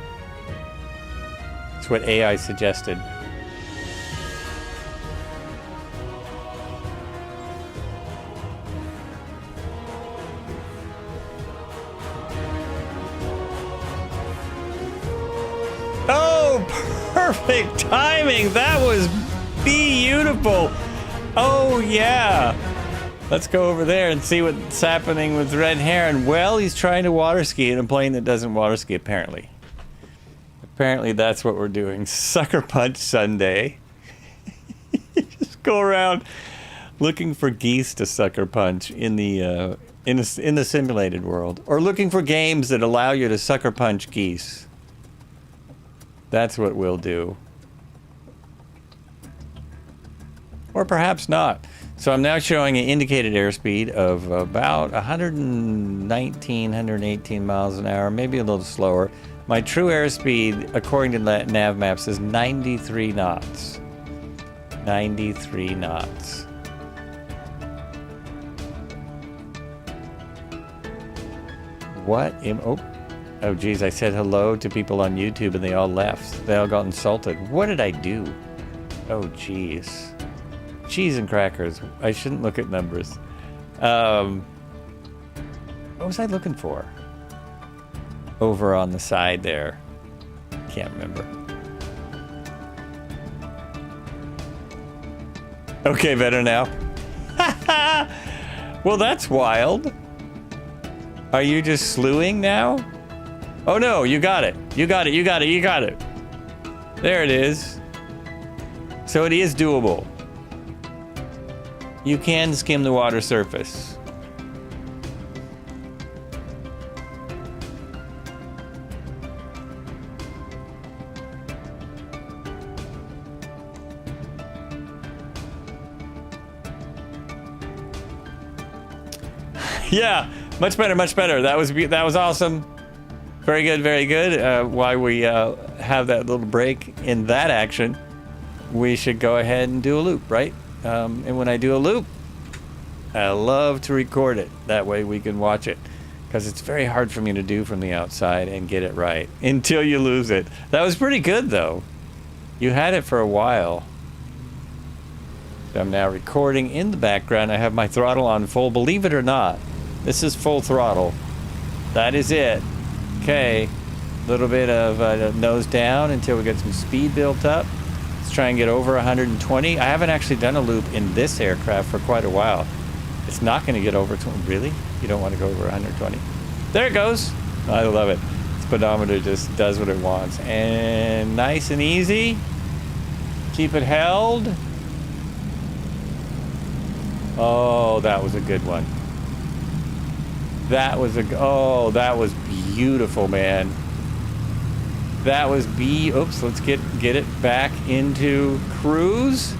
It's what AI suggested. Oh, perfect timing. That was beautiful. Oh, yeah. Let's go over there and see what's happening with Red Heron. Well, he's trying to water ski in a plane that doesn't water ski, apparently. Apparently that's what we're doing. Sucker Punch Sunday. Just go around looking for geese to sucker punch in the simulated world. Or looking for games that allow you to sucker punch geese. That's what we'll do. Or perhaps not. So I'm now showing an indicated airspeed of about 119, 118 miles an hour, maybe a little slower. My true airspeed, according to nav maps, is 93 knots. 93 knots. What? Oh, geez, I said hello to people on YouTube and they all left. They all got insulted. What did I do? Oh, geez. Cheese and crackers. I shouldn't look at numbers. What was I looking for? Over on the side there. Can't remember. Okay, better now. Well, that's wild. Are you just slewing now? Oh no, you got it. You got it, you got it, you got it. There it is. So it is doable. You can skim the water surface. Yeah, much better, much better. That was awesome. Very good, very good. While we have that little break in that action, we should go ahead and do a loop, right? And when I do a loop, I love to record it. That way we can watch it. Because it's very hard for me to do from the outside and get it right. Until you lose it. That was pretty good, though. You had it for a while. So I'm now recording in the background. I have my throttle on full. Believe it or not, this is full throttle. That is it. Okay. A little bit of nose down until we get some speed built up. Let's try and get over 120. I haven't actually done a loop in this aircraft for quite a while. It's not going to get over 20. Really? You don't want to go over 120? There it goes. I love it. It's speedometer just does what it wants. And nice and easy. Keep it held. Oh, that was a good one. That was that was beautiful, man. That was oops, let's get it back into cruise.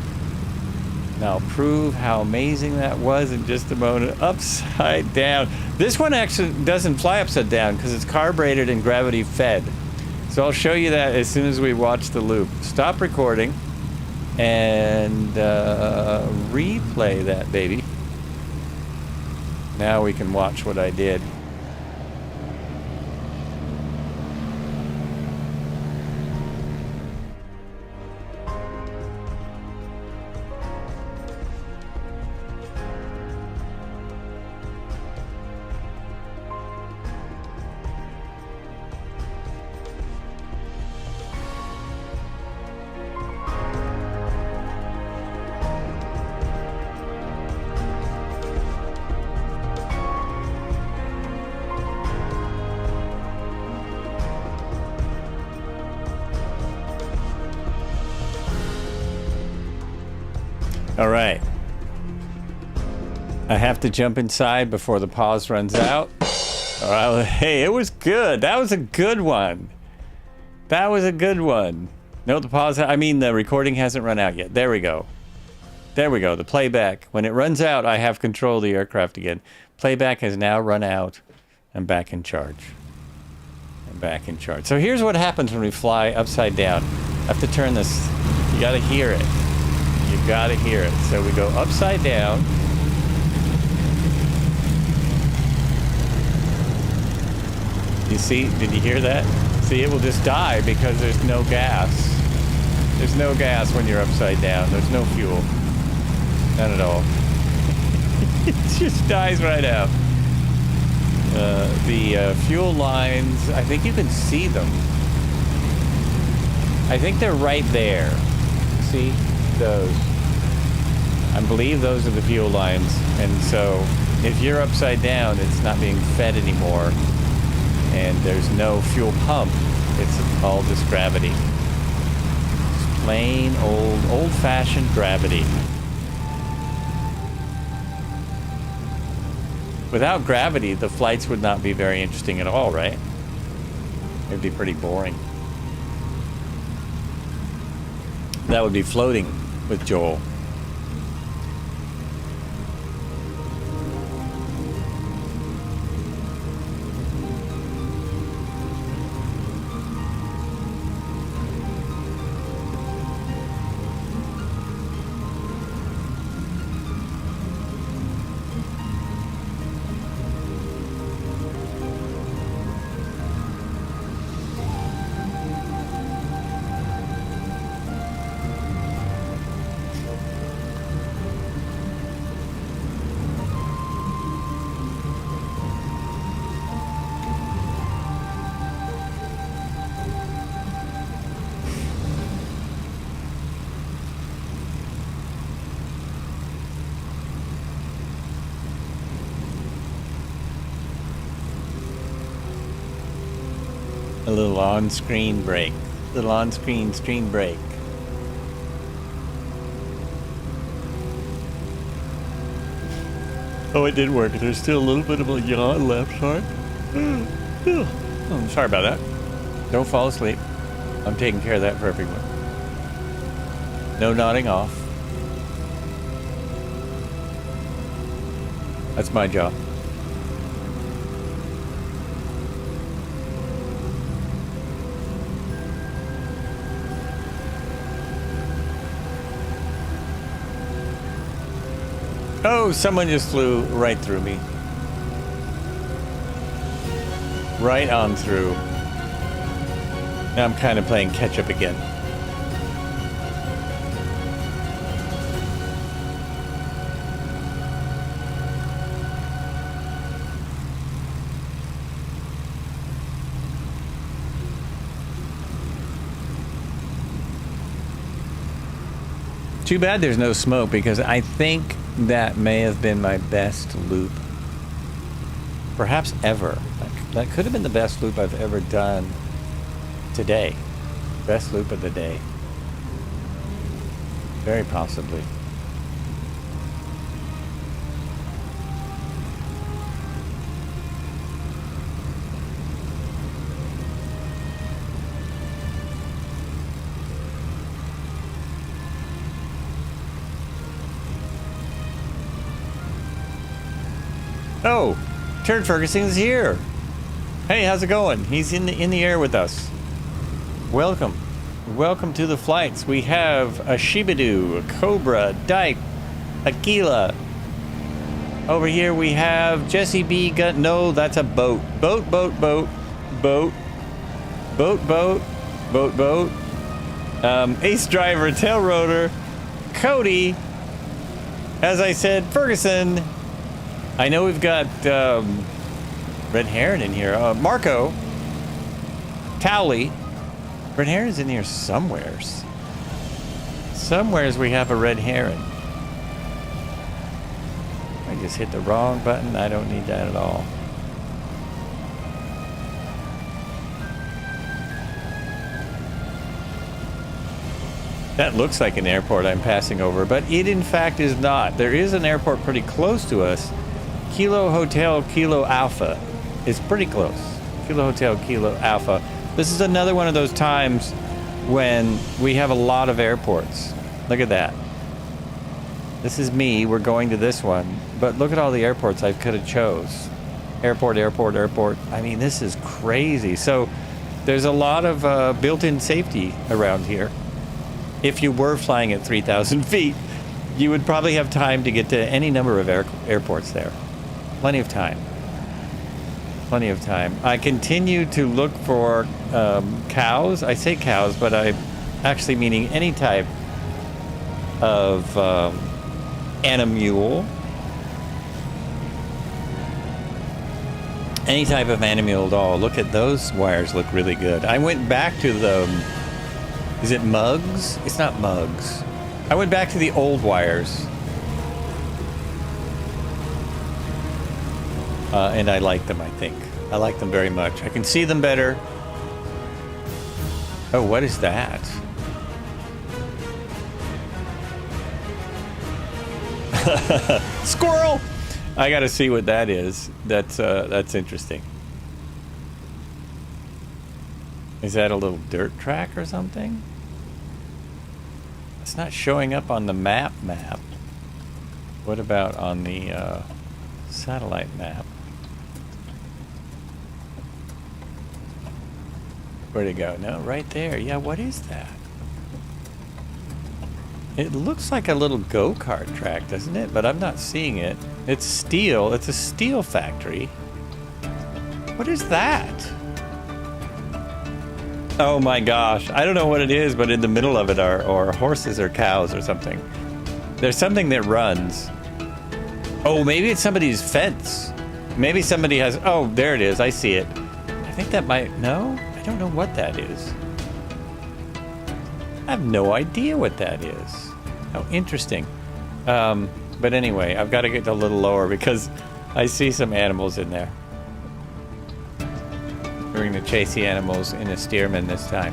Now prove how amazing that was in just a moment. Upside down. This one actually doesn't fly upside down because it's carbureted and gravity fed. So I'll show you that as soon as we watch the loop. Stop recording and replay that baby. Now we can watch what I did. All right. I have to jump inside before the pause runs out. All right. Hey, it was good. That was a good one. That was a good one. No, the recording hasn't run out yet. There we go. There we go. The playback. When it runs out, I have control of the aircraft again. Playback has now run out. I'm back in charge. I'm back in charge. So here's what happens when we fly upside down. I have to turn this. You got to hear it. You gotta hear it. So we go upside down. You see, did you hear that? See, it will just die because there's no gas. There's no gas when you're upside down. There's no fuel. None at all. It just dies right out. The fuel lines, I think you can see them. I think they're right there. See? Those. I believe those are the fuel lines, and so if you're upside down, it's not being fed anymore, and there's no fuel pump. It's all just gravity. Just plain old-fashioned gravity. Without gravity, the flights would not be very interesting at all, right? It'd be pretty boring. That would be floating with Joel. A little on-screen break. Little on-screen screen break. Oh, it did work. There's still a little bit of a yawn left, sorry. Oh, sorry about that. Don't fall asleep. I'm taking care of that for everyone. No nodding off. That's my job. Oh, someone just flew right through me. Right on through. Now I'm kind of playing catch up again. Too bad there's no smoke, because I think that may have been my best loop. Perhaps ever. That could have been the best loop I've ever done today. Best loop of the day. Very possibly. Oh, Turd Ferguson's here. Hey, how's it going? He's in the air with us. Welcome. Welcome to the flights. We have a Shibidoo, a Cobra, Dyke, Aquila. Over here we have Jesse B. No, that's a boat. Boat, boat, boat, boat, boat, boat, boat, boat. Ace Driver, Tail Rotor, Cody. As I said, Ferguson. I know we've got Red Heron in here. Marco. Towley. Red Heron's in here somewheres. Somewheres we have a Red Heron. I just hit the wrong button. I don't need that at all. That looks like an airport I'm passing over, but it in fact is not. There is an airport pretty close to us. Kilo Hotel Kilo Alpha is pretty close. Kilo Hotel Kilo Alpha. This is another one of those times when we have a lot of airports. Look at that. This is me. We're going to this one. But look at all the airports I could have chose. Airport, airport, airport. I mean, this is crazy. So there's a lot of built-in safety around here. If you were flying at 3,000 feet, you would probably have time to get to any number of airports there. Plenty of time. Plenty of time. I continue to look for cows. I say cows, but I'm actually meaning any type of animal. Any type of animal at all. Look at those wires, look really good. I went back to the... Is it mugs? It's not mugs. I went back to the old wires. And I like them, I think. I like them very much. I can see them better. Oh, what is that? Squirrel! I gotta see what that is. That's interesting. Is that a little dirt track or something? It's not showing up on the map. What about on the satellite map? Where'd it go? No, right there. Yeah, what is that? It looks like a little go-kart track, doesn't it? But I'm not seeing it. It's steel. It's a steel factory. What is that? Oh my gosh. I don't know what it is, but in the middle of it are horses or cows or something. There's something that runs. Oh, maybe it's somebody's fence. Maybe somebody has... Oh, there it is. I see it. I think that might... No? I don't know what that is. I have no idea what that is. How interesting. But anyway, I've got to get a little lower because I see some animals in there. We're going to chase the animals in a Stearman this time.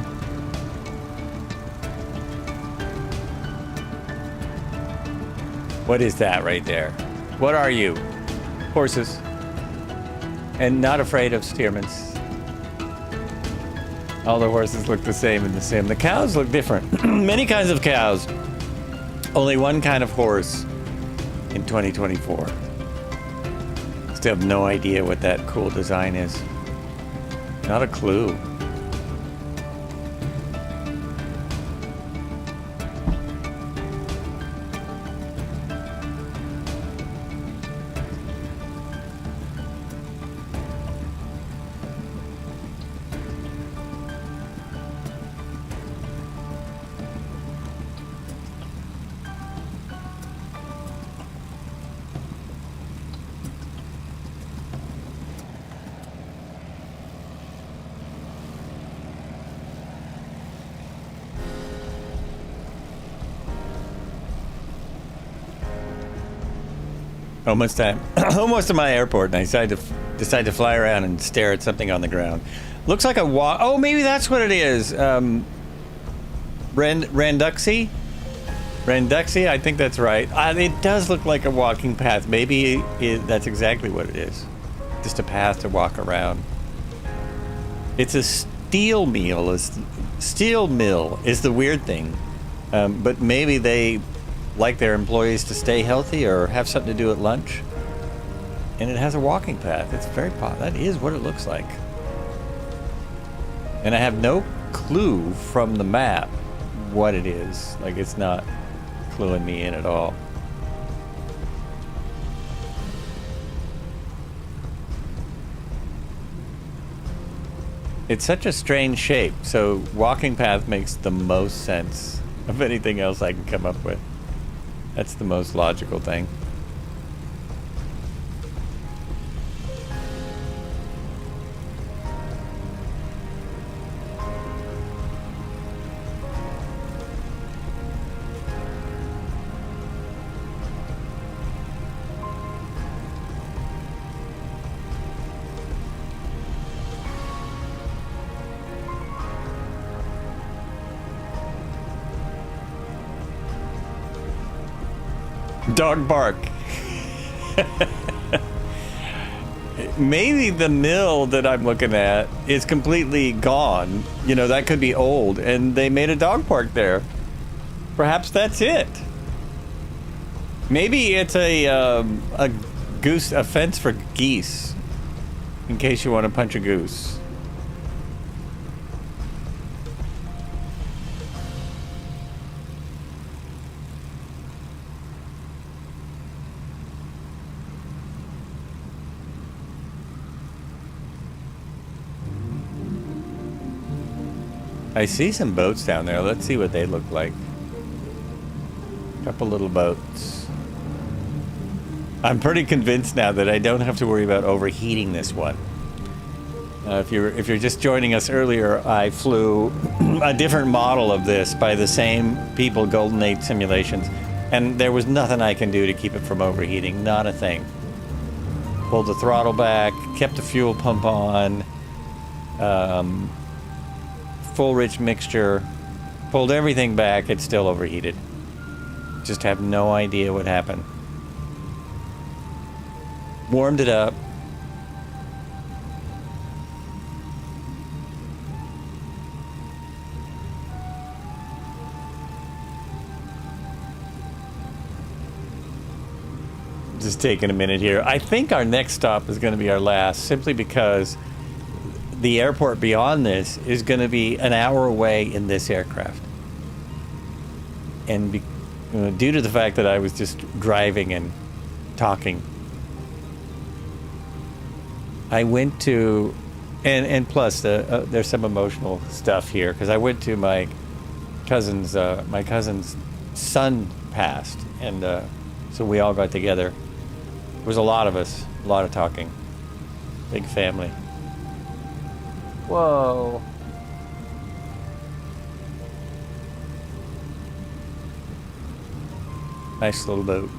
What is that right there? What are you? Horses. And not afraid of Stearmans. All the horses look the same in the sim. The cows look different. Many kinds of cows. Only one kind of horse in 2024. Still have no idea what that cool design is. Not a clue. Almost time. Almost to my airport, and I decided to decide to fly around and stare at something on the ground. Looks like a walk. Oh, maybe that's what it is. Randuxy? Randuxy? I think that's right. It does look like a walking path. Maybe that's exactly what it is. Just a path to walk around. It's a steel mill. Steel mill is the weird thing. But maybe they like their employees to stay healthy or have something to do at lunch. And it has a walking path. It's very that is what it looks like. And I have no clue from the map what it is. Like, it's not cluing me in at all. It's such a strange shape, so walking path makes the most sense of anything else I can come up with. That's the most logical thing. Dog bark. Maybe the mill that I'm looking at is completely gone. You know, that could be old, and they made a dog park there. Perhaps that's it. Maybe it's a fence for geese, in case you want to punch a goose. I see some boats down there. Let's see what they look like. Couple little boats. I'm pretty convinced now that I don't have to worry about overheating this one. If you're just joining us earlier, I flew a different model of this by the same people, Golden Age Simulations, and there was nothing I can do to keep it from overheating. Not a thing. Pulled the throttle back, kept the fuel pump on. Full rich mixture, pulled everything back, it's still overheated. Just have no idea what happened. Warmed it up. Just taking a minute here. I think our next stop is going to be our last, simply because the airport beyond this is going to be an hour away in this aircraft. And due to the fact that I was just driving and talking, I went to, and plus there's some emotional stuff here, because I went to my cousin's son passed, and so we all got together. There was a lot of us, a lot of talking, big family. Whoa. Nice little boat.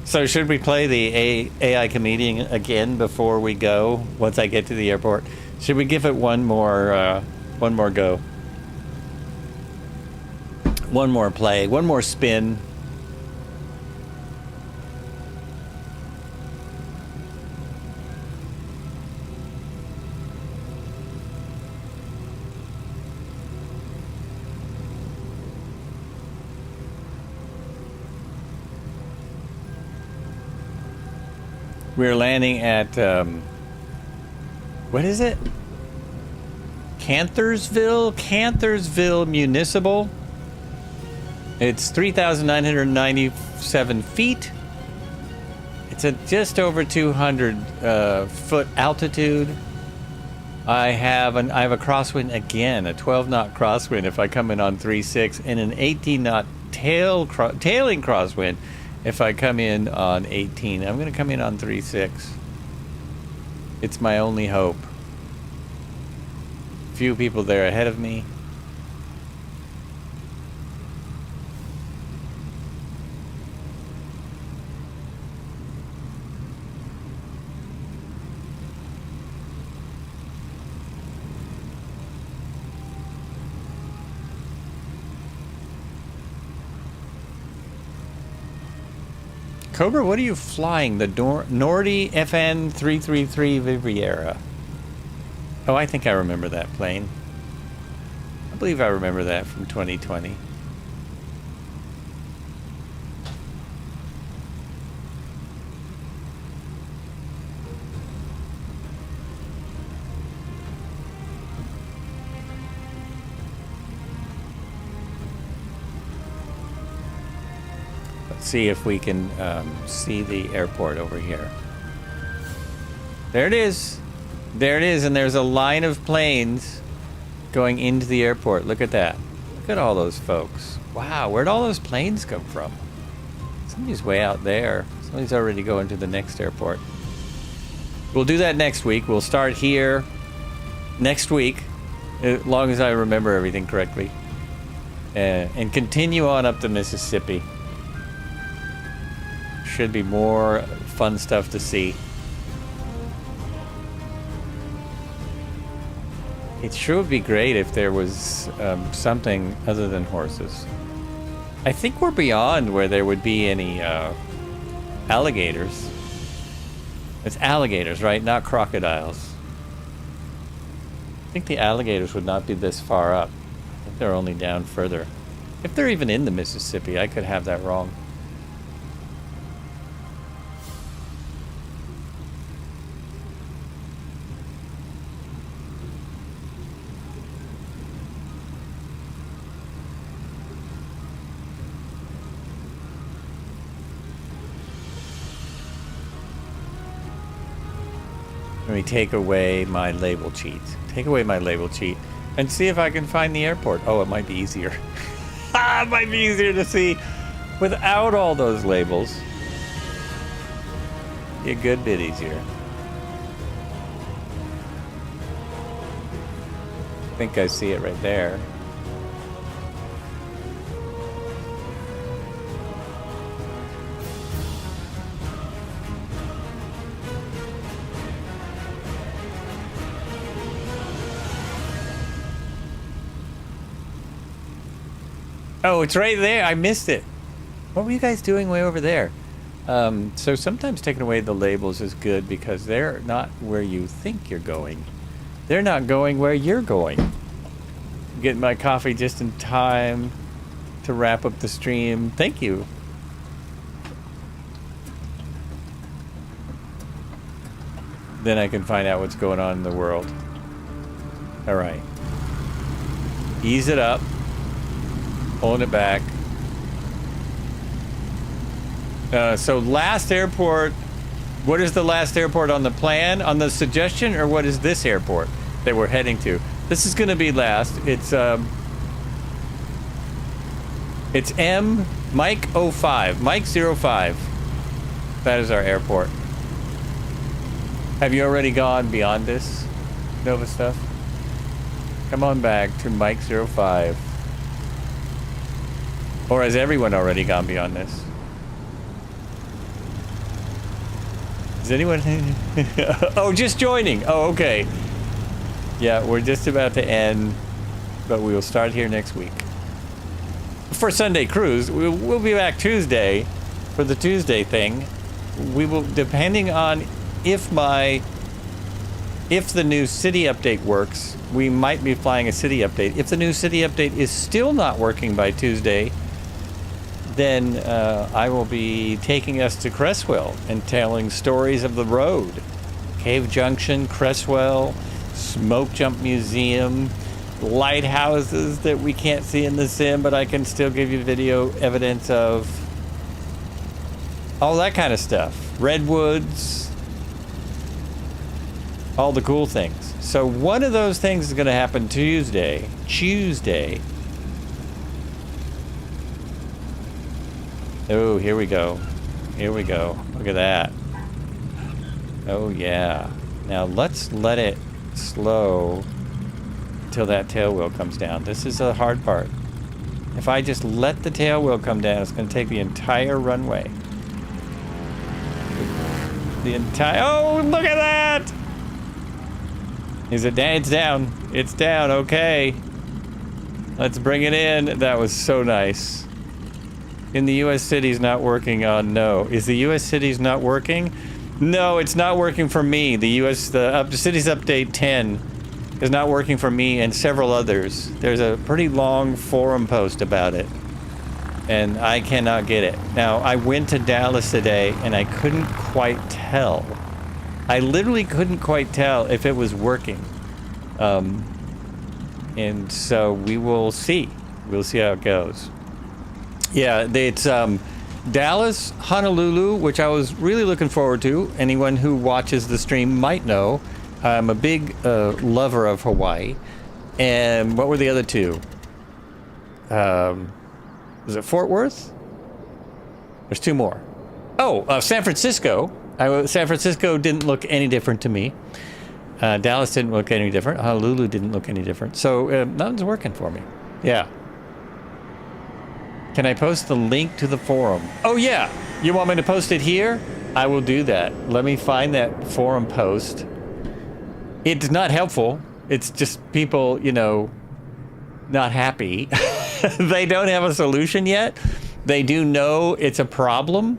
So should we play the AI comedian again before we go? Once I get to the airport, should we give it one more go? One more play, one more spin. We're landing at, what is it? Cantorsville Municipal. It's 3,997 feet. It's at just over 200 foot altitude. I have a crosswind again, a 12 knot crosswind if I come in on 3.6, and an 18 knot tailing crosswind if I come in on 18. I'm going to come in on 3.6. It's my only hope. Few people there ahead of me. Cobra, what are you flying? The Nordy FN 333 Viviera. Oh, I think I remember that plane. I believe I remember that from 2020. See if we can see the airport over here. There it is. There it is, and there's a line of planes going into the airport. Look at that. Look at all those folks. Wow, where'd all those planes come from? Somebody's way out there. Somebody's already going to the next airport. We'll do that next week. We'll start here next week, as long as I remember everything correctly, and continue on up the Mississippi. Should be more fun stuff to see. It sure would be great if there was something other than horses. I think we're beyond where there would be any alligators. It's alligators, right? Not crocodiles. I think the alligators would not be this far up. I think they're only down further. If they're even in the Mississippi, I could have that wrong. Let me take away my label cheat. Take away my label cheat and see if I can find the airport. Oh, it might be easier. It might be easier to see without all those labels. Be a good bit easier. I think I see it right there. Oh, it's right there. I missed it. What were you guys doing way over there? So sometimes taking away the labels is good because they're not where you think you're going. They're not going where you're going. Getting my coffee just in time to wrap up the stream. Thank you. Then I can find out what's going on in the world. All right. Ease it up. Pulling it back. So last airport, what is the last airport on the plan, on the suggestion, or what is this airport that we're heading to? This is going to be last. It's Mike 05, Mike 05. That is our airport. Have you already gone beyond this, Nova stuff? Come on back to Mike 05. Or has everyone already gone beyond this? Is anyone... Oh, just joining. Oh, okay. Yeah, we're just about to end, but we will start here next week. For Sunday Cruise, we'll be back Tuesday for the Tuesday thing. We will, depending on if the new city update works, we might be flying a city update. If the new city update is still not working by Tuesday, then I will be taking us to Cresswell and telling stories of the road. Cave Junction, Cresswell, Smoke Jump Museum, lighthouses that we can't see in the sim, but I can still give you video evidence of. All that kind of stuff. Redwoods. All the cool things. So one of those things is going to happen Tuesday. Oh, here we go. Here we go. Look at that. Oh, yeah. Now let's let it slow until that tail wheel comes down. This is the hard part. If I just let the tail wheel come down, it's going to take the entire runway. The entire... Oh, look at that! Is it down? It's down. It's down. Okay. Let's bring it in. That was so nice. In the U.S. cities not working on no. Is the U.S. cities not working? No, it's not working for me. The cities update 10 is not working for me and several others. There's a pretty long forum post about it, and I cannot get it. Now, I went to Dallas today, and I couldn't quite tell. I literally couldn't quite tell if it was working. And so we will see. We'll see how it goes. Yeah, it's Dallas, Honolulu, which I was really looking forward to. Anyone who watches the stream might know. I'm a big lover of Hawaii. And what were the other two? Was it Fort Worth? There's two more. Oh, San Francisco. San Francisco didn't look any different to me. Dallas didn't look any different. Honolulu didn't look any different. So nothing's working for me. Yeah. Can I post the link to the forum? Oh, yeah. You want me to post it here? I will do that. Let me find that forum post. It's not helpful. It's just people, you know, not happy. They don't have a solution yet. They do know it's a problem,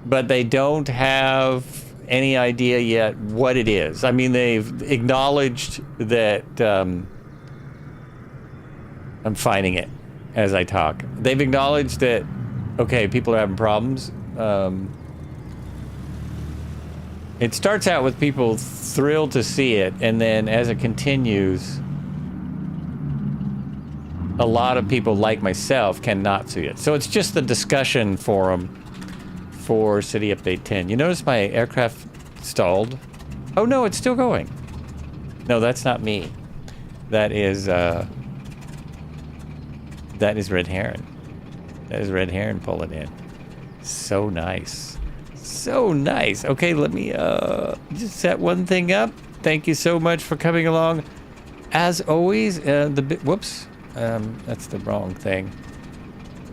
but they don't have any idea yet what it is. I mean, they've acknowledged that I'm finding it as I talk. They've acknowledged that, okay, people are having problems. It starts out with people thrilled to see it, and then as it continues, a lot of people like myself cannot see it. So it's just the discussion forum for City Update 10. You notice my aircraft stalled? Oh no, it's still going. No, that's not me. That is Red Heron. That is Red Heron pulling in. So nice. So nice. Okay, let me just set one thing up. Thank you so much for coming along. As always, whoops. That's the wrong thing.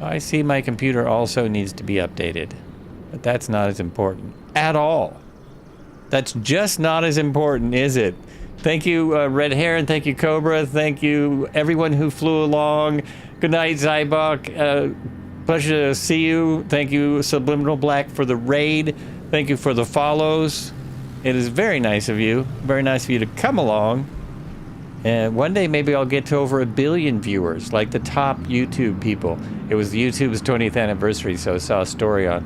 I see my computer also needs to be updated. But that's not as important at all. That's just not as important, is it? Thank you, Red Heron. Thank you, Cobra. Thank you, everyone who flew along. Good night, Zybok. Pleasure to see you. Thank you, Subliminal Black, for the raid. Thank you for the follows. It is very nice of you. Very nice of you to come along. And one day maybe I'll get to over 1 billion viewers, like the top YouTube people. It was YouTube's 20th anniversary, so I saw a story on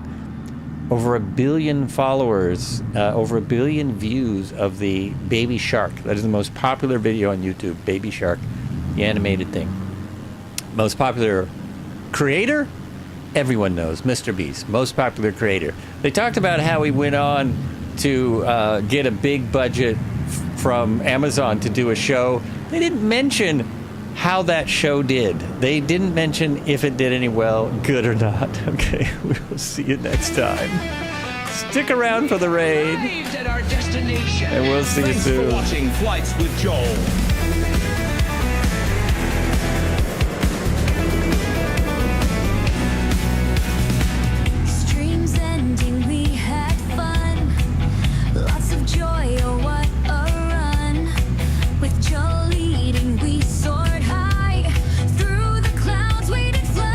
over 1 billion followers, over 1 billion views of the Baby Shark. That is the most popular video on YouTube, Baby Shark, the animated thing. Most popular creator? Everyone knows, Mr. Beast, most popular creator. They talked about how he went on to get a big budget from Amazon to do a show. They didn't mention how that show did. They didn't mention if it did any well, good or not. Okay, we will see you next time. Stick around for the raid. At our destination. And we'll see you soon. Thanks for watching Flights with Joel. Streams ending, we had fun. Lots of joy, oh what a run. With Joe leading, we soared high. Through the clouds we did fly.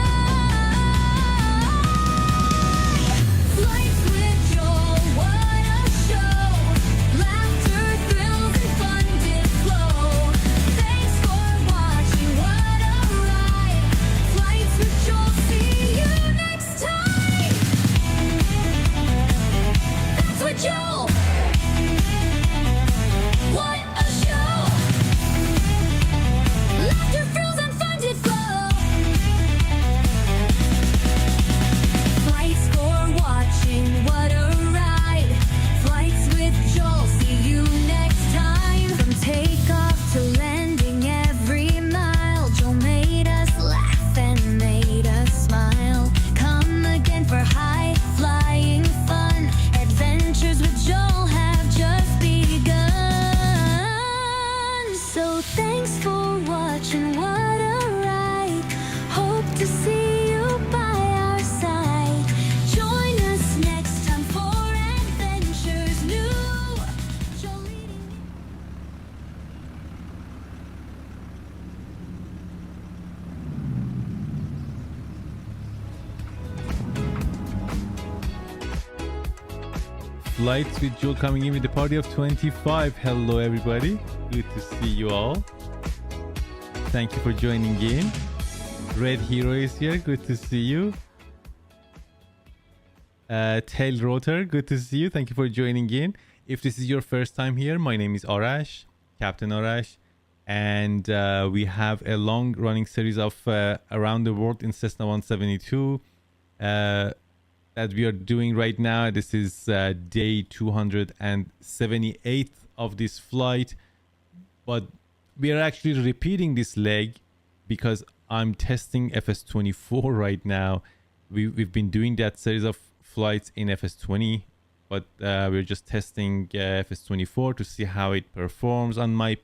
Flights with Joel, what a show. Laughter, thrills, and fun did flow. Thanks for watching, what a ride. Flights with Joel, see you next time. That's with Joel. Flights with Joel coming in with a party of 25. Hello, everybody. Good to see you all. Thank you for joining in. Red Hero is here. Good to see you. Tail Rotor, good to see you. Thank you for joining in. If this is your first time here, my name is Arash, Captain Arash. And we have a long running series of around the world in Cessna 172 that we are doing right now. This is day 278 of this flight, but we are actually repeating this leg because I'm testing FS24 right now. We've been doing that series of flights in FS20, but we're just testing FS24 to see how it performs on my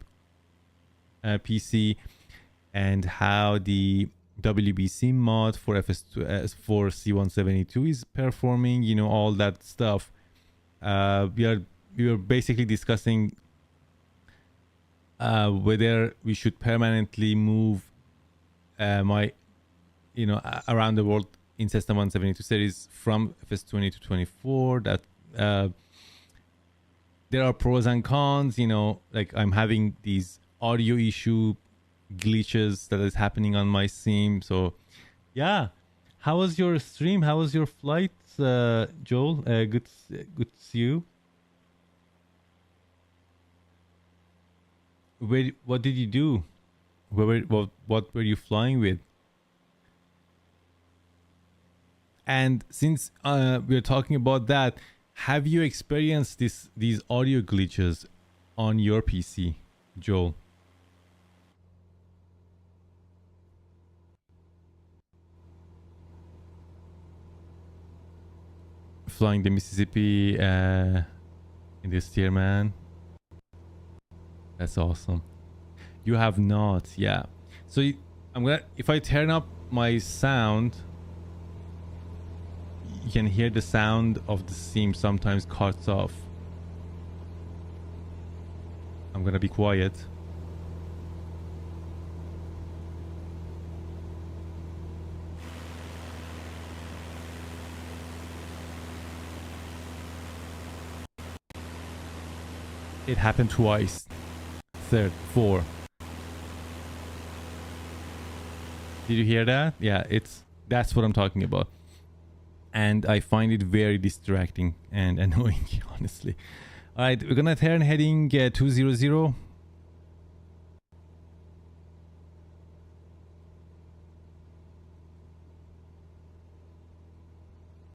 PC and how the WBC mod for for C172 is performing, you know, all that stuff. We were basically discussing whether we should permanently move my, you know, around the world in Cessna 172 series from FS20 to 24. That there are pros and cons, you know, like I'm having these audio issue glitches that is happening on my sim. So yeah, how was your stream? How was your flight, Joel? Good to see you. What did you do? What were you flying with? And since we're talking about that, have you experienced these audio glitches on your PC, Joel? Flying the Mississippi in the Stearman. That's awesome. You have not, yeah. So if I turn up my sound, you can hear the sound of the sim sometimes cuts off. I'm gonna be quiet. It happened twice. Third, four. Did you hear that? Yeah, that's what I'm talking about. And I find it very distracting and annoying, honestly. All right, we're gonna turn heading 200.